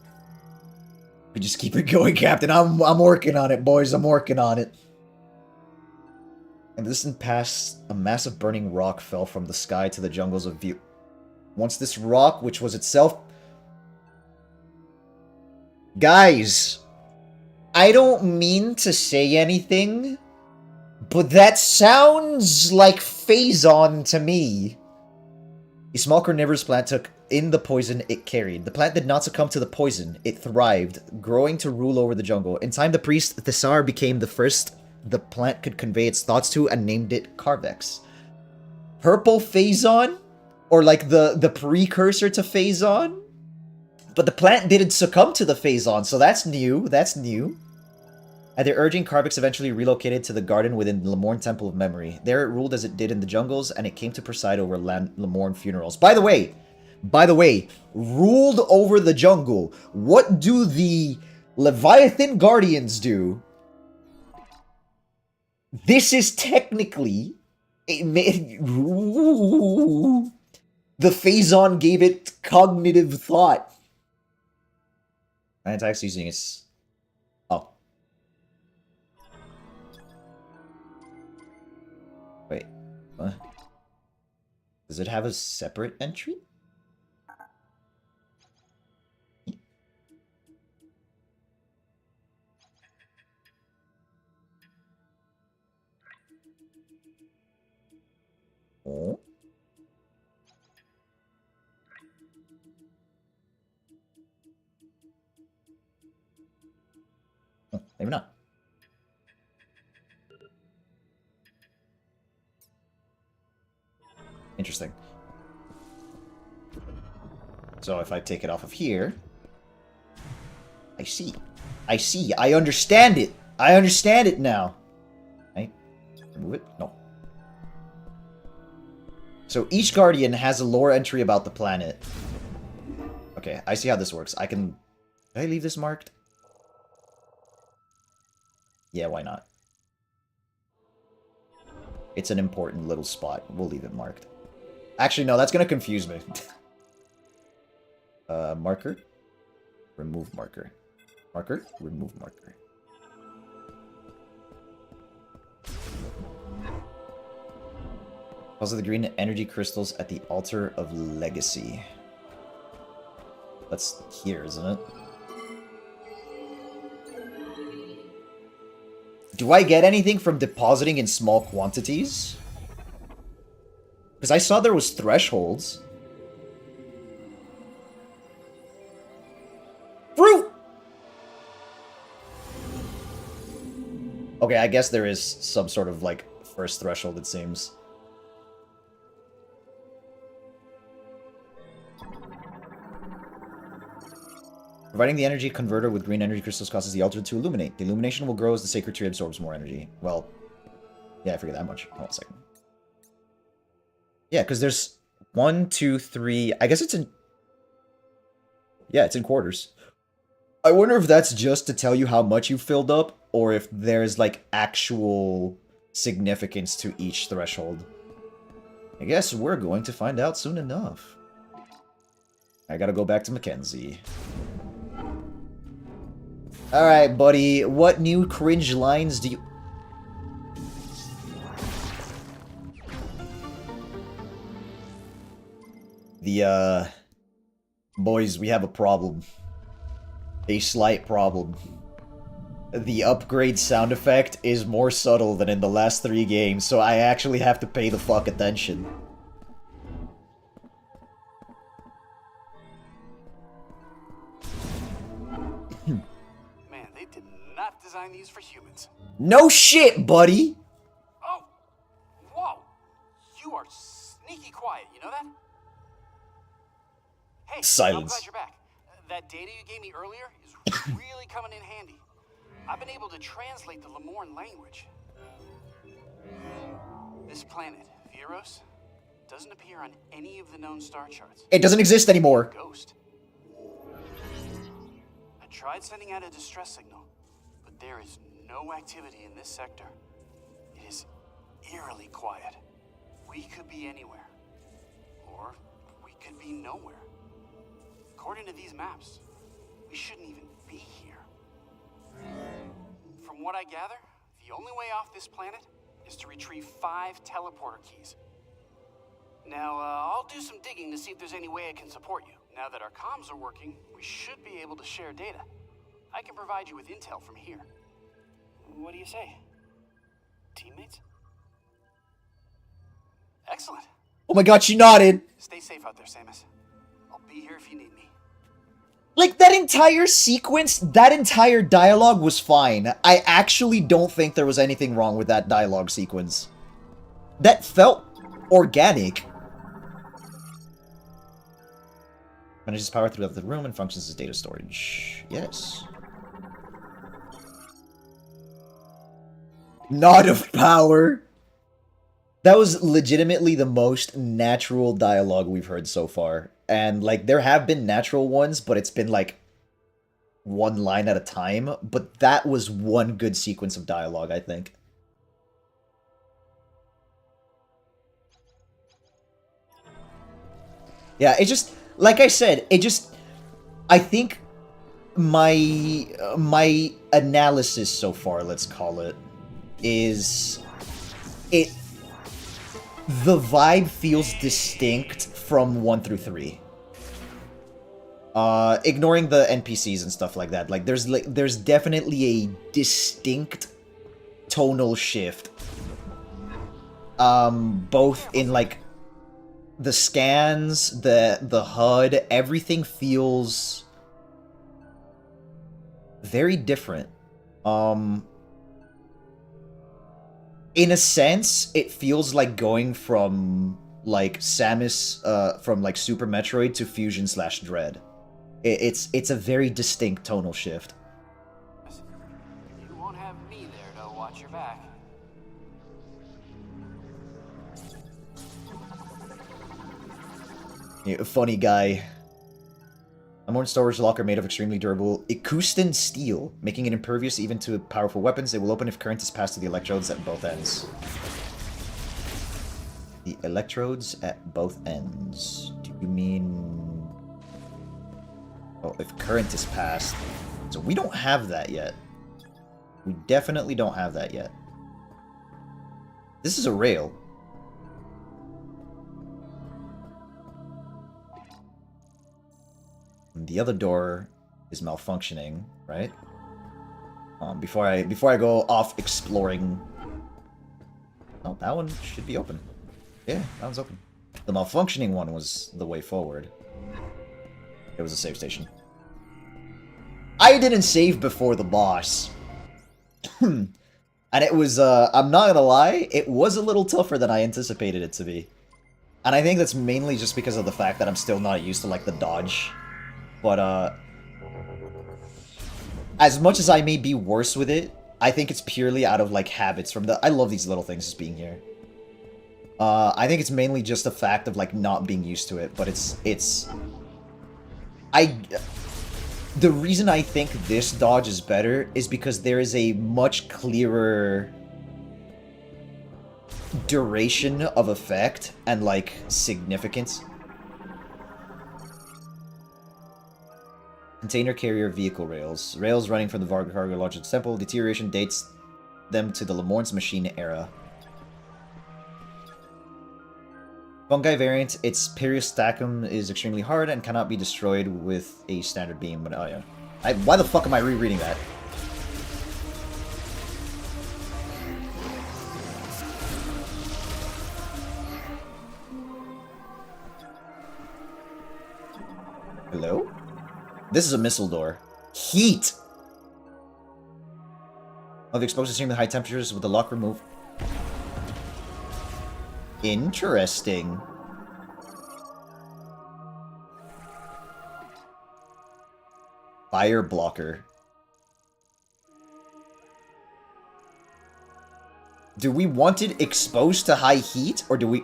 We just keep it going, Captain. I'm working on it, boys. I'm working on it. And this past, a massive burning rock fell from the sky to the jungles of view. Once this rock, which was itself... Guys, I don't mean to say anything, but that sounds like Phazon to me. A small carnivorous plant took in the poison it carried. The plant did not succumb to the poison. It thrived, growing to rule over the jungle. In time, the priest Thessar became the first the plant could convey its thoughts to and named it Carvex. Purple Phazon? Or like the precursor to Phazon? But the plant didn't succumb to the Phazon, so that's new. That's new. At their urging, Carvex eventually relocated to the garden within the Lemorne Temple of Memory. There it ruled as it did in the jungles, and it came to preside over Lemorne funerals. By the way, ruled over the jungle. What do the Leviathan Guardians do? This is technically... the Phazon gave it cognitive thought. And it's actually using its... Oh. Wait. What? Does it have a separate entry? Oh. Maybe not. Interesting. So if I take it off of here... I see. I see. I understand it. I understand it now. Right? Remove it? No. So each Guardian has a lore entry about the planet. Okay, I see how this works. I can... Did I leave this marked? Yeah, why not? It's an important little spot. We'll leave it marked. Actually, no, that's gonna confuse me. Marker. Remove marker. Marker. Remove marker. Also, the green energy crystals at the altar of legacy. That's here, isn't it? Do I get anything from depositing in small quantities? Because I saw there was thresholds. Fruit! Okay, I guess there is some sort of, like, first threshold, it seems. Providing the energy converter with green energy crystals causes the altar to illuminate. The illumination will grow as the sacred tree absorbs more energy. Well, yeah, I figured that much. Hold on a second. Yeah, because there's 1, 2, 3... I guess it's in... Yeah, it's in quarters. I wonder if that's just to tell you how much you filled up, or if there's, like, actual significance to each threshold. I guess we're going to find out soon enough. I gotta go back to Mackenzie. Alright, buddy. What new cringe lines do you... Boys, we have a problem. A slight problem. The upgrade sound effect is more subtle than in the last 3 games, so I actually have to pay the fuck attention. Man, they did not design these for humans. No shit, buddy! Oh! Whoa! You are sneaky quiet, you know that? Hey, Silence. I'm glad you're back. That data you gave me earlier is really coming in handy. I've been able to translate the Lemorn language. This planet, Viros, doesn't appear on any of the known star charts. It doesn't exist anymore. Ghost. I tried sending out a distress signal, but there is no activity in this sector. It is eerily quiet. We could be anywhere. Or we could be nowhere. According to these maps, we shouldn't even be here. From what I gather, the only way off this planet is to retrieve 5 teleporter keys. Now, I'll do some digging to see if there's any way I can support you. Now that our comms are working, we should be able to share data. I can provide you with intel from here. What do you say? Teammates? Excellent. Oh my god, she nodded! Stay safe out there, Samus. I'll be here if you need me. Like, that entire sequence, that entire dialogue was fine. I actually don't think there was anything wrong with that dialogue sequence. That felt organic. Manages power throughout the room and functions as data storage. Yes. Not of power. That was legitimately the most natural dialogue we've heard so far. And, like, there have been natural ones, but it's been, like, one line at a time. But that was one good sequence of dialogue, I think. Yeah, it just... Like I said, it just... I think my analysis so far, let's call it, is... The vibe feels distinct from 1 through 3. Ignoring the NPCs and stuff like that. Like, there's definitely a distinct tonal shift. Both in, like, the scans, the HUD, everything feels very different. In a sense, it feels like going from like Samus from like Super Metroid to Fusion / Dread. It's a very distinct tonal shift. You won't have me there to watch your back. Yeah, funny guy. A modern storage locker made of extremely durable Ikusten steel, making it impervious even to powerful weapons. It will open if current is passed to the electrodes at both ends. The electrodes at both ends. Do you mean... Oh, if current is passed. So we don't have that yet. We definitely don't have that yet. This is a rail. The other door is malfunctioning, right? Before I go off exploring. Oh, that one should be open. Yeah, that one's open. The malfunctioning one was the way forward. It was a save station. I didn't save before the boss. And it was, I'm not gonna lie, it was a little tougher than I anticipated it to be. And I think that's mainly just because of the fact that I'm still not used to, like, the dodge. But, as much as I may be worse with it, I think it's purely out of, like, habits from the... I love these little things just being here. I think it's mainly just a fact of, like, not being used to it, but it's... The reason I think this dodge is better is because there is a much clearer duration of effect and, like, significance. Container carrier vehicle rails. Rails running from the Varg cargo launcher temple. Deterioration dates them to the Lemorne's machine era. Fungi variant, its periostacum is extremely hard and cannot be destroyed with a standard beam. But oh yeah, why the fuck am I rereading that? Hello? This is a missile door. Heat! Of exposed to extremely high temperatures with the lock removed. Interesting. Fire blocker. Do we want it exposed to high heat, or do we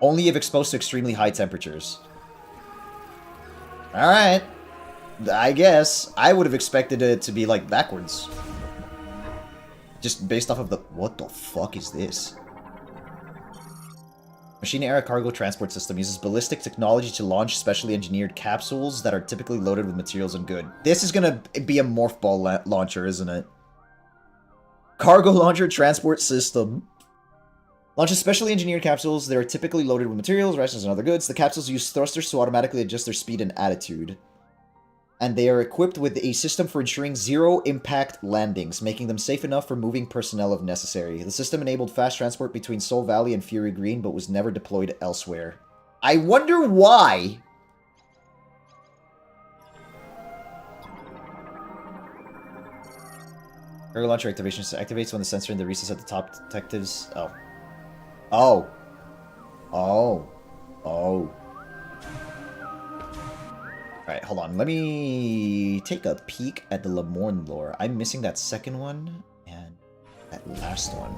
only if exposed to extremely high temperatures? Alright. I guess. I would have expected it to be, like, backwards. Just based off of the... What the fuck is this? Machine-era cargo transport system uses ballistic technology to launch specially engineered capsules that are typically loaded with materials and good. This is gonna be a morph ball launcher, isn't it? Cargo launcher transport system. Launches specially engineered capsules that are typically loaded with materials, rations, and other goods. The capsules use thrusters to automatically adjust their speed and attitude. And they are equipped with a system for ensuring zero-impact landings, making them safe enough for moving personnel if necessary. The system enabled fast transport between Soul Valley and Fury Green, but was never deployed elsewhere. I wonder why! Cargo launcher activation activates when the sensor in the recess at the top detectives... Oh. Oh. Oh. Oh. Alright, hold on. Let me take a peek at the Lemorne lore. I'm missing that second one and that last one.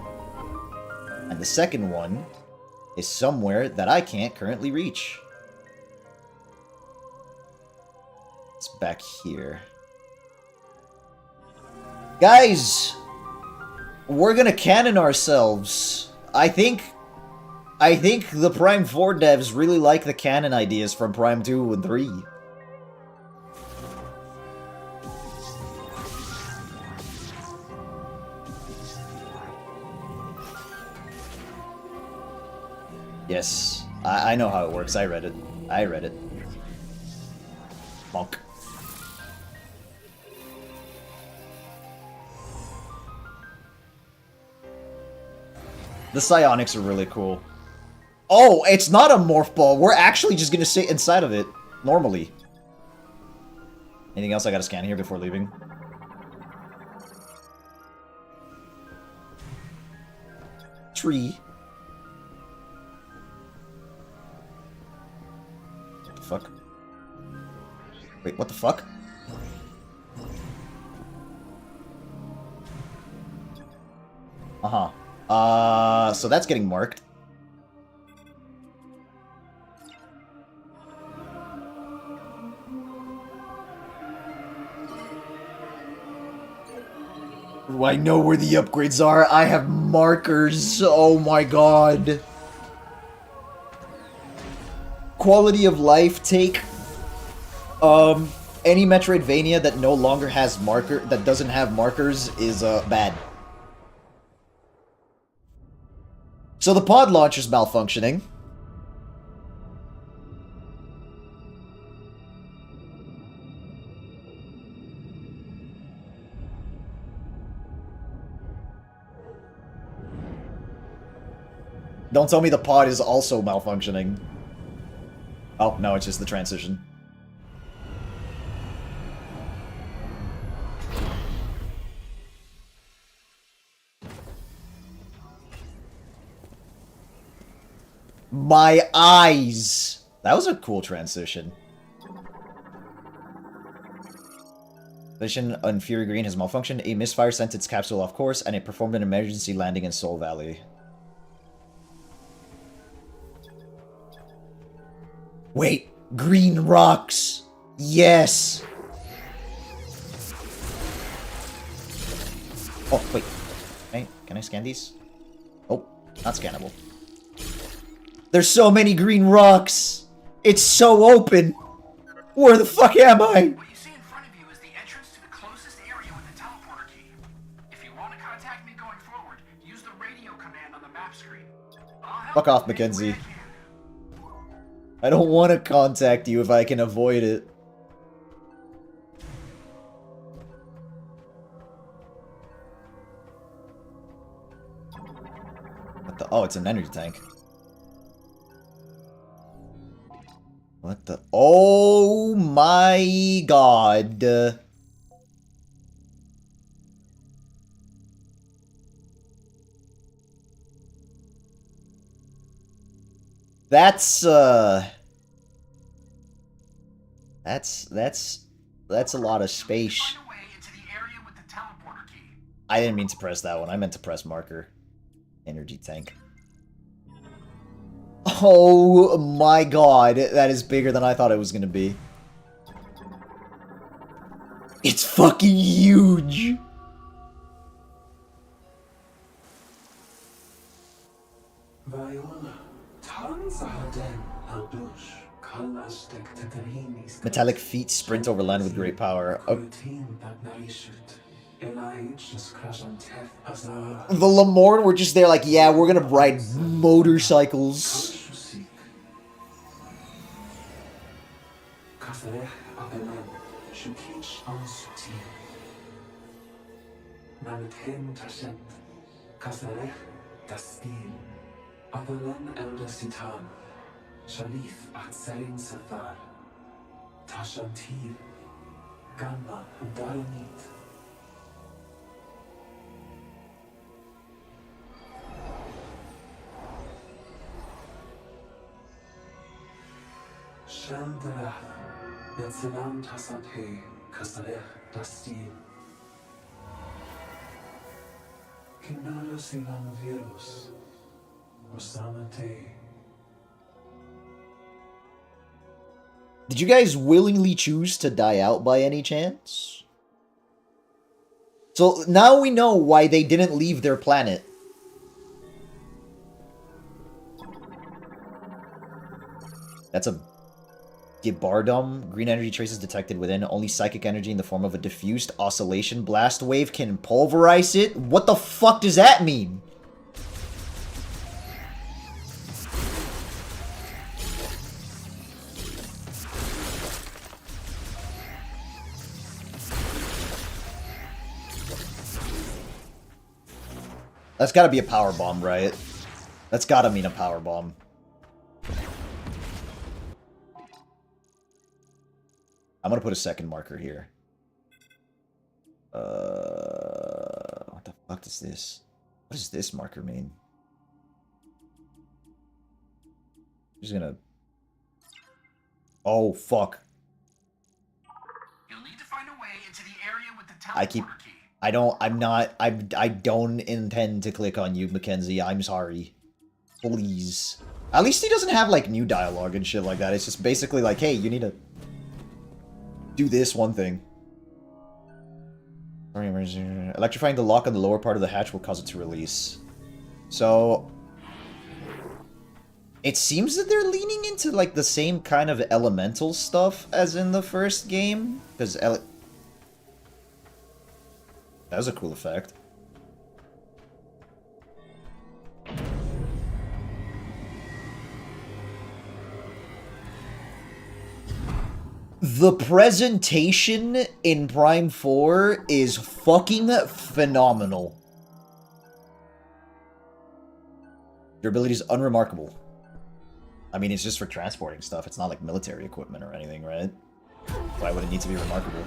And the second one is somewhere that I can't currently reach. It's back here. Guys! We're gonna canon ourselves. I think the Prime 4 devs really like the canon ideas from Prime 2 and 3. Yes, I know how it works. I read it. I read it. Bonk. The psionics are really cool. Oh, it's not a morph ball. We're actually just gonna sit inside of it normally. Anything else I gotta scan here before leaving? Tree. fuck? Wait, what the fuck? Uh-huh. So that's getting marked. Ooh, I know where the upgrades are. I have markers. Oh my god. Quality of life take. Any Metroidvania that no longer has that doesn't have markers is bad. So the pod launcher's malfunctioning. Don't tell me the pod is also malfunctioning. Oh, no, it's just the transition. My eyes! That was a cool transition. Mission on Fury Green has malfunctioned. A misfire sent its capsule off course, and it performed an emergency landing in Soul Valley. Wait! Green rocks! Yes! Oh, wait. Can I scan these? Oh, not scannable. There's so many green rocks! It's so open! Where the fuck am I? What you see in front of you is the entrance to the closest area with the teleporter key. If you want to contact me going forward, use the radio command on the map screen. Fuck off, Mackenzie. I don't want to contact you if I can avoid it. What the? Oh, it's an energy tank. What the? Oh my god. That's a lot of space. I didn't mean to press that one. I meant to press marker. Energy tank. Oh my god, that is bigger than I thought it was gonna be. It's fucking huge! Viola, Metallic feet sprint over land with great power. Oh. The Lamorne were just there like, yeah, we're gonna ride motorcycles. Shalif Aksarin Safar Tashantir Gamma Daranit Chandra Netzalam Tasante Kasalech Dastin Kinara Silam Virus Rosamate. Did you guys willingly choose to die out by any chance? So now we know why they didn't leave their planet. That's a Gibardum. Green energy traces detected within. Only psychic energy in the form of a diffused oscillation blast wave can pulverize it. What the fuck does that mean? That's gotta be a power bomb, right? That's gotta mean a power bomb. I'm gonna put a second marker here. What the fuck is this? What does this marker mean? I'm just gonna... Oh, fuck. You'll need to find a way into the area with the I keep... teleporter key. I don't intend to click on you, Mackenzie. I'm sorry. Please. At least he doesn't have, like, new dialogue and shit like that. It's just basically like, hey, you need to do this one thing. Electrifying the lock on the lower part of the hatch will cause it to release. So... it seems that they're leaning into, like, the same kind of elemental stuff as in the first game. Because that was a cool effect. The presentation in Prime 4 is fucking phenomenal. Durability is unremarkable. I mean, it's just for transporting stuff. It's not like military equipment or anything, right? Why would it need to be remarkable?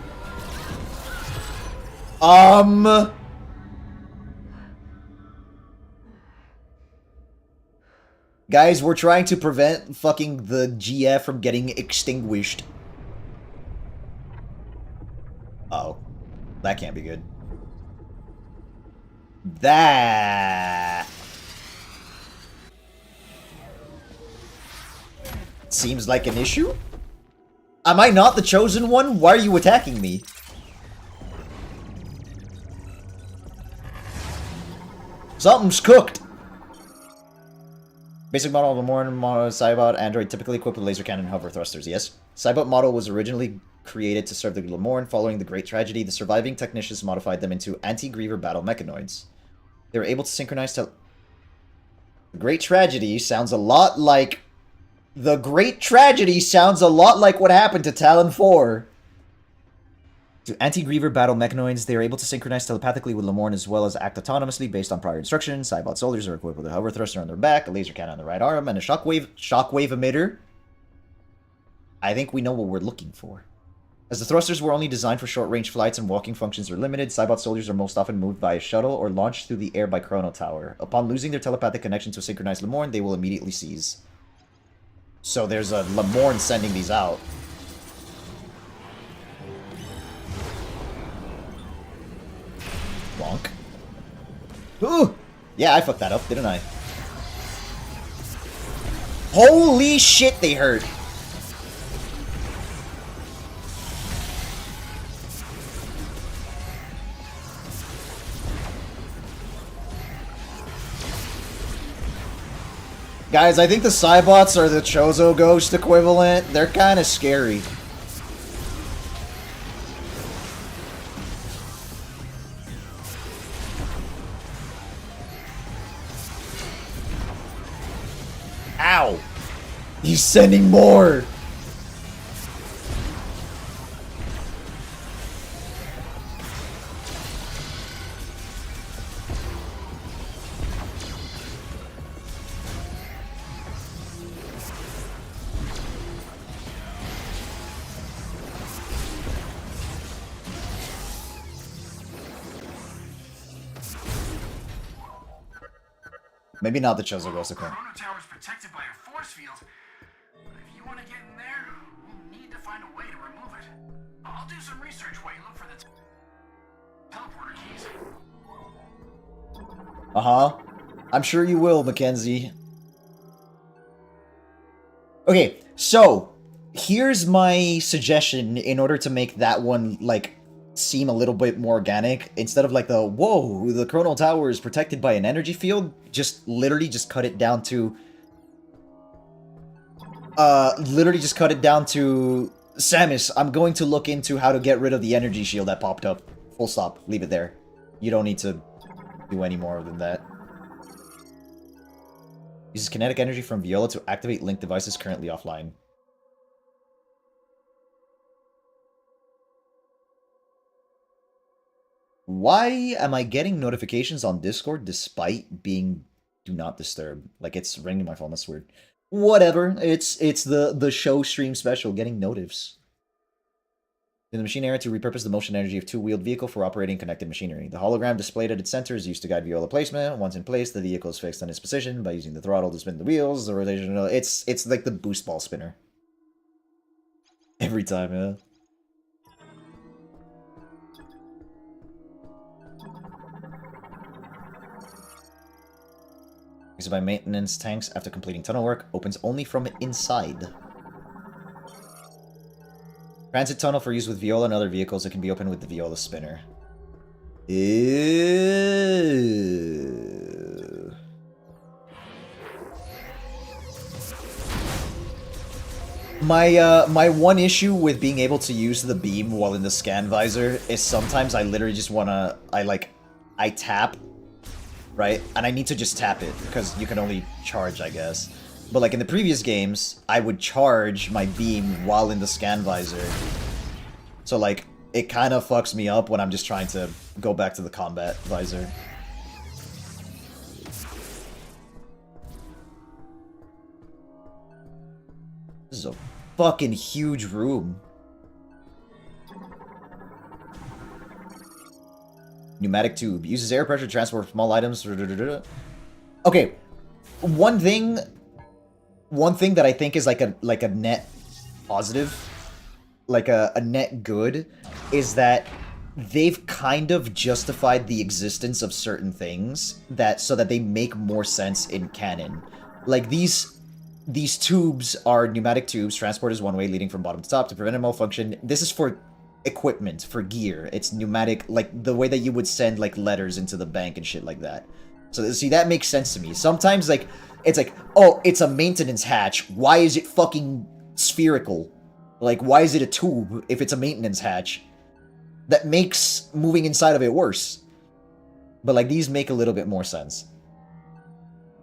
Guys, we're trying to prevent fucking the GF from getting extinguished. Uh-oh. That can't be good. That... seems like an issue? Am I not the chosen one? Why are you attacking me? Something's cooked! Basic model of a modern Cybot android typically equipped with laser cannon and hover thrusters, yes? Cybot model was originally created to serve the Lemorn. Following the Great Tragedy, the surviving technicians modified them into anti-Griever battle mechanoids. They were able to synchronize The Great Tragedy sounds a lot like... The Great Tragedy sounds a lot like what happened to Talon 4. To anti-Griever battle mechanoids, they are able to synchronize telepathically with Lemorn as well as act autonomously based on prior instructions. Cybot soldiers are equipped with a hover thruster on their back, a laser cannon on the right arm, and a shockwave emitter. I think we know what we're looking for. As the thrusters were only designed for short-range flights and walking functions are limited, Cybot soldiers are most often moved by a shuttle or launched through the air by Chrono Tower. Upon losing their telepathic connection to a synchronized Lemorn, they will immediately cease. So there's a Lemorn sending these out. Bonk. Ooh! Yeah, I fucked that up, didn't I? Holy shit, they hurt! Guys, I think the Cybots are the Chozo Ghost equivalent. They're kind of scary. Ow! He's sending more! Maybe not the Chozo Ghost equivalent. Chrono Tower's protected by a force field. But if you want to get in there, we'll need to find a way to remove it. I'll do some research while you look for the teleporter keys. Uh-huh. I'm sure you will, Mackenzie. Okay, so here's my suggestion in order to make that one, like, seem a little bit more organic. Instead of like the, whoa, the Chrono Tower is protected by an energy field, just literally just cut it down to... Samus, I'm going to look into how to get rid of the energy shield that popped up. Full stop. Leave it there. You don't need to do any more than that. Uses kinetic energy from Viola to activate linked devices currently offline. Why am I getting notifications on Discord despite being do not disturb? Like, it's ringing my phone, that's weird. Whatever, it's the show stream special, getting notifs. In the machine area to repurpose the motion energy of two-wheeled vehicle for operating connected machinery. The hologram displayed at its center is used to guide Viola placement. Once in place, the vehicle is fixed on its position by using the throttle to spin the wheels. The rotation, it's like the boost ball spinner. Every time, yeah. Used by maintenance tanks after completing tunnel work. Opens only from inside. Transit tunnel for use with Viola and other vehicles. It can be opened with the Viola spinner. Ew. My one issue with being able to use the beam while in the scan visor is sometimes I literally just wanna I tap, right? And I need to just tap it because you can only charge, I guess. But like in the previous games, I would charge my beam while in the scan visor. So like it kind of fucks me up when I'm just trying to go back to the combat visor. This is a fucking huge room. Pneumatic tube. Uses air pressure to transport small items. Okay. One thing that I think is like a net positive, like a net good, is that they've kind of justified the existence of certain things so that they make more sense in canon. Like these tubes are pneumatic tubes. Transport is one way leading from bottom to top to prevent a malfunction. This is for equipment, for gear. It's pneumatic, like the way that you would send like letters into the bank and shit like that. So see, that makes sense to me. Sometimes like it's like, oh, it's a maintenance hatch. Why is it fucking spherical? Like, why is it a tube if it's a maintenance hatch? That makes moving inside of it worse. But like these make a little bit more sense.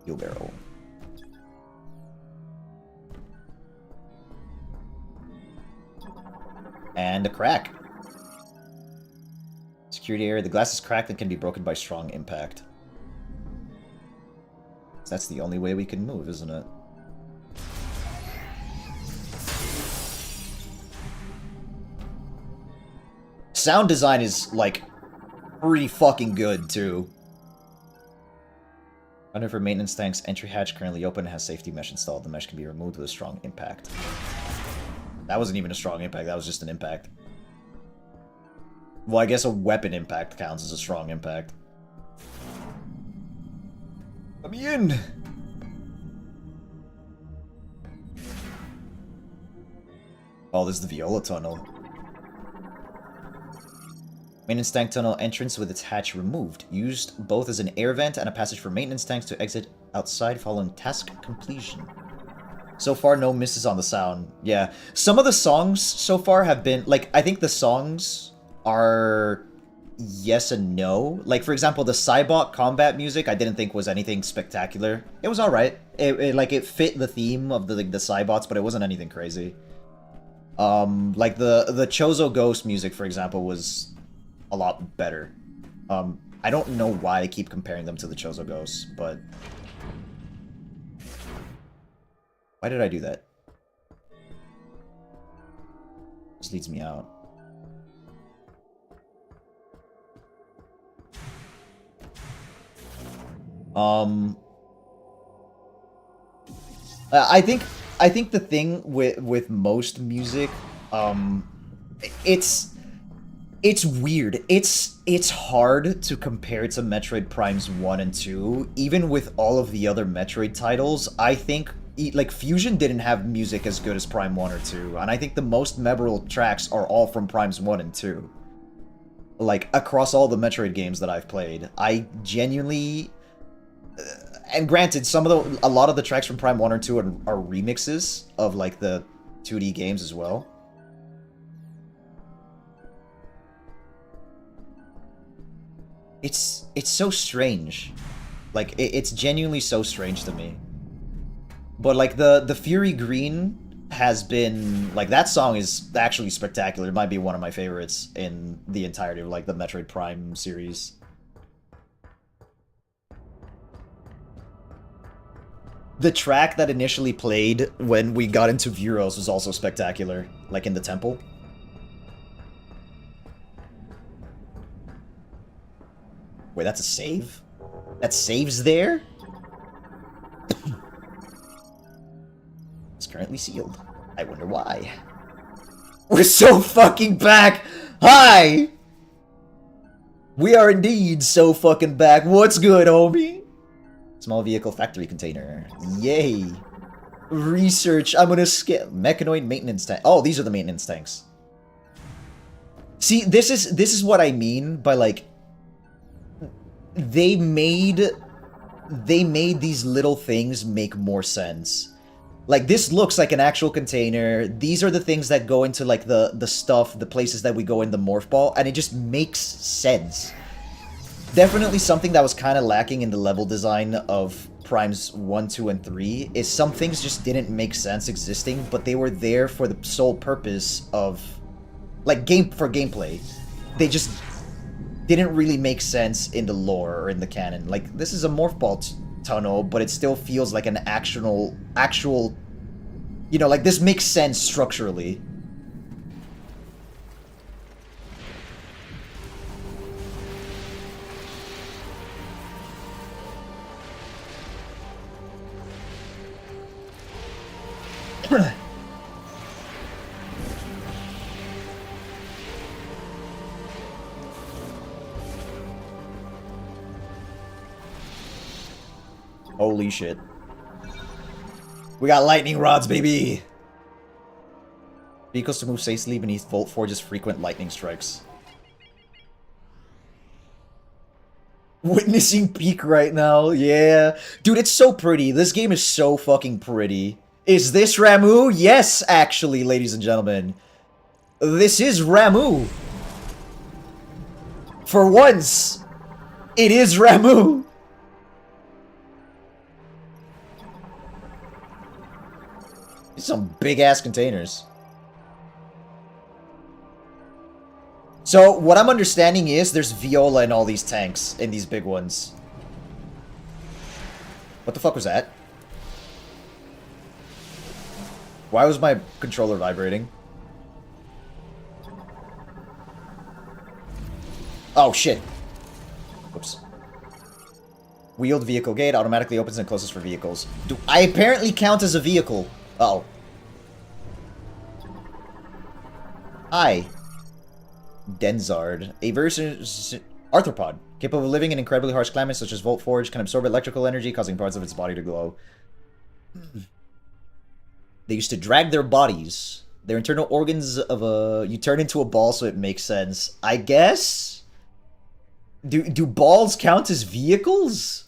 Fuel barrel. And a crack. Security area. The glass is cracked and can be broken by strong impact. That's the only way we can move, isn't it? Sound design is, like, pretty fucking good, too. Under for maintenance tanks, entry hatch currently open and has safety mesh installed. The mesh can be removed with a strong impact. That wasn't even a strong impact, that was just an impact. Well, I guess a weapon impact counts as a strong impact. Let me in! Oh, this is the Viola tunnel. Maintenance tank tunnel entrance with its hatch removed. Used both as an air vent and a passage for maintenance tanks to exit outside following task completion. So far, no misses on the sound. Yeah. Some of the songs so far have been, like, I think the songs are yes and no. Like, for example, the Cybot combat music I didn't think was anything spectacular. It was alright. It fit the theme of the Cybots, but it wasn't anything crazy. Like, the Chozo Ghost music, for example, was a lot better. I don't know why I keep comparing them to the Chozo Ghosts, but... Why did I do that? This leads me out. I think the thing with most music, it's weird. It's hard to compare to Metroid Primes 1 and 2. Even with all of the other Metroid titles, I think like Fusion didn't have music as good as Prime 1 or 2, and I think the most memorable tracks are all from Primes 1 and 2. Like across all the Metroid games that I've played, I genuinely and granted, a lot of the tracks from Prime 1 or 2 are remixes of like the 2D games as well. It's so strange. Like it's genuinely so strange to me. But like the Fury Green has been like, that song is actually spectacular. It might be one of my favorites in the entirety of like the Metroid Prime series. The track that initially played when we got into Vuros was also spectacular, like in the temple. Wait, that's a save? That saves there? It's currently sealed. I wonder why. We're so fucking back! Hi! We are indeed so fucking back. What's good, homie? Small vehicle factory container. Yay. Research. I'm gonna skip. Mechanoid maintenance tank. Oh, these are the maintenance tanks. See, this is what I mean by, like, they made these little things make more sense. Like, this looks like an actual container. These are the things that go into, like, the stuff, the places that we go in the morph ball, and it just makes sense. Definitely something that was kind of lacking in the level design of Primes 1, 2, and 3 is some things just didn't make sense existing, but they were there for the sole purpose of, like, gameplay. They just didn't really make sense in the lore or in the canon. Like, this is a morph ball tunnel, but it still feels like an actual, you know, like, this makes sense structurally. Holy shit. We got lightning rods, baby! Vehicles to move safely beneath Volt Forge's frequent lightning strikes. Witnessing peak right now, yeah. Dude, it's so pretty. This game is so fucking pretty. Is this Ramu? Yes, actually, ladies and gentlemen. This is Ramu. For once, it is Ramu. These are some big-ass containers. So, what I'm understanding is there's Viola in all these tanks, in these big ones. What the fuck was that? Why was my controller vibrating? Oh, shit. Whoops. Wheeled vehicle gate automatically opens and closes for vehicles. Do I apparently count as a vehicle? Uh-oh. Hi. Denzard. A arthropod. Capable of living in incredibly harsh climates such as Volt Forge, can absorb electrical energy, causing parts of its body to glow. They used to drag their bodies. Their internal organs of a... You turn into a ball, so it makes sense. I guess? Do balls count as vehicles?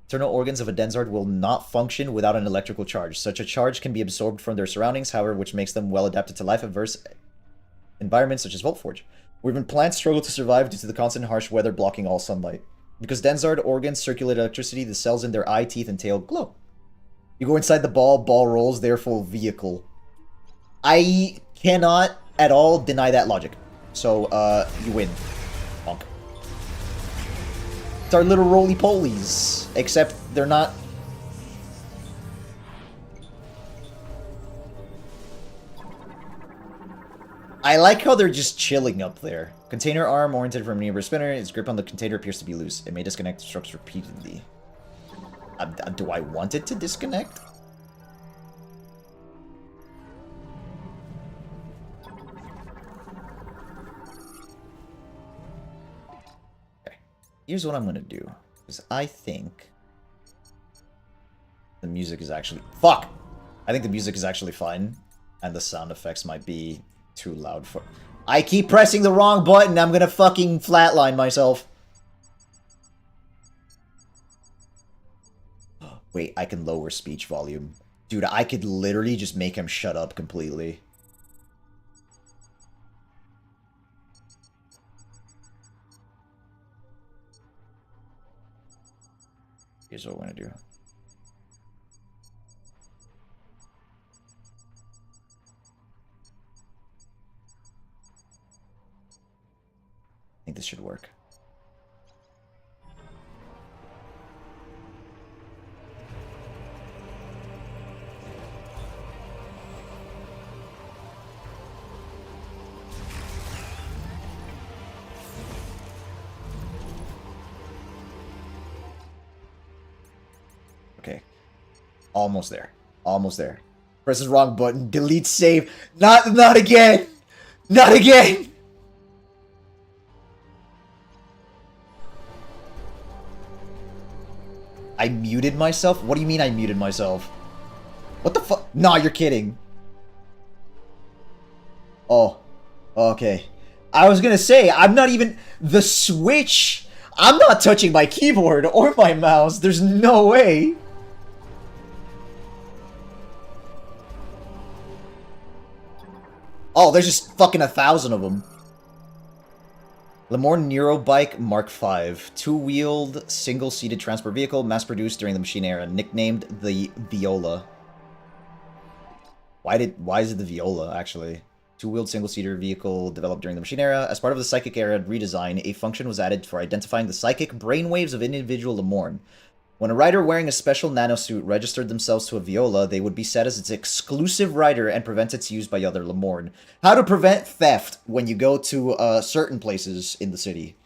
Internal organs of a Denzard will not function without an electrical charge. Such a charge can be absorbed from their surroundings, however, which makes them well adapted to life-averse environments such as Volt Forge. Even plants struggle to survive due to the constant harsh weather blocking all sunlight. Because Denzard organs circulate electricity, the cells in their eye, teeth, and tail glow. You go inside the ball rolls, therefore vehicle. I cannot at all deny that logic. So, you win. Bonk. It's our little roly-polies. Except they're not... I like how they're just chilling up there. Container arm oriented from a nearby spinner. Its grip on the container appears to be loose. It may disconnect strokes repeatedly. Do I want it to disconnect? Okay. Here's what I'm gonna do. Because I think... the music is actually... Fuck! I think the music is actually fine. And the sound effects might be too loud for... I keep pressing the wrong button! I'm gonna fucking flatline myself. Wait, I can lower speech volume. Dude, I could literally just make him shut up completely. Here's what we're gonna do. I think this should work. Okay. Almost there. Almost there. Press the wrong button. Delete save. Not again! Not again! I muted myself? What do you mean I muted myself? What the fuck? Nah, you're kidding. Oh. Okay. I was gonna say, I'm not even... The Switch! I'm not touching my keyboard or my mouse. There's no way. Oh, there's just fucking 1,000 of them. Lemoore Neurobike Mark V. Two-wheeled, single-seated transport vehicle, mass-produced during the machine era, nicknamed the Viola. Why is it the Viola, actually? Two-wheeled, single-seater vehicle developed during the machine era. As part of the Psychic Era redesign, a function was added for identifying the psychic brainwaves of individual Lemoore. When a rider wearing a special nanosuit registered themselves to a Viola, they would be set as its exclusive rider and prevent its use by other Lemoore. How to prevent theft when you go to certain places in the city.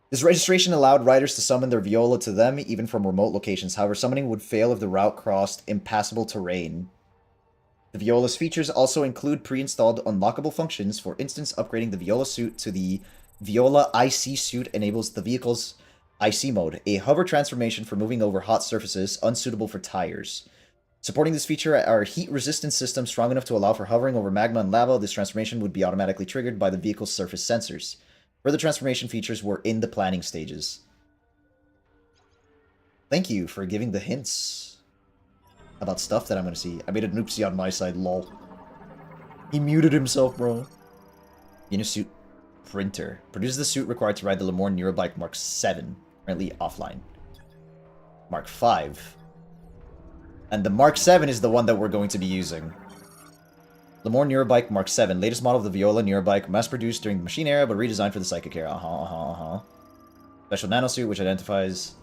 This registration allowed riders to summon their Viola to them, even from remote locations. However, summoning would fail if the route crossed impassable terrain. The Viola's features also include pre-installed unlockable functions. For instance, upgrading the Viola suit to the Viola IC suit enables the vehicle's IC mode, a hover transformation for moving over hot surfaces, unsuitable for tires. Supporting this feature are heat-resistant systems strong enough to allow for hovering over magma and lava. This transformation would be automatically triggered by the vehicle's surface sensors. Further transformation features were in the planning stages. Thank you for giving the hints about stuff that I'm gonna see. I made an oopsie on my side, lol. He muted himself, bro. Unisuit printer. Produces the suit required to ride the Lemoore Neurobike Mark 7. Currently offline. Mark 5. And the Mark 7 is the one that we're going to be using. Lemoore Neurobike Mark 7. Latest model of the Viola Neurobike. Mass-produced during the machine era, but redesigned for the Psychic era. Special nanosuit, which identifies...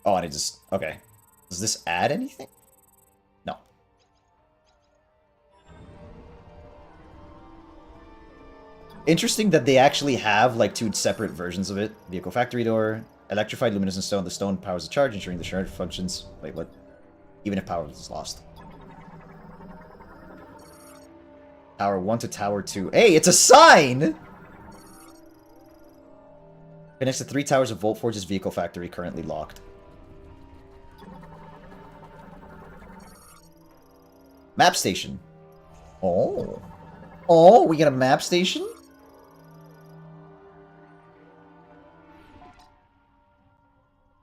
Oh, and it just... Okay. Does this add anything? No. Interesting that they actually have, like, two separate versions of it. Vehicle factory door. Electrified luminescent stone. The stone powers the charge, ensuring the charge functions... Wait, what? Even if power is lost. Tower 1 to Tower 2. Hey, it's a sign! Connects to 3 towers of Voltforge's vehicle factory, currently locked. Map station. Oh. Oh, we get a map station?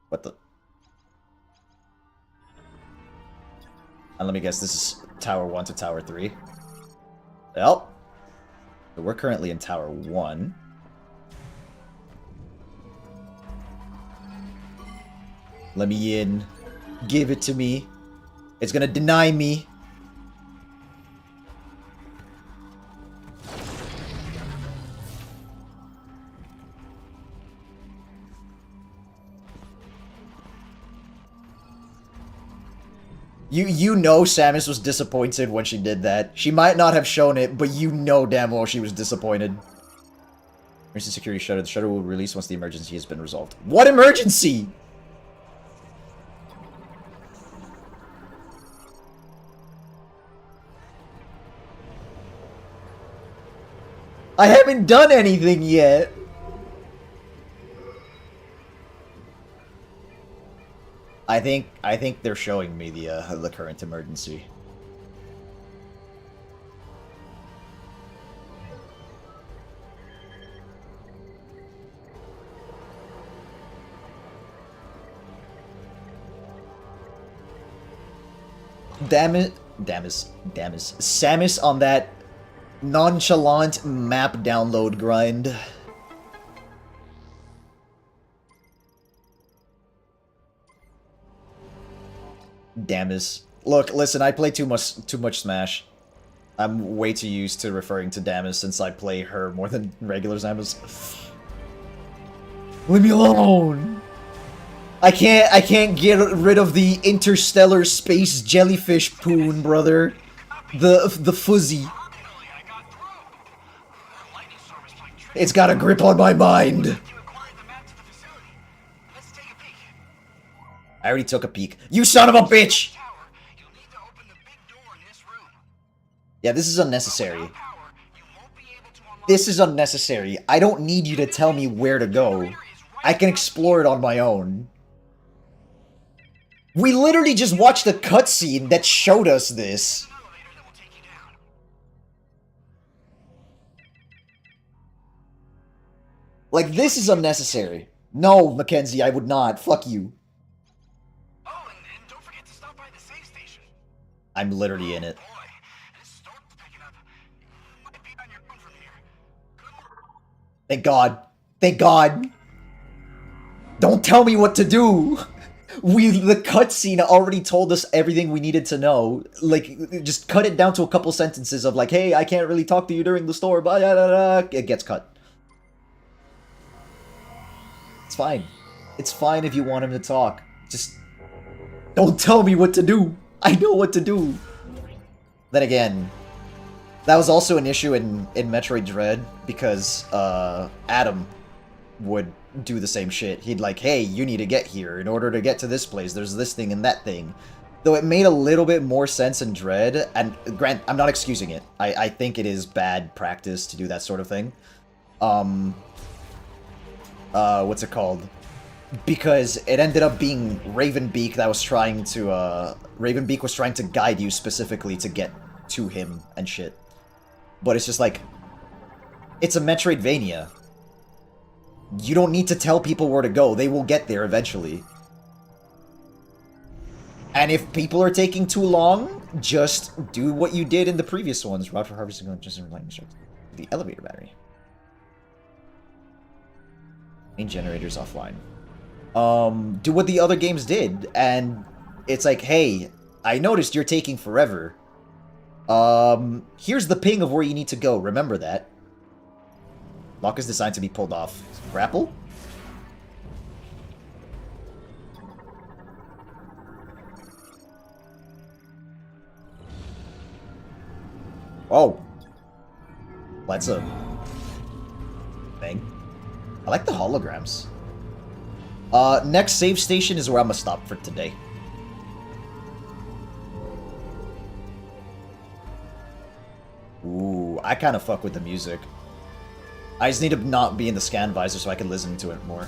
What the? And let me guess, this is Tower 1 to Tower 3. Well, so we're currently in Tower 1. Let me in. Give it to me. It's gonna deny me. You know Samus was disappointed when she did that. She might not have shown it, but you know damn well she was disappointed. Emergency security shutter. The shutter will release once the emergency has been resolved. What emergency? I haven't done anything yet. I think they're showing me the current emergency. Samus on that nonchalant map download grind. Damus. Look, listen, I play too much Smash. I'm way too used to referring to Damus since I play her more than regular Samus. Leave me alone! I can't get rid of the interstellar space jellyfish poon, brother. The fuzzy. It's got a grip on my mind. I already took a peek. You son of a bitch! Yeah, this is unnecessary. This is unnecessary. I don't need you to tell me where to go. I can explore it on my own. We literally just watched a cutscene that showed us this. Like, this is unnecessary. No, Mackenzie, I would not. Fuck you. Oh, and don't forget to stop by the save station. I'm literally in it. Boy, this storm's picking up. You might be on your own from here. Good work. Thank God. Thank God. Don't tell me what to do. The cutscene already told us everything we needed to know. Like, just cut it down to a couple sentences of like, hey, I can't really talk to you during the storm. It gets cut. It's fine. It's fine if you want him to talk. Just don't tell me what to do. I know what to do. Then again, that was also an issue in Metroid Dread because Adam would do the same shit. He'd like, hey, you need to get here. In order to get to this place, there's this thing and that thing. Though it made a little bit more sense in Dread, and grant, I'm not excusing it. I think it is bad practice to do that sort of thing. What's it called? Because it ended up being Ravenbeak that was trying to, Ravenbeak was trying to guide you specifically to get to him and shit. But it's just like, it's a Metroidvania. You don't need to tell people where to go. They will get there eventually. And if people are taking too long, just do what you did in the previous ones. Route for harvesting electricity lightning strikes. The elevator battery. Main generator's offline. Do what the other games did, and it's like, hey, I noticed you're taking forever. Here's the ping of where you need to go. Remember that. Lock is designed to be pulled off. Grapple? Oh. That's a thing. I like the holograms. Next save station is where I'm gonna stop for today. Ooh, I kind of fuck with the music. I just need to not be in the scan visor so I can listen to it more.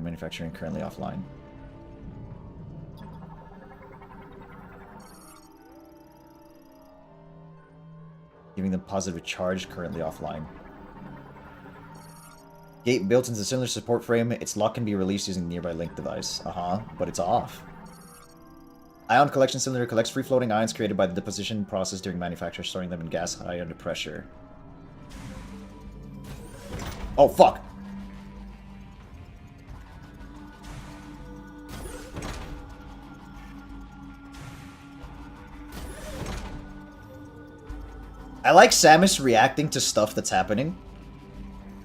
Manufacturing currently offline. Giving them positive charge, currently offline. Gate built into the cylinder support frame. Its lock can be released using the nearby link device. But it's off. Ion collection cylinder collects free-floating ions created by the deposition process during manufacture, storing them in gas high under pressure. Oh, fuck! I like Samus reacting to stuff that's happening.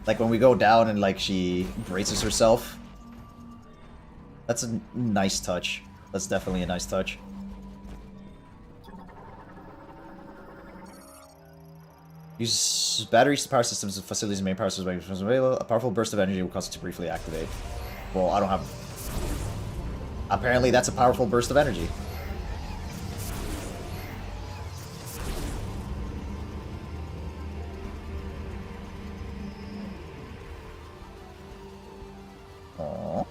Like when we go down and like she braces herself. That's a nice touch. That's definitely a nice touch. Use batteries to power systems of facilities and main power systems. A powerful burst of energy will cause it to briefly activate. Well, I don't have... Apparently that's a powerful burst of energy. Aww.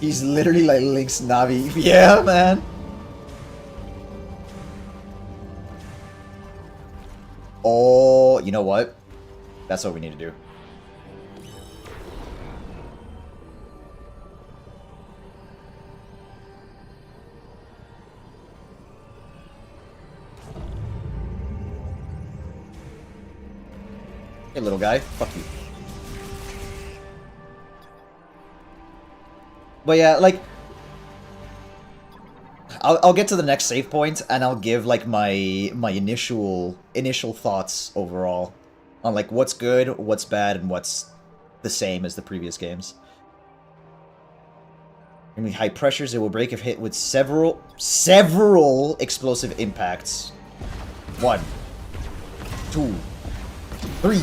He's literally like Link's Navi. Yeah, man. Oh, you know what? That's what we need to do. Hey, little guy. Fuck you. But yeah, like... I'll get to the next save point and I'll give like my initial thoughts overall on like what's good, what's bad, and what's the same as the previous games. In high pressures, it will break if hit with several explosive impacts. 1, 2, 3.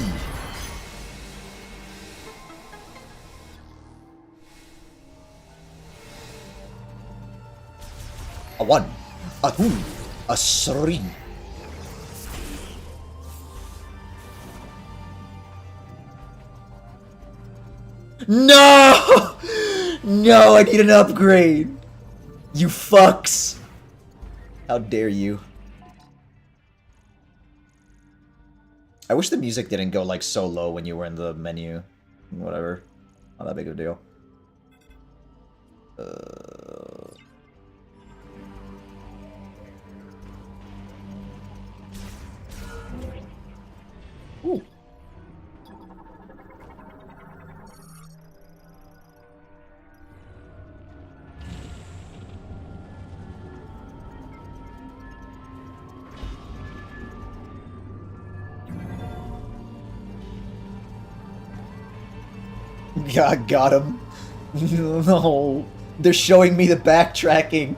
A 1, a 2, a 3. No! No, I need an upgrade. You fucks. How dare you? I wish the music didn't go like so low when you were in the menu. Whatever. Not that big of a deal. Ooh. God, got him. No. They're showing me the backtracking.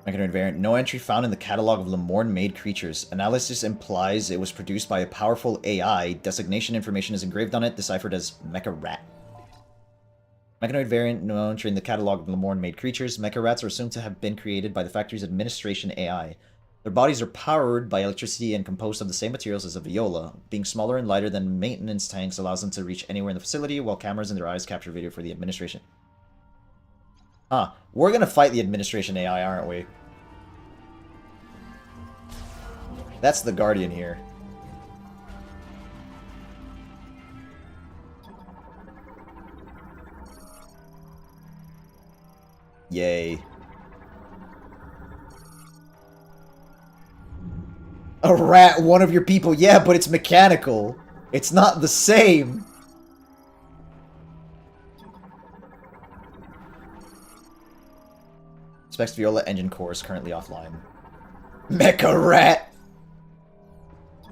Metroid variant. No entry found in the catalog of Lemorne-made creatures. Analysis implies it was produced by a powerful AI. Designation information is engraved on it, deciphered as Mecha Rat. Mechanoid variant, no entry in the catalog of Lemorne-made creatures. Mecha Rats are assumed to have been created by the factory's administration AI. Their bodies are powered by electricity and composed of the same materials as a viola. Being smaller and lighter than maintenance tanks allows them to reach anywhere in the facility, while cameras in their eyes capture video for the administration. Huh. We're gonna fight the administration AI, aren't we? That's the Guardian here. Yay. A rat, one of your people. Yeah, but it's mechanical. It's not the same. Specs Viola engine core is currently offline. Mecha Rat.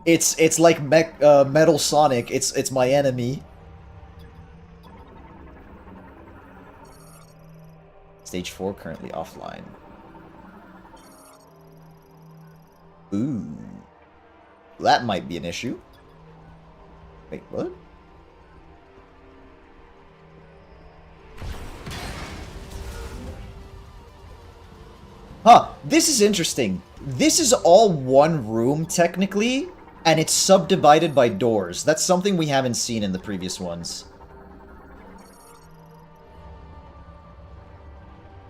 It's like Metal Sonic. It's my enemy. Stage 4 currently offline. Ooh. That might be an issue. Wait, what? Huh, this is interesting. This is all one room, technically, and it's subdivided by doors. That's something we haven't seen in the previous ones.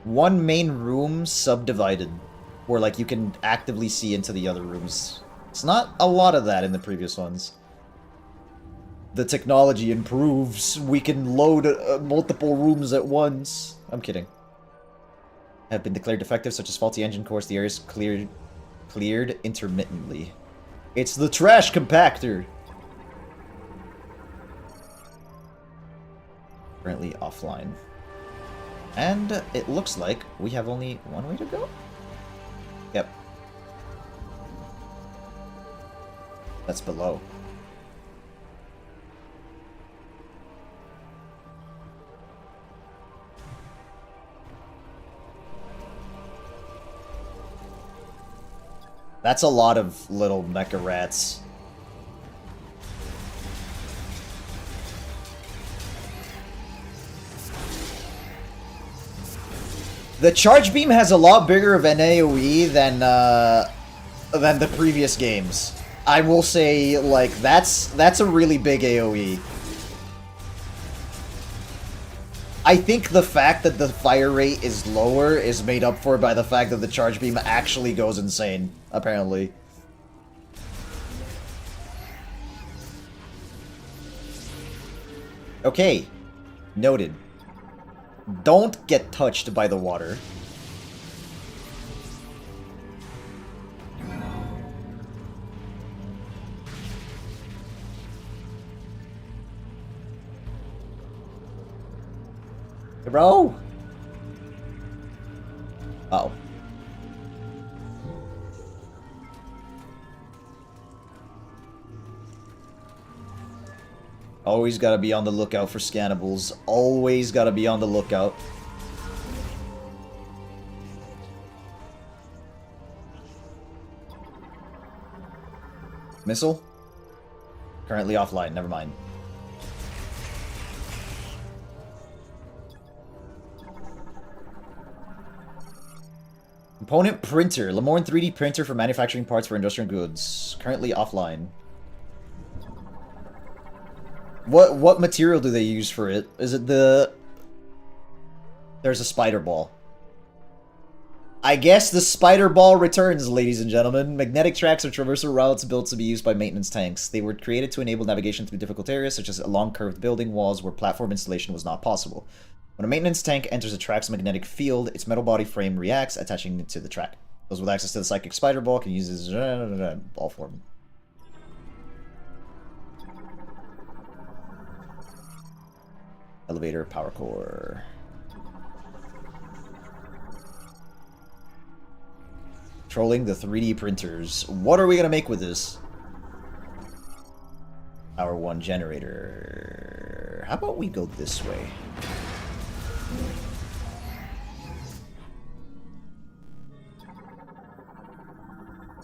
One main room subdivided, where like you can actively see into the other rooms. It's not a lot of that in the previous ones. The technology improves. We can load multiple rooms at once. I'm kidding. Have been declared defective, such as faulty engine cores. The area is cleared intermittently. It's the trash compactor. Currently offline. And it looks like we have only one way to go? Yep. That's below. That's a lot of little mecha rats. The charge beam has a lot bigger of an AoE than the previous games. I will say, like, that's a really big AoE. I think the fact that the fire rate is lower is made up for by the fact that the charge beam actually goes insane, apparently. Okay. Noted. Don't get touched by the water. Bro! Uh-oh. Always gotta be on the lookout for scannables. Always gotta be on the lookout. Missile? Currently offline, never mind. Component printer. Lemoine 3D printer for manufacturing parts for industrial goods. Currently offline. What material do they use for it? Is it the... There's a spider ball. I guess the spider ball returns, ladies and gentlemen. Magnetic tracks are traversal routes built to be used by maintenance tanks. They were created to enable navigation through difficult areas, such as along curved building walls where platform installation was not possible. When a maintenance tank enters a track's magnetic field, its metal body frame reacts, attaching it to the track. Those with access to the psychic spider ball can use this ball form. Elevator power core. Controlling the 3D printers. What are we gonna make with this? Power 1 generator. How about we go this way?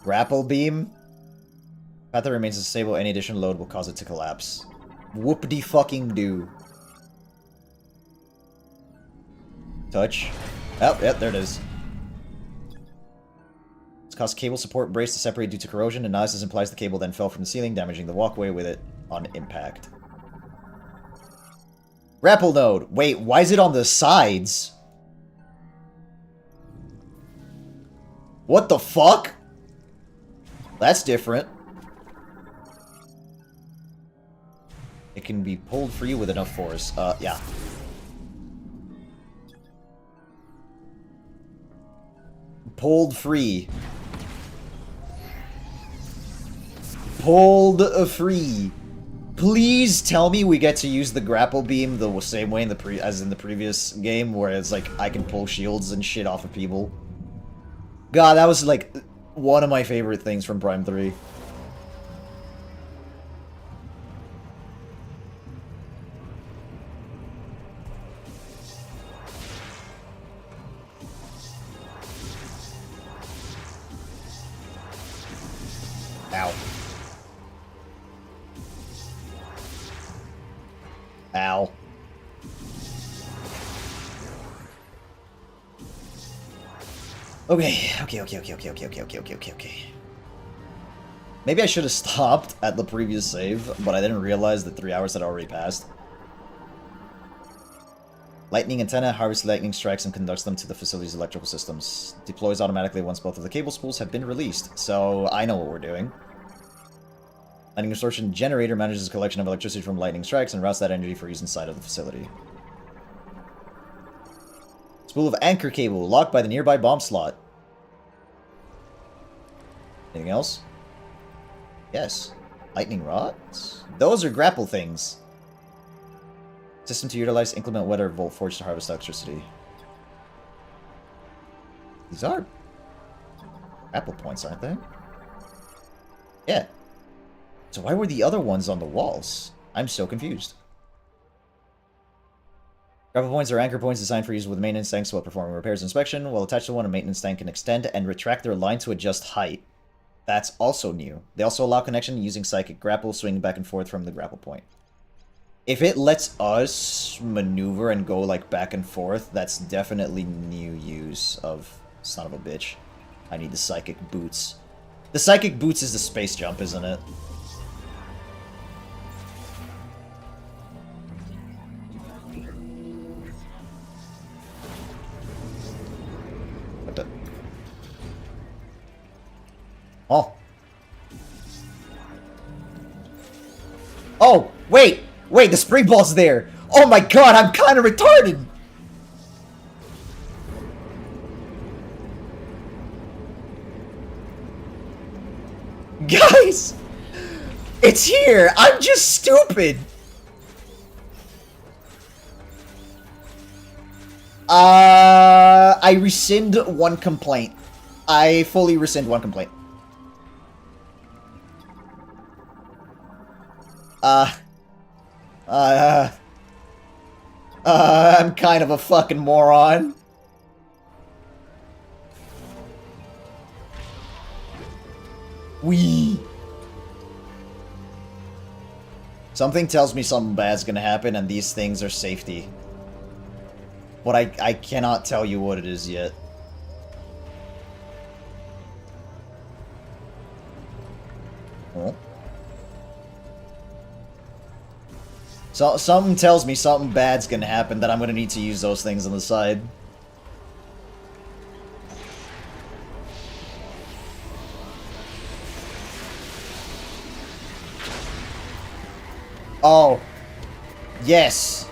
Grapple beam. Path that remains unstable. Any additional load will cause it to collapse. Whoop-de-fucking-do. Touch. Oh, yep, there it is. It's caused cable support brace to separate due to corrosion. Analysis implies the cable then fell from the ceiling, damaging the walkway with it on impact. Grapple node. Wait, why is it on the sides? What the fuck? That's different. It can be pulled free with enough force. Yeah. Pulled free. Pulled free. Please tell me we get to use the grapple beam the same way in the as in the previous game, where it's like I can pull shields and shit off of people. God, that was like one of my favorite things from Prime 3. Ow. Ow. Okay. Maybe I should have stopped at the previous save, but I didn't realize that 3 hours had already passed. Lightning antenna harvests lightning strikes and conducts them to the facility's electrical systems. Deploys automatically once both of the cable spools have been released, so I know what we're doing. Lightning absorption generator manages a collection of electricity from lightning strikes and routes that energy for use inside of the facility. Spool of anchor cable locked by the nearby bomb slot. Anything else? Yes. Lightning rods? Those are grapple things. System to utilize inclement weather volt forge to harvest electricity. These are grapple points, aren't they? Yeah. So why were the other ones on the walls? I'm so confused. Grapple points are anchor points designed for use with maintenance tanks while performing repairs and inspection. While attached to one, a maintenance tank can extend and retract their line to adjust height. That's also new. They also allow connection using psychic grapple, swinging back and forth from the grapple point. If it lets us maneuver and go like back and forth, that's definitely new use of son of a bitch. I need the psychic boots. The psychic boots is the space jump, isn't it? What the? Oh. Oh, wait! Wait, the spring ball's there! Oh my god, I'm kinda retarded! Guys! It's here! I'm just stupid! I rescind one complaint. I fully rescind one complaint. I'm kind of a fucking moron. Wee. Something tells me something bad's gonna happen, and these things are safety. But I cannot tell you what it is yet. Oh. So, something tells me something bad's gonna happen, that I'm gonna need to use those things on the side. Oh. Yes.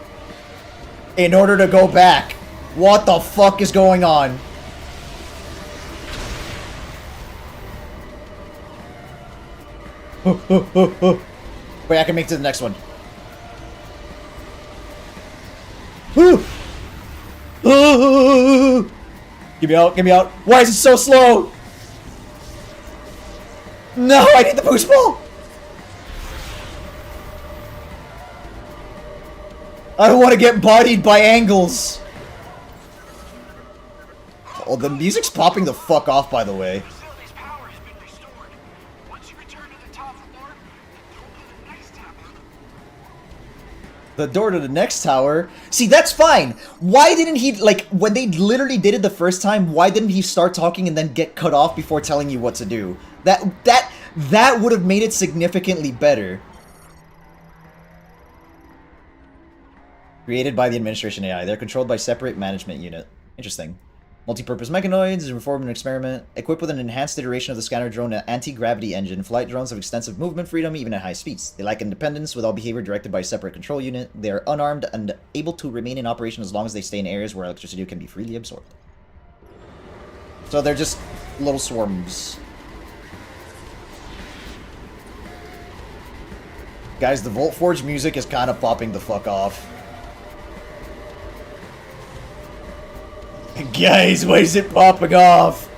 In order to go back. What the fuck is going on? Wait, I can make it to the next one. Get me out, get me out. Why is it so slow? No, I need the boost ball. I don't want to get bodied by angles. Oh, the music's popping the fuck off, by the way. Facility's power has been restored. Once you return to the top floor, the next tower. The door to the next tower. See, that's fine. Why didn't he, like, when they literally did it the first time, why didn't he start talking and then get cut off before telling you what to do? That would have made it significantly better. Created by the administration AI. They're controlled by separate management unit. Interesting. Multi-purpose mechanoids, reformed and experiment. Equipped with an enhanced iteration of the scanner drone and anti-gravity engine, flight drones have extensive movement freedom even at high speeds. They lack independence, with all behavior directed by a separate control unit. They are unarmed and able to remain in operation as long as they stay in areas where electricity can be freely absorbed. So they're just little swarms. Guys, the Volt Forge music is kind of popping the fuck off. Guys, why is it popping off?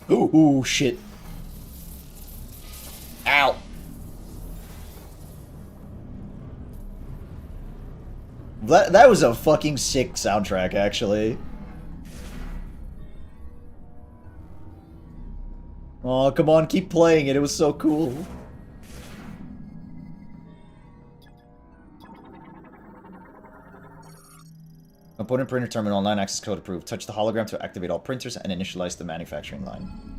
Ooh, shit. Ow. That was a fucking sick soundtrack, actually. Oh, come on, keep playing it. It was so cool. Component printer terminal, 9 access code approved. Touch the hologram to activate all printers and initialize the manufacturing line.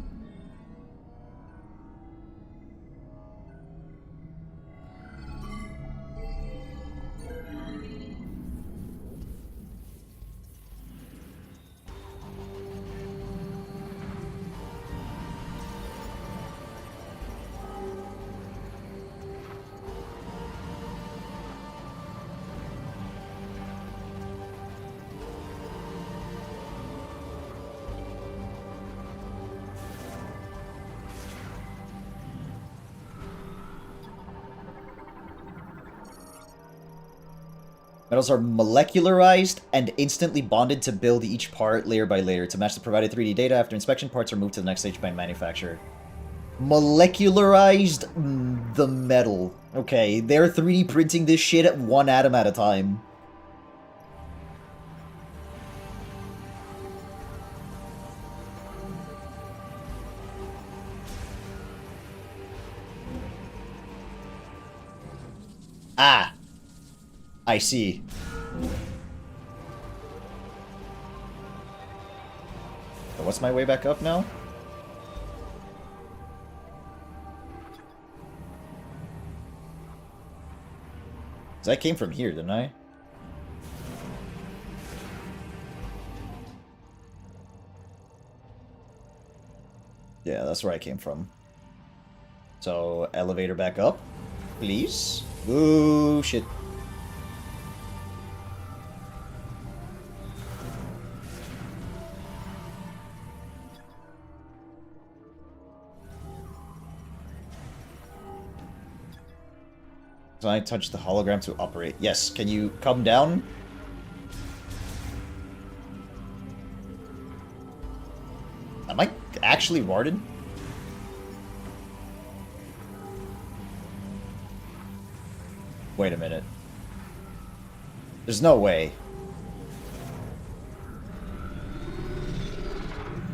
Metals are molecularized and instantly bonded to build each part layer by layer. To match the provided 3D data, after inspection, parts are moved to the next stage by manufacturer. Molecularized the metal. Okay, they're 3D printing this shit at one atom at a time. Ah. I see. So what's my way back up now? So I came from here, didn't I? Yeah, that's where I came from. So, elevator back up. Please? Ooh, shit. Can I touch the hologram to operate? Yes. Can you come down? Am I actually warded? Wait a minute. There's no way.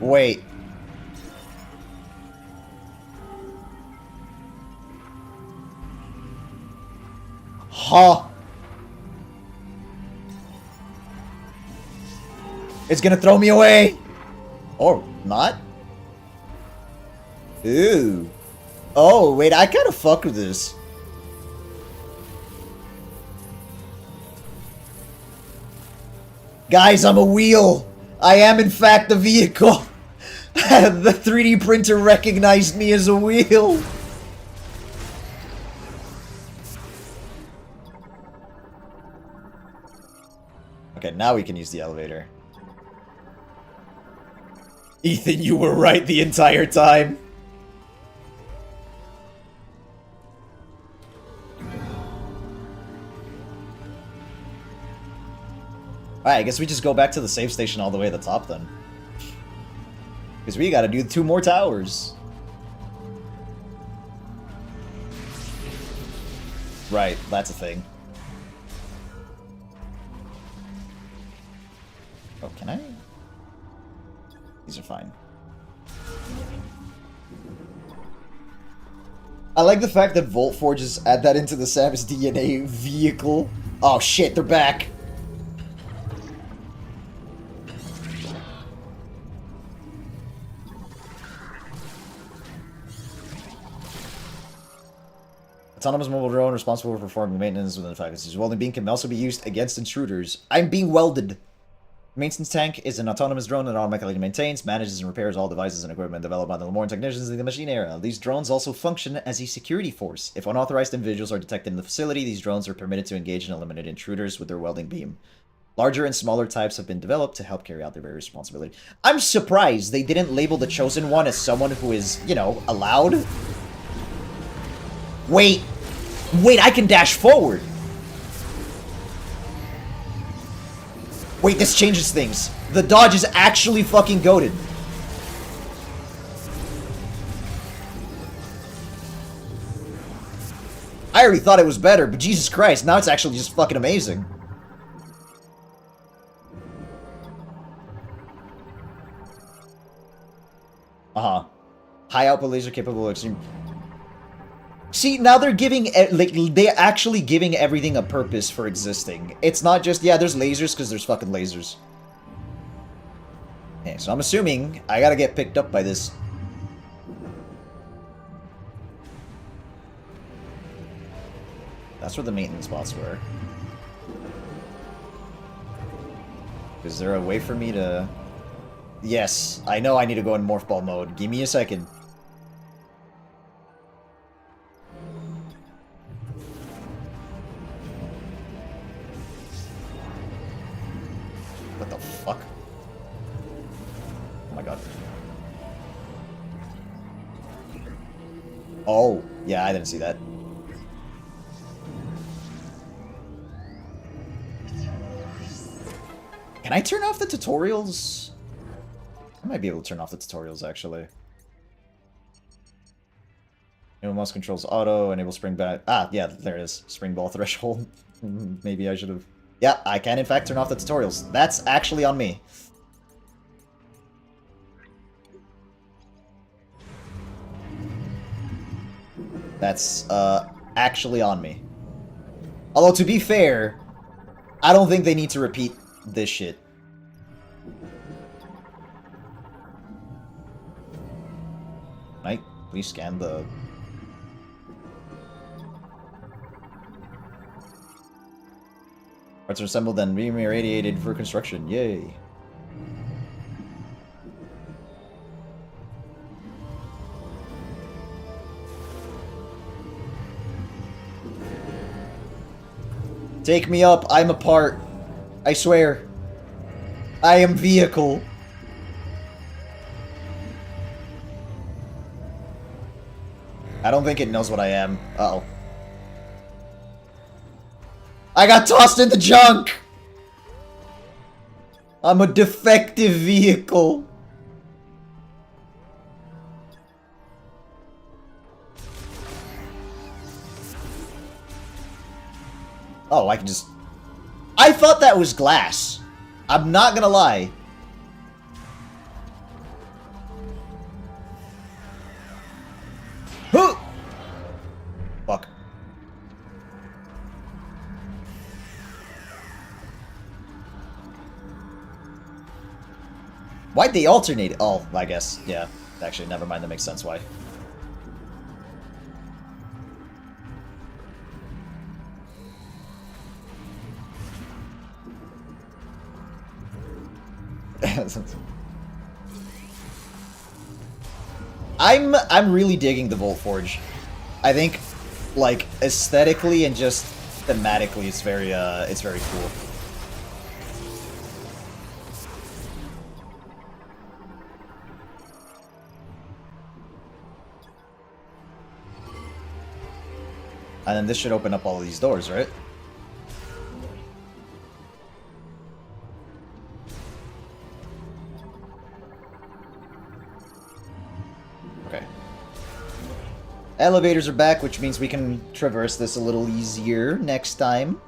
Wait. Huh. It's gonna throw me away. Or not? Ooh. Oh, wait, I kinda fuck with this. Guys, I'm a wheel. I am, in fact, the vehicle. The 3D printer recognized me as a wheel. Okay, now we can use the elevator. Ethan, you were right the entire time. Alright, I guess we just go back to the save station all the way at the top then. Because we gotta do 2 more towers. Right, that's a thing. Oh, can I? These are fine. I like the fact that Volt Forges add that into the Samus DNA vehicle. Oh shit, they're back. Autonomous mobile drone responsible for performing maintenance within the faculties. Welding beam can also be used against intruders. I'm being welded. Maintenance tank is an autonomous drone that automatically maintains, manages, and repairs all devices and equipment developed by the Lemoran technicians in the machine era. These drones also function as a security force. If unauthorized individuals are detected in the facility, these drones are permitted to engage and eliminate intruders with their welding beam. Larger and smaller types have been developed to help carry out their various responsibilities. I'm surprised they didn't label the Chosen One as someone who is, you know, allowed. Wait, I can dash forward. Wait, this changes things. The dodge is actually fucking goated. I already thought it was better, but Jesus Christ, now it's actually just fucking amazing. Uh-huh. High output laser capable of extreme... See, now they're giving, like, they're actually giving everything a purpose for existing. It's not just, yeah, there's lasers because there's fucking lasers. Okay, so I'm assuming I gotta get picked up by this. That's where the maintenance spots were. Is there a way for me to... Yes, I know I need to go in morph ball mode. Give me a second. What the fuck? Oh my god. Oh, yeah, I didn't see that. Can I turn off the tutorials? I might be able to turn off the tutorials, actually. Enable mouse controls auto, enable spring back. Ah, yeah, there it is. Spring ball threshold. Maybe I should have... Yeah, I can in fact turn off the tutorials. That's actually on me. That's, actually on me. Although, to be fair, I don't think they need to repeat this shit. Mike, please scan the... Parts are assembled and re-irradiated for construction. Yay. Take me up. I'm a part. I swear. I am vehicle. I don't think it knows what I am. Uh-oh. I got tossed in the junk! I'm a defective vehicle. Oh, I can just... I thought that was glass. I'm not gonna lie. Huh! Fuck. Why'd they alternate? Oh, I guess, yeah. Actually, never mind, that makes sense why. I'm really digging the Volt Forge. I think, like, aesthetically and just thematically, it's very cool. And then this should open up all of these doors, right? Okay. Elevators are back, which means we can traverse this a little easier next time.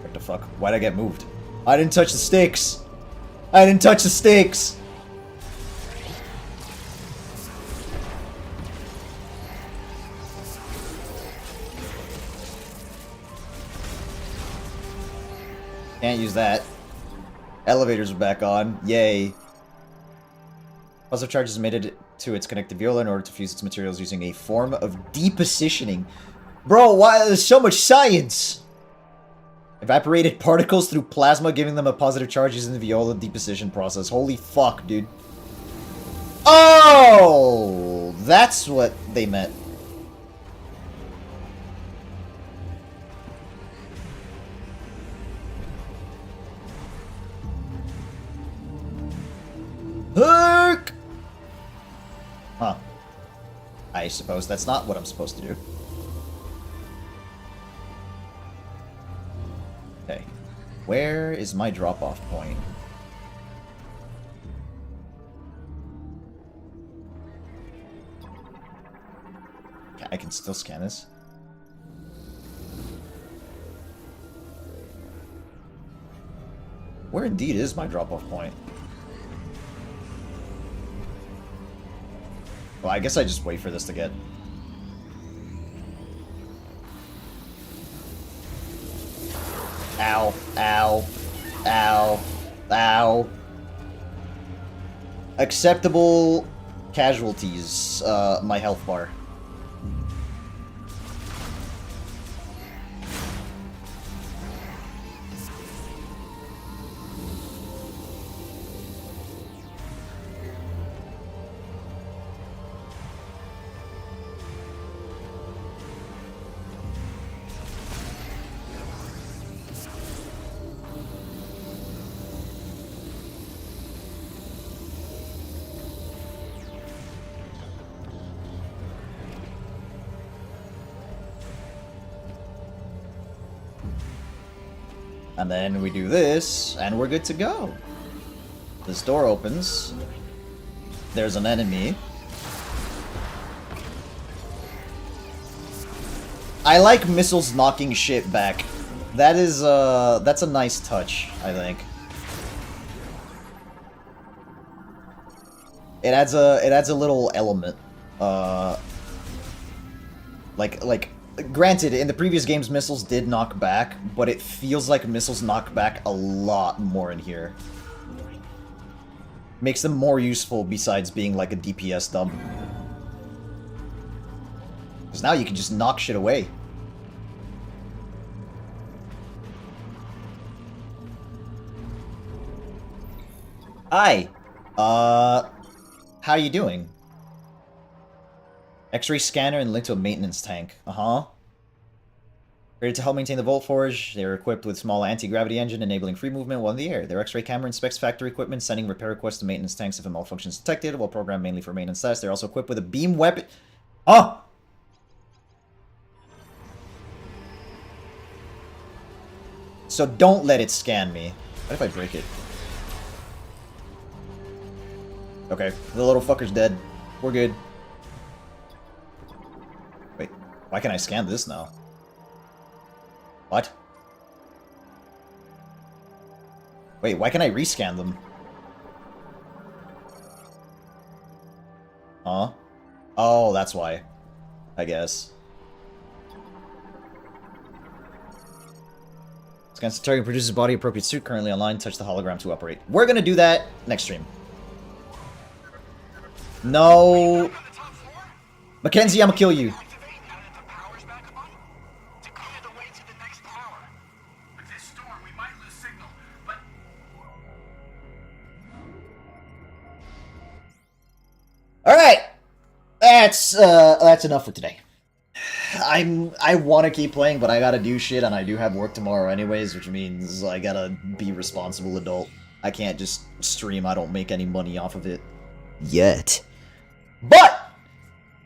What the fuck? Why'd I get moved? I didn't touch the stakes! I didn't touch the stakes! Can't use that. Elevators are back on. Yay. Positive charge is emitted to its connected viola in order to fuse its materials using a form of depositioning. Bro, why? There's so much science! Evaporated particles through plasma, giving them a positive charge using the viola deposition process. Holy fuck, dude. Oh! That's what they meant. Hook! Huh. I suppose that's not what I'm supposed to do. Okay. Where is my drop-off point? Okay, I can still scan this. Where indeed is my drop-off point? Well, I guess I just wait for this to get... Ow, ow, ow, ow. Acceptable casualties, my health bar. And then we do this, and we're good to go. This door opens. There's an enemy. I like missiles knocking shit back. That is, that's a nice touch, I think. It adds a little element. Granted, in the previous games, missiles did knock back, but it feels like missiles knock back a lot more in here. Makes them more useful besides being like a DPS dump. Because now you can just knock shit away. Hi. How you doing? X-ray scanner and linked to a maintenance tank. Uh-huh. Created to help maintain the Volt Forge, they are equipped with small anti-gravity engine enabling free movement while in the air. Their X-ray camera inspects factory equipment, sending repair requests to maintenance tanks if a malfunction is detected, while programmed mainly for maintenance tests. They're also equipped with a beam weapon. Oh! So don't let it scan me. What if I break it? Okay, the little fucker's dead. We're good. Wait, why can't I scan this now? What? Wait, why can I rescan them? Huh? Oh, that's why. I guess. Scans the target, produces body appropriate suit currently online. Touch the hologram to operate. We're gonna do that next stream. No. Mackenzie, I'm gonna kill you. Alright! That's enough for today. I want to keep playing, but I gotta do shit, and I do have work tomorrow anyways, which means I gotta be responsible adult. I can't just stream, I don't make any money off of it. Yet. But!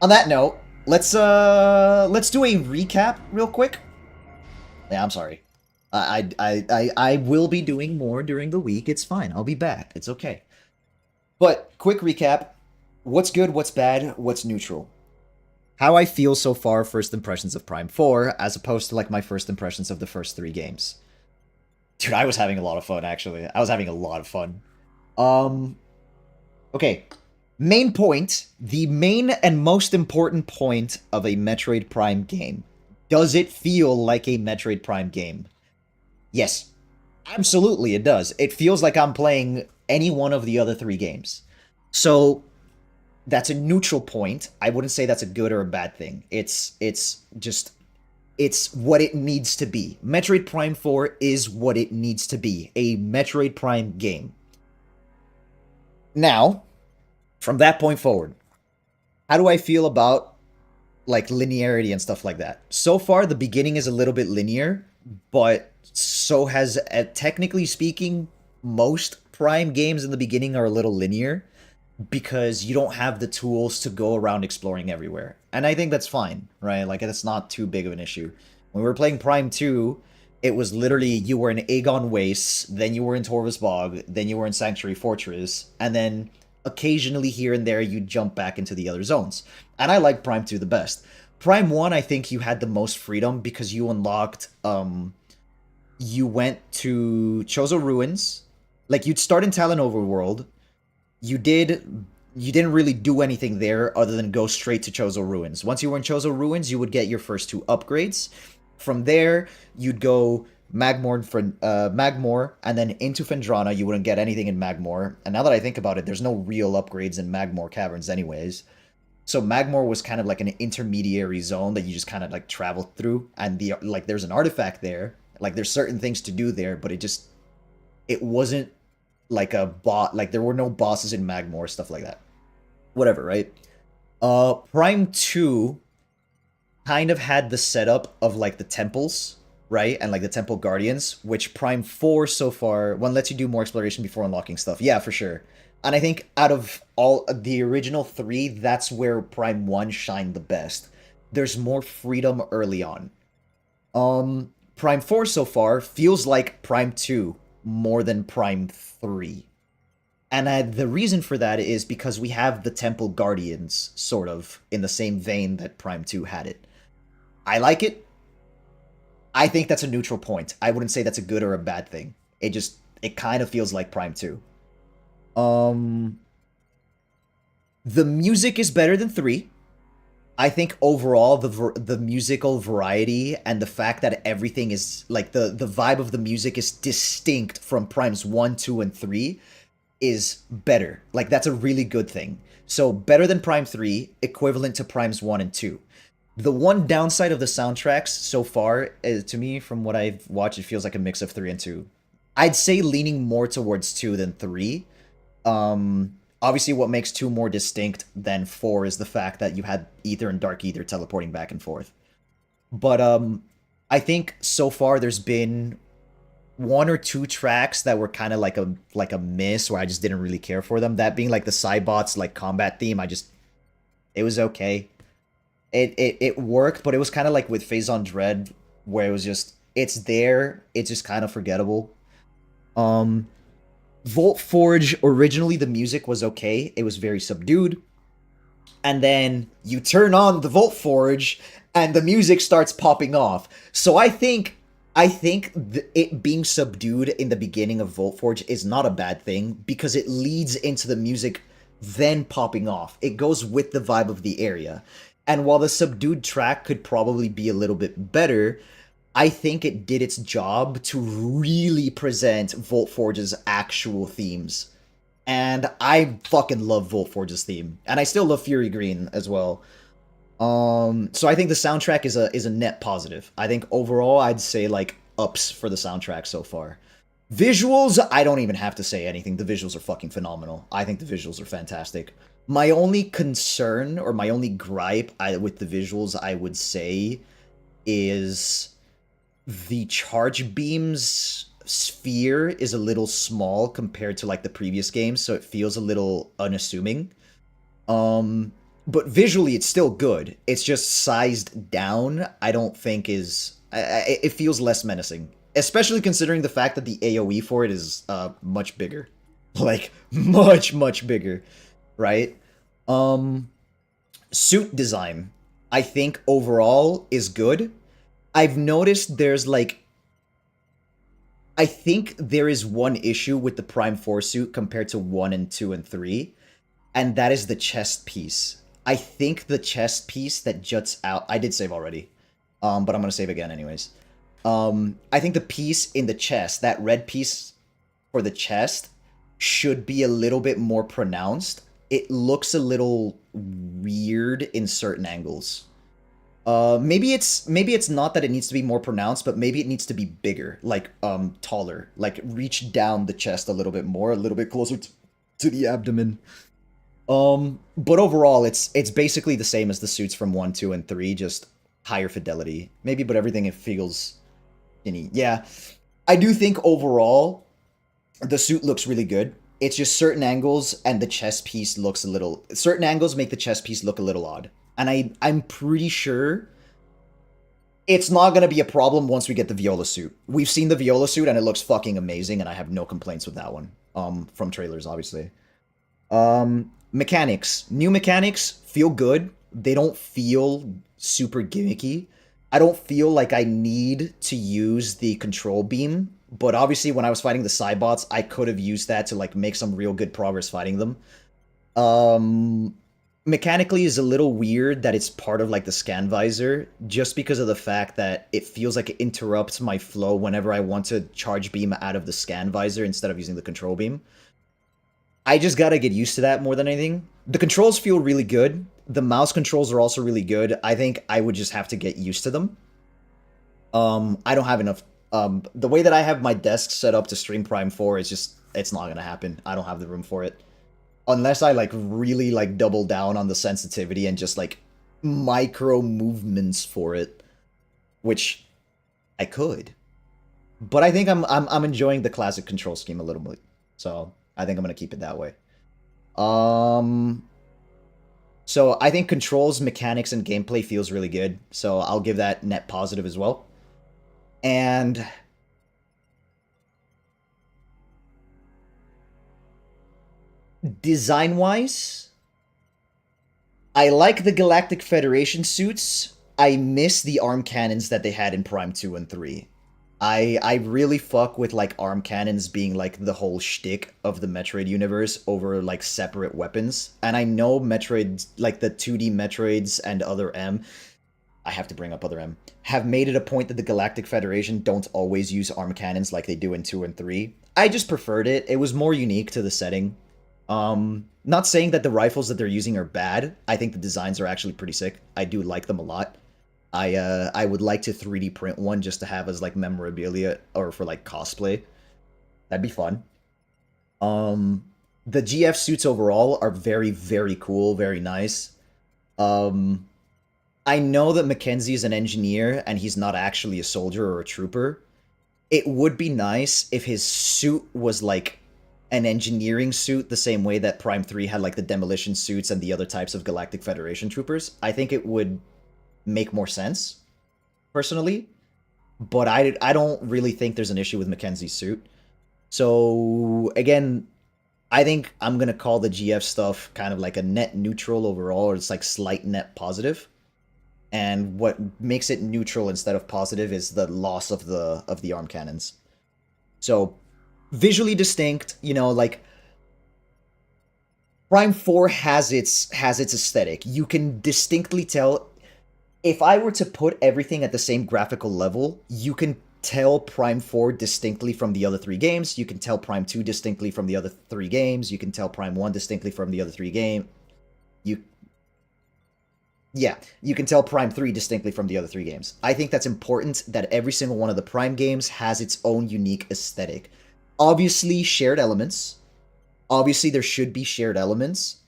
On that note, let's do a recap real quick. Yeah, I'm sorry. I will be doing more during the week, it's fine, I'll be back, it's okay. But, quick recap. What's good, what's bad, what's neutral? How I feel so far, first impressions of Prime 4, as opposed to, like, my first impressions of the first 3 games. Dude, I was having a lot of fun, actually. I was having a lot of fun. Okay. Main point. The main and most important point of a Metroid Prime game. Does it feel like a Metroid Prime game? Yes. Absolutely, it does. It feels like I'm playing any one of the other 3 games. So... that's a neutral point. I wouldn't say that's a good or a bad thing. It's what it needs to be. Metroid Prime 4 is what it needs to be. A Metroid Prime game. Now, from that point forward, how do I feel about, like, linearity and stuff like that? So far, the beginning is a little bit linear, but so has, technically speaking, most Prime games in the beginning are a little linear. Because you don't have the tools to go around exploring everywhere. And I think that's fine, right? Like, it's not too big of an issue. When we were playing Prime 2, it was literally, you were in Aegon Waste, then you were in Torvus Bog, then you were in Sanctuary Fortress, and then occasionally here and there you jump back into the other zones. And I like Prime 2 the best. Prime 1, I think you had the most freedom because you unlocked, you went to Chozo Ruins, like, you'd start in Talon Overworld, you didn't really do anything there other than go straight to Chozo Ruins. Once you were in Chozo Ruins, you would get your first 2 upgrades. From there, you'd go Magmore, and then into Fendrana. You wouldn't get anything in Magmore. And now that I think about it, there's no real upgrades in Magmore Caverns anyways. So Magmore was kind of like an intermediary zone that you just kind of like traveled through. And there's an artifact there. Like, there's certain things to do there, but it wasn't like a bot, like there were no bosses in Magmore, stuff like that. Whatever, right? Prime 2 kind of had the setup of like the temples, right? And like the temple guardians, which Prime 4 so far, one lets you do more exploration before unlocking stuff. Yeah, for sure. And I think out of all the original 3, that's where Prime 1 shined the best. There's more freedom early on. Prime 4 so far feels like Prime 2 more than Prime 3. And the reason for that is because we have the Temple Guardians, sort of, in the same vein that Prime 2 had it. I like it. I think that's a neutral point. I wouldn't say that's a good or a bad thing. It kind of feels like Prime 2. The music is better than 3. I think overall the musical variety and the fact that everything is like the vibe of the music is distinct from Primes 1, 2, and 3 is better. Like, that's a really good thing. So better than Prime 3, equivalent to Primes 1 and 2. The one downside of the soundtracks so far is, to me, from what I've watched, it feels like a mix of 3 and 2. I'd say leaning more towards 2 than 3, Obviously, what makes 2 more distinct than 4 is the fact that you had Ether and Dark Ether teleporting back and forth. But I think so far there's been 1 or 2 tracks that were kind of like a miss, where I just didn't really care for them. That being like the Cybots like combat theme. It was okay. It worked, but it was kind of like with Phase on Dread, where it was just it's there, it's just kind of forgettable. Volt Forge, originally the music was okay. It was very subdued. And then you turn on the Volt Forge and the music starts popping off. So I think it being subdued in the beginning of Volt Forge is not a bad thing, because it leads into the music then popping off. It goes with the vibe of the area. And while the subdued track could probably be a little bit better, I think it did its job to really present Volt Forge's actual themes. And I fucking love Volt Forge's theme. And I still love Fury Green as well. So I think the soundtrack is a net positive. I think overall I'd say like ups for the soundtrack so far. Visuals, I don't even have to say anything. The visuals are fucking phenomenal. I think the visuals are fantastic. My only concern, or my only gripe with the visuals, I would say, is the charge beam's sphere is a little small compared to like the previous games, so it feels a little unassuming. But visually it's still good. It's just sized down. I don't think it feels less menacing, especially considering the fact that the AoE for it is much bigger. Like much bigger, right? Suit design, I think overall is good. I've noticed there's like, I think there is one issue with the Prime 4 suit compared to 1 and 2 and 3, and that is the chest piece. I think the chest piece that juts out, I did save already, but I'm gonna save again anyways. I think the piece in the chest, that red piece for the chest, should be a little bit more pronounced. It looks a little weird in certain angles. Maybe it's not that it needs to be more pronounced, but maybe it needs to be bigger, like taller, like reach down the chest a little bit more, a little bit closer to the abdomen. But overall, it's basically the same as the suits from 1, 2, and 3, just higher fidelity. Maybe, but everything it feels skinny. Yeah, I do think overall the suit looks really good. It's just certain angles and the chest piece looks a little. Certain angles make the chest piece look a little odd. And I'm pretty sure it's not going to be a problem once we get the Viola suit. We've seen the Viola suit and it looks fucking amazing, and I have no complaints with that one. From trailers, obviously. Mechanics. New mechanics feel good. They don't feel super gimmicky. I don't feel like I need to use the control beam, but obviously when I was fighting the Cybots, I could have used that to like make some real good progress fighting them. Mechanically is a little weird that it's part of like the scan visor, just because of the fact that it feels like it interrupts my flow whenever I want to charge beam out of the scan visor instead of using the control beam. I just gotta get used to that more than anything. The controls feel really good. The mouse controls are also really good. I think I would just have to get used to them. I don't have enough. The way that I have my desk set up to stream Prime 4 is just, it's not gonna happen. I don't have the room for it. Unless I like really like double down on the sensitivity and just like micro movements for it, which I could. But I think I'm enjoying the classic control scheme a little bit, so I think I'm gonna keep it that way. So I think controls, mechanics, and gameplay feels really good, so I'll give that net positive as well. And design-wise, I like the Galactic Federation suits. I miss the arm cannons that they had in Prime 2 and 3. I really fuck with like arm cannons being like the whole shtick of the Metroid universe over like separate weapons. And I know Metroid, like the 2D Metroids and Other M, I have to bring up Other M, have made it a point that the Galactic Federation don't always use arm cannons like they do in 2 and 3. I just preferred it. It was more unique to the setting. Not saying that the rifles that they're using are bad. I think the designs are actually pretty sick. I do like them a lot. I would like to 3D print one just to have as like memorabilia or for like cosplay. That'd be fun. the GF suits overall are very, very cool, very nice. I know that Mackenzie is an engineer and he's not actually a soldier or a trooper. It would be nice if his suit was like an engineering suit, the same way that Prime 3 had like the demolition suits and the other types of Galactic Federation troopers. I think it would make more sense, personally. But I don't really think there's an issue with Mackenzie's suit. So, again, I think I'm going to call the GF stuff kind of like a net neutral overall, or it's like slight net positive. And what makes it neutral instead of positive is the loss of the arm cannons. So, visually distinct, you know, like Prime 4 has its aesthetic. You can distinctly tell. If I were to put everything at the same graphical level, you can tell Prime 4 distinctly from the other 3 games. You can tell Prime 2 distinctly from the other 3 games. You can tell Prime 1 distinctly from the other 3 games. You can tell Prime 3 distinctly from the other 3 games. I think that's important that every single one of the Prime games has its own unique aesthetic. Obviously, shared elements. Obviously, there should be shared elements,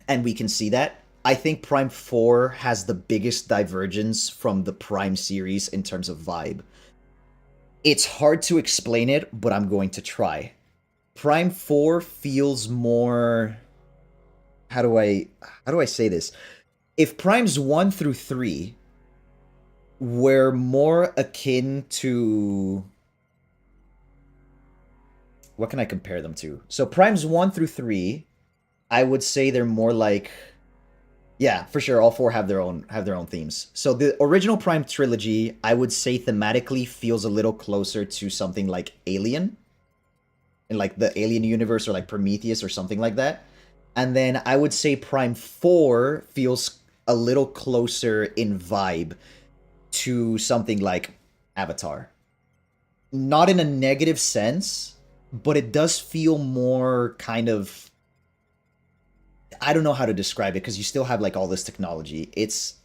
and we can see that. I think Prime 4 has the biggest divergence from the Prime series in terms of vibe. It's hard to explain it, but I'm going to try. Prime 4 feels more... How do I say this? If Primes 1 through 3 were more akin to... What can I compare them to? So Primes 1 through 3, I would say they're more like... Yeah, for sure, all 4 have their own themes. So the original Prime trilogy, I would say thematically feels a little closer to something like Alien, in like the Alien universe, or like Prometheus or something like that. And then I would say Prime 4 feels a little closer in vibe to something like Avatar. Not in a negative sense, but it does feel more kind of... I don't know how to describe it, because you still have like all this technology. It's...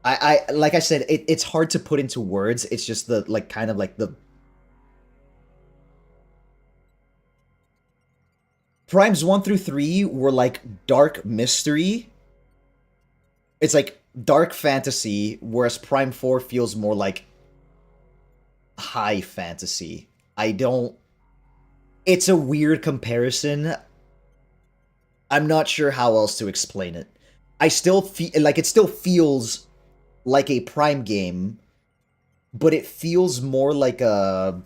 like I said, it's hard to put into words. It's just the, like, kind of like the... Primes 1 through 3 were like dark mystery. It's like dark fantasy, whereas Prime 4 feels more like high fantasy. It's a weird comparison. I'm not sure how else to explain it. I still feel like it still feels like a Prime game, but it feels more like a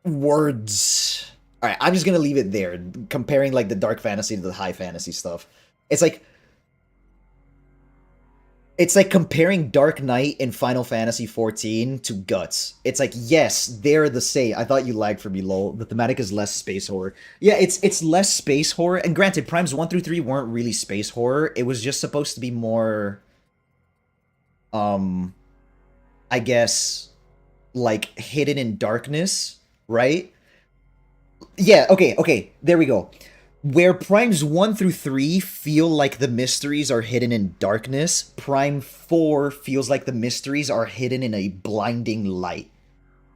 words. All right, I'm just gonna leave it there, comparing like the dark fantasy to the high fantasy stuff. It's like comparing Dark Knight in Final Fantasy XIV to Guts. It's like, yes, they're the same. I thought you lagged for me, lol. The thematic is less space horror. Yeah, it's less space horror. And granted, Primes 1 through 3 weren't really space horror. It was just supposed to be more... I guess... like, hidden in darkness, right? Yeah, okay, there we go. Where Primes 1 through 3 feel like the mysteries are hidden in darkness, Prime 4 feels like the mysteries are hidden in a blinding light,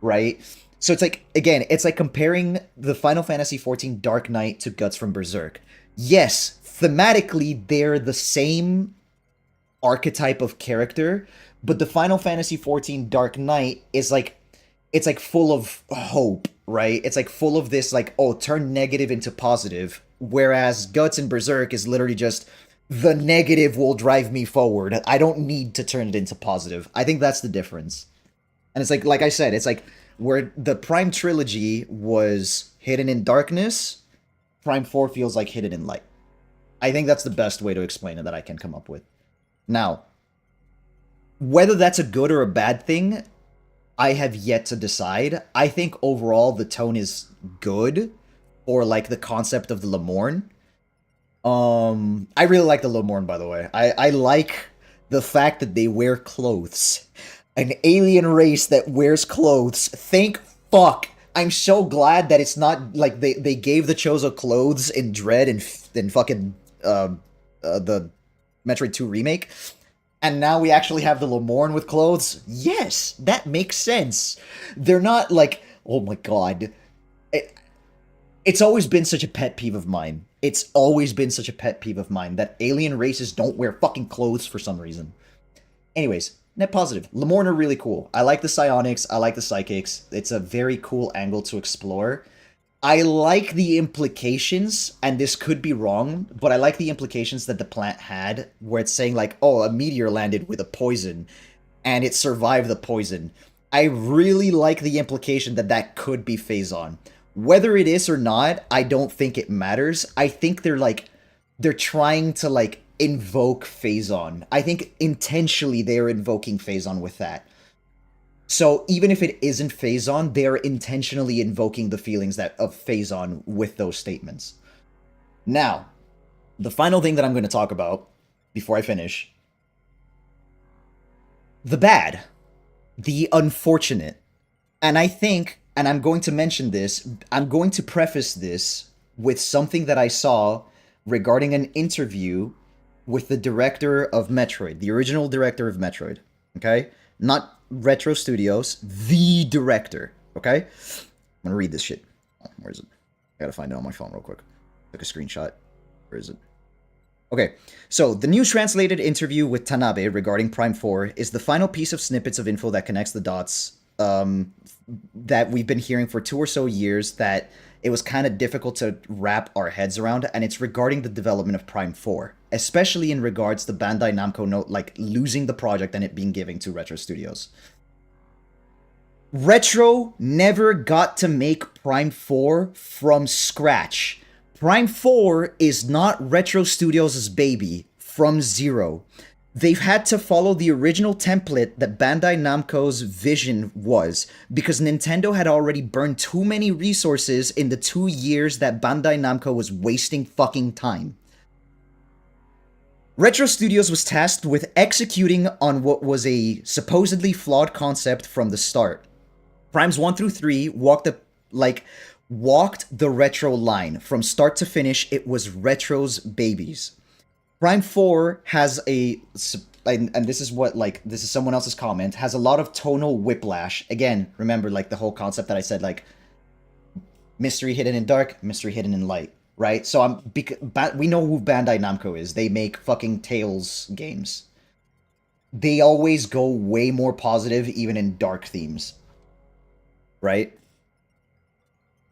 right? So it's like, again, it's like comparing the Final Fantasy XIV Dark Knight to Guts from Berserk. Yes, thematically, they're the same archetype of character, but the Final Fantasy XIV Dark Knight is like, it's like full of hope, right? It's like full of this, like, oh, turn negative into positive. Whereas Guts and Berserk is literally just, the negative will drive me forward. I don't need to turn it into positive. I think that's the difference. And it's like I said, it's like where the Prime trilogy was hidden in darkness, Prime 4 feels like hidden in light. I think that's the best way to explain it that I can come up with. Now, whether that's a good or a bad thing, I have yet to decide. I think overall the tone is good, or like the concept of the Lemorne. I really like the Lemorne, by the way. I like the fact that they wear clothes. An alien race that wears clothes. Thank fuck. I'm so glad that it's not like they gave the Chozo clothes in Dread and fucking the Metroid 2 remake, and now we actually have the Lemorne with clothes. Yes, that makes sense. They're not like, oh my god. It's always been such a pet peeve of mine. It's always been such a pet peeve of mine that alien races don't wear fucking clothes for some reason. Anyways, net positive. Lemorne are really cool. I like the psionics. I like the psychics. It's a very cool angle to explore. I like the implications, and this could be wrong, but I like the implications that the plant had, where it's saying like, oh, a meteor landed with a poison, and it survived the poison. I really like the implication that that could be Phazon. Whether it is or not, I don't think it matters. I think they're trying to like invoke Phazon. I think intentionally they're invoking Phazon with that. So even if it isn't Phazon, they're intentionally invoking the feelings of Phazon with those statements. Now, the final thing that I'm going to talk about before I finish, the bad, the unfortunate, and I think, and I'm going to mention this, I'm going to preface this with something that I saw regarding an interview with the director of Metroid, the original director of Metroid, okay? Not Retro Studios, the director, okay? I'm gonna read this shit. Where is it? I gotta find it on my phone real quick. Took a screenshot. Where is it? Okay, so the news translated interview with Tanabe regarding Prime 4 is the final piece of snippets of info that connects the dots that we've been hearing for 2 or so years that it was kind of difficult to wrap our heads around, and it's regarding the development of Prime 4, especially in regards to Bandai Namco losing the project and it being given to Retro Studios. Retro never got to make Prime 4 from scratch. Prime 4 is not Retro Studios' baby from zero. They've had to follow the original template that Bandai Namco's vision was, because Nintendo had already burned too many resources in the 2 years that Bandai Namco was wasting fucking time. Retro Studios was tasked with executing on what was a supposedly flawed concept from the start. Primes 1 through 3 walked the Retro line. From start to finish, it was Retro's babies. Prime 4 has and this is this is someone else's comment, has a lot of tonal whiplash. Again, remember, the whole concept that I said, mystery hidden in dark, mystery hidden in light, right? So we know who Bandai Namco is. They make fucking Tales games. They always go way more positive, even in dark themes, right?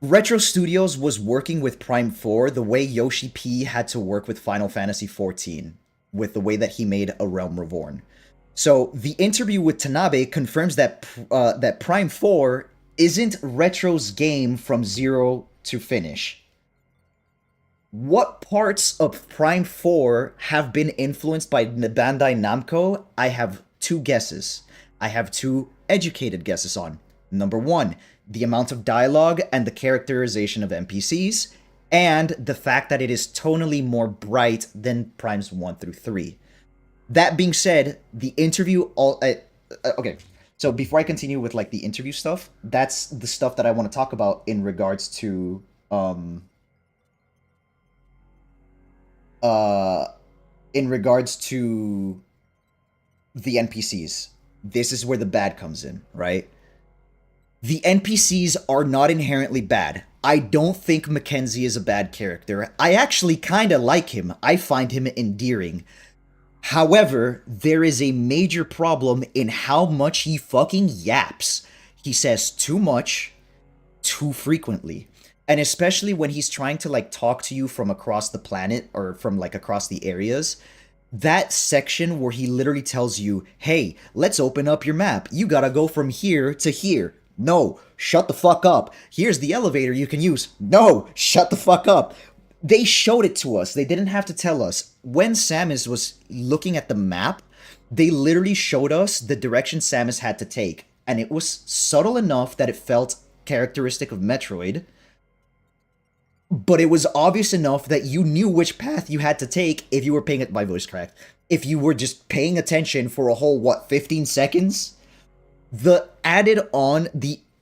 Retro Studios was working with Prime 4 the way Yoshi P had to work with Final Fantasy XIV, with the way that he made A Realm Reborn. So the interview with Tanabe confirms that that Prime 4 isn't Retro's game from zero to finish. What parts of Prime 4 have been influenced by Bandai Namco? I have 2 guesses. I have 2 educated guesses on. Number 1, the amount of dialogue and the characterization of NPCs, and the fact that it is tonally more bright than Primes 1 through 3. That being said, the interview... okay, so before I continue with, the interview stuff, that's the stuff that I want to talk about in regards to... in regards to the NPCs. This is where the bad comes in, right? The NPCs are not inherently bad. I don't think Mackenzie is a bad character. I actually kind of like him. I find him endearing. However, there is a major problem in how much he fucking yaps. He says too much, too frequently. And especially when he's trying to, talk to you from across the planet, or from, across the areas. That section where he literally tells you, hey, let's open up your map. You gotta go from here to here. No, shut the fuck up. Here's the elevator you can use. No, shut the fuck up. They showed it to us. They didn't have to tell us. When Samus was looking at the map, they literally showed us the direction Samus had to take. And it was subtle enough that it felt characteristic of Metroid. But it was obvious enough that you knew which path you had to take if you were paying it. My voice cracked. If you were just paying attention for a whole, 15 seconds? The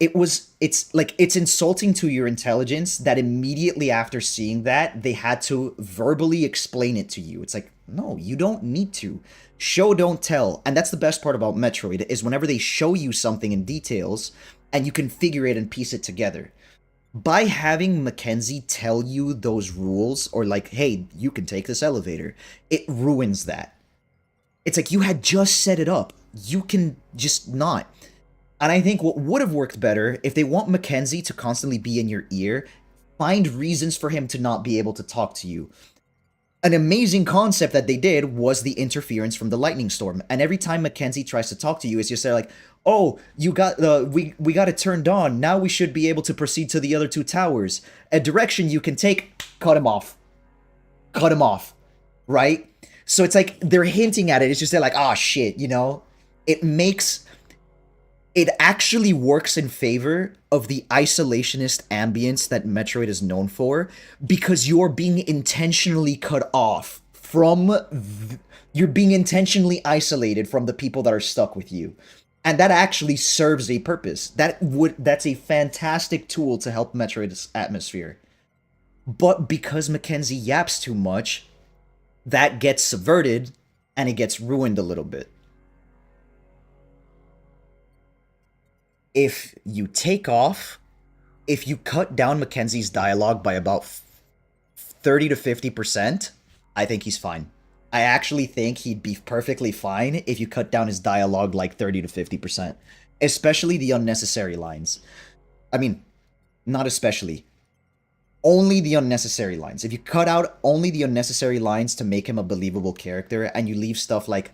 it's insulting to your intelligence that immediately after seeing that, they had to verbally explain it to you. It's like, no, you don't need to. Show, don't tell. And that's the best part about Metroid, is whenever they show you something in details, and you can figure it and piece it together. By having Mackenzie tell you those rules, or like, hey, you can take this elevator, it ruins that. It's like, you had just set it up. You can just not. And I think what would have worked better, if they want Mackenzie to constantly be in your ear, find reasons for him to not be able to talk to you. An amazing concept that they did was the interference from the lightning storm. And every time Mackenzie tries to talk to you, it's just like, oh, you got we got it turned on. Now we should be able to proceed to the other two towers. A direction you can take, cut him off. Cut him off. Right? So it's like they're hinting at it. It's just they're like, oh shit, you know? It actually works in favor of the isolationist ambience that Metroid is known for, because you're being intentionally cut off from... You're being intentionally isolated from the people that are stuck with you. And that actually serves a purpose. That's a fantastic tool to help Metroid's atmosphere. But because Mackenzie yaps too much, that gets subverted, and it gets ruined a little bit. If you cut down Mackenzie's dialogue by about 30 to 50%, I think he's fine. I actually think he'd be perfectly fine if you cut down his dialogue like 30 to 50%. Especially the unnecessary lines. I mean, not especially. Only the unnecessary lines. If you cut out only the unnecessary lines to make him a believable character, and you leave stuff like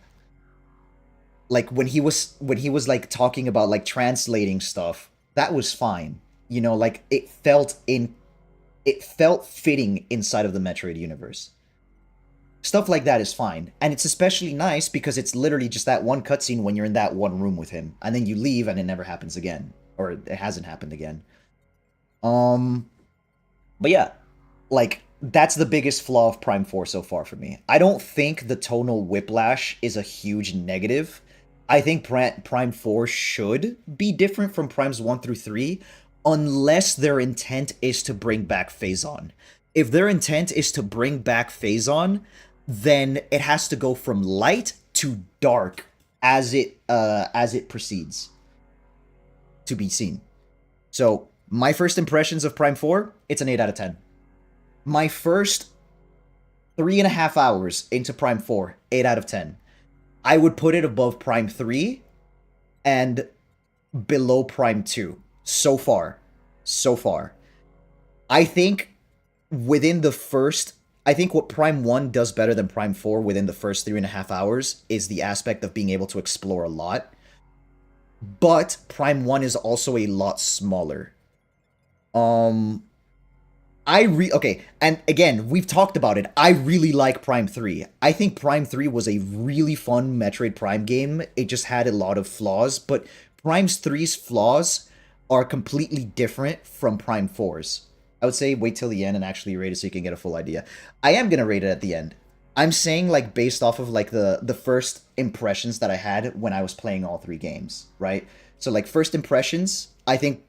when he was like talking about like translating stuff, that was fine. You know, like it felt fitting inside of the Metroid universe. Stuff like that is fine. And it's especially nice because it's literally just that one cutscene when you're in that one room with him, and then you leave and it never happens again. Or it hasn't happened again. But yeah, like, that's the biggest flaw of Prime 4 so far for me. I don't think the tonal whiplash is a huge negative. I think Prime 4 should be different from Primes 1 through 3, unless their intent is to bring back Phazon. If their intent is to bring back Phazon, then it has to go from light to dark as it proceeds to be seen. So, my first impressions of Prime 4, it's an 8 out of 10. My first 3.5 hours into Prime 4, 8 out of 10. I would put it above Prime 3 and below Prime 2. So far. I think within the first... I think what Prime 1 does better than Prime 4 within the first 3.5 hours is the aspect of being able to explore a lot. But Prime 1 is also a lot smaller. Okay, and again, we've talked about it. I really like Prime 3. I think Prime 3 was a really fun Metroid Prime game. It just had a lot of flaws, but Prime 3's flaws are completely different from Prime 4's. I would say wait till the end and actually rate it so you can get a full idea. I am going to rate it at the end. I'm saying, like, based off of, like, the first impressions that I had when I was playing all three games, right? So, like, first impressions, I think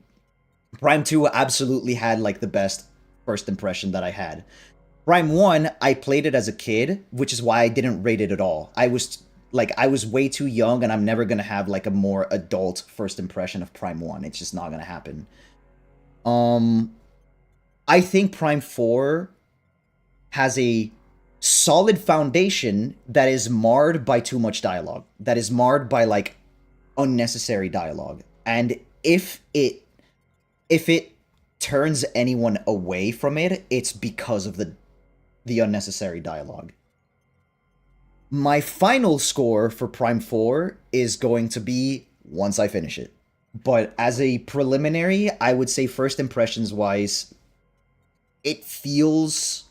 Prime 2 absolutely had, like, the best first impression that I had. Prime 1, I played it as a kid, which is why I didn't rate it at all. I was way too young, and I'm never going to have, like, a more adult first impression of Prime 1. It's just not going to happen. I think Prime 4 has a solid foundation that is marred by too much dialogue. That is marred by, like, unnecessary dialogue. And if it turns anyone away from it, it's because of the unnecessary dialogue. My final score for Prime 4 is going to be once I finish it. But as a preliminary, I would say first impressions wise, it feels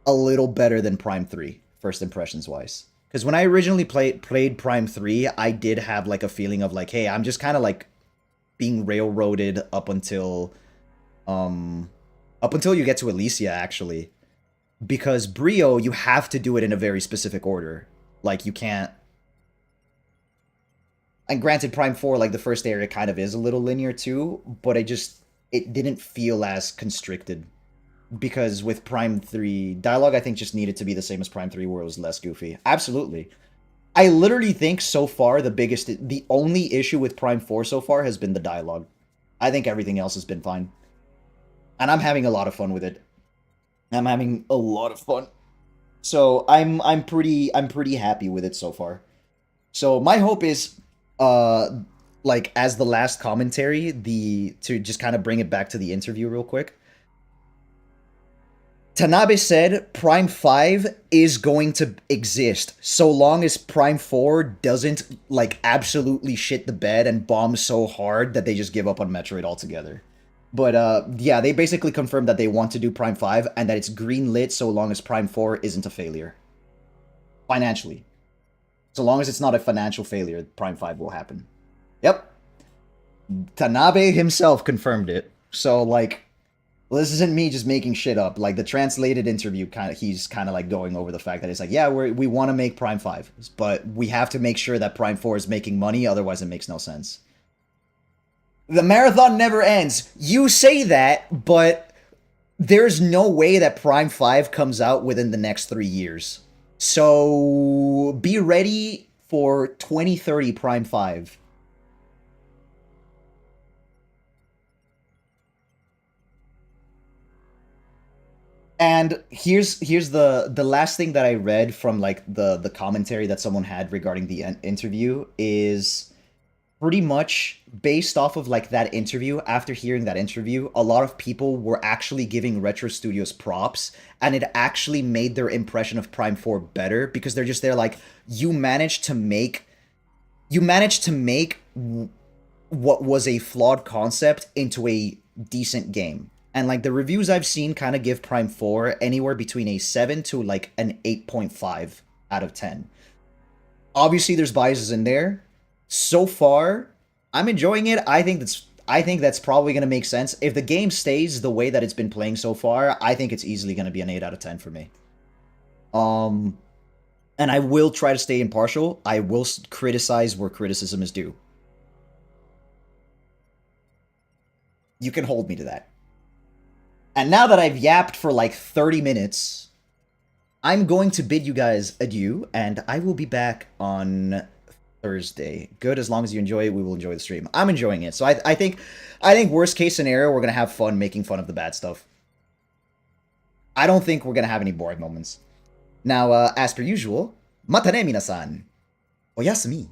a little better than Prime 3, first impressions wise. Because when I originally played Prime 3, I did have like a feeling of like, hey, I'm just kind of like being railroaded up until you get to Elysia, actually. Because Brio, you have to do it in a very specific order. Like, you can't... And granted, Prime 4, like the first area kind of is a little linear too, but it didn't feel as constricted. Because with Prime 3, dialogue I think just needed to be the same as Prime 3 where it was less goofy. Absolutely. I literally think so far the only issue with Prime 4 so far has been the dialogue. I think everything else has been fine. And I'm having a lot of fun with it. I'm having a lot of fun. So I'm pretty happy with it so far. So my hope is like as the last commentary, to just kind of bring it back to the interview real quick. Tanabe said Prime 5 is going to exist so long as Prime 4 doesn't like absolutely shit the bed and bomb so hard that they just give up on Metroid altogether. But yeah, they basically confirmed that they want to do Prime 5 and that it's green-lit so long as Prime 4 isn't a failure. Financially. So long as it's not a financial failure, Prime 5 will happen. Yep. Tanabe himself confirmed it. So, like, well, this isn't me just making shit up. Like, the translated interview, he's kind of, like, going over the fact that it's like, yeah, we want to make Prime 5, but we have to make sure that Prime 4 is making money, otherwise it makes no sense. The marathon never ends. You say that, but there's no way that Prime 5 comes out within the next 3 years. So be ready for 2030 Prime 5. And here's the last thing that I read from like the commentary that someone had regarding the interview is pretty much based off of like that interview. After hearing that interview, a lot of people were actually giving Retro Studios props, and it actually made their impression of Prime 4 better because they're like, you managed to make what was a flawed concept into a decent game. And like the reviews I've seen kind of give Prime 4 anywhere between a 7 to like an 8.5 out of 10. Obviously there's biases in there. So far, I'm enjoying it. I think that's probably going to make sense. If the game stays the way that it's been playing so far, I think it's easily going to be an 8 out of 10 for me. And I will try to stay impartial. I will criticize where criticism is due. You can hold me to that. And now that I've yapped for like 30 minutes, I'm going to bid you guys adieu, and I will be back on Thursday. Good, as long as you enjoy it, we will enjoy the stream. I'm enjoying it. So I think worst case scenario, we're going to have fun making fun of the bad stuff. I don't think we're going to have any boring moments. Now, as per usual, mata ne minasan. Oyasumi.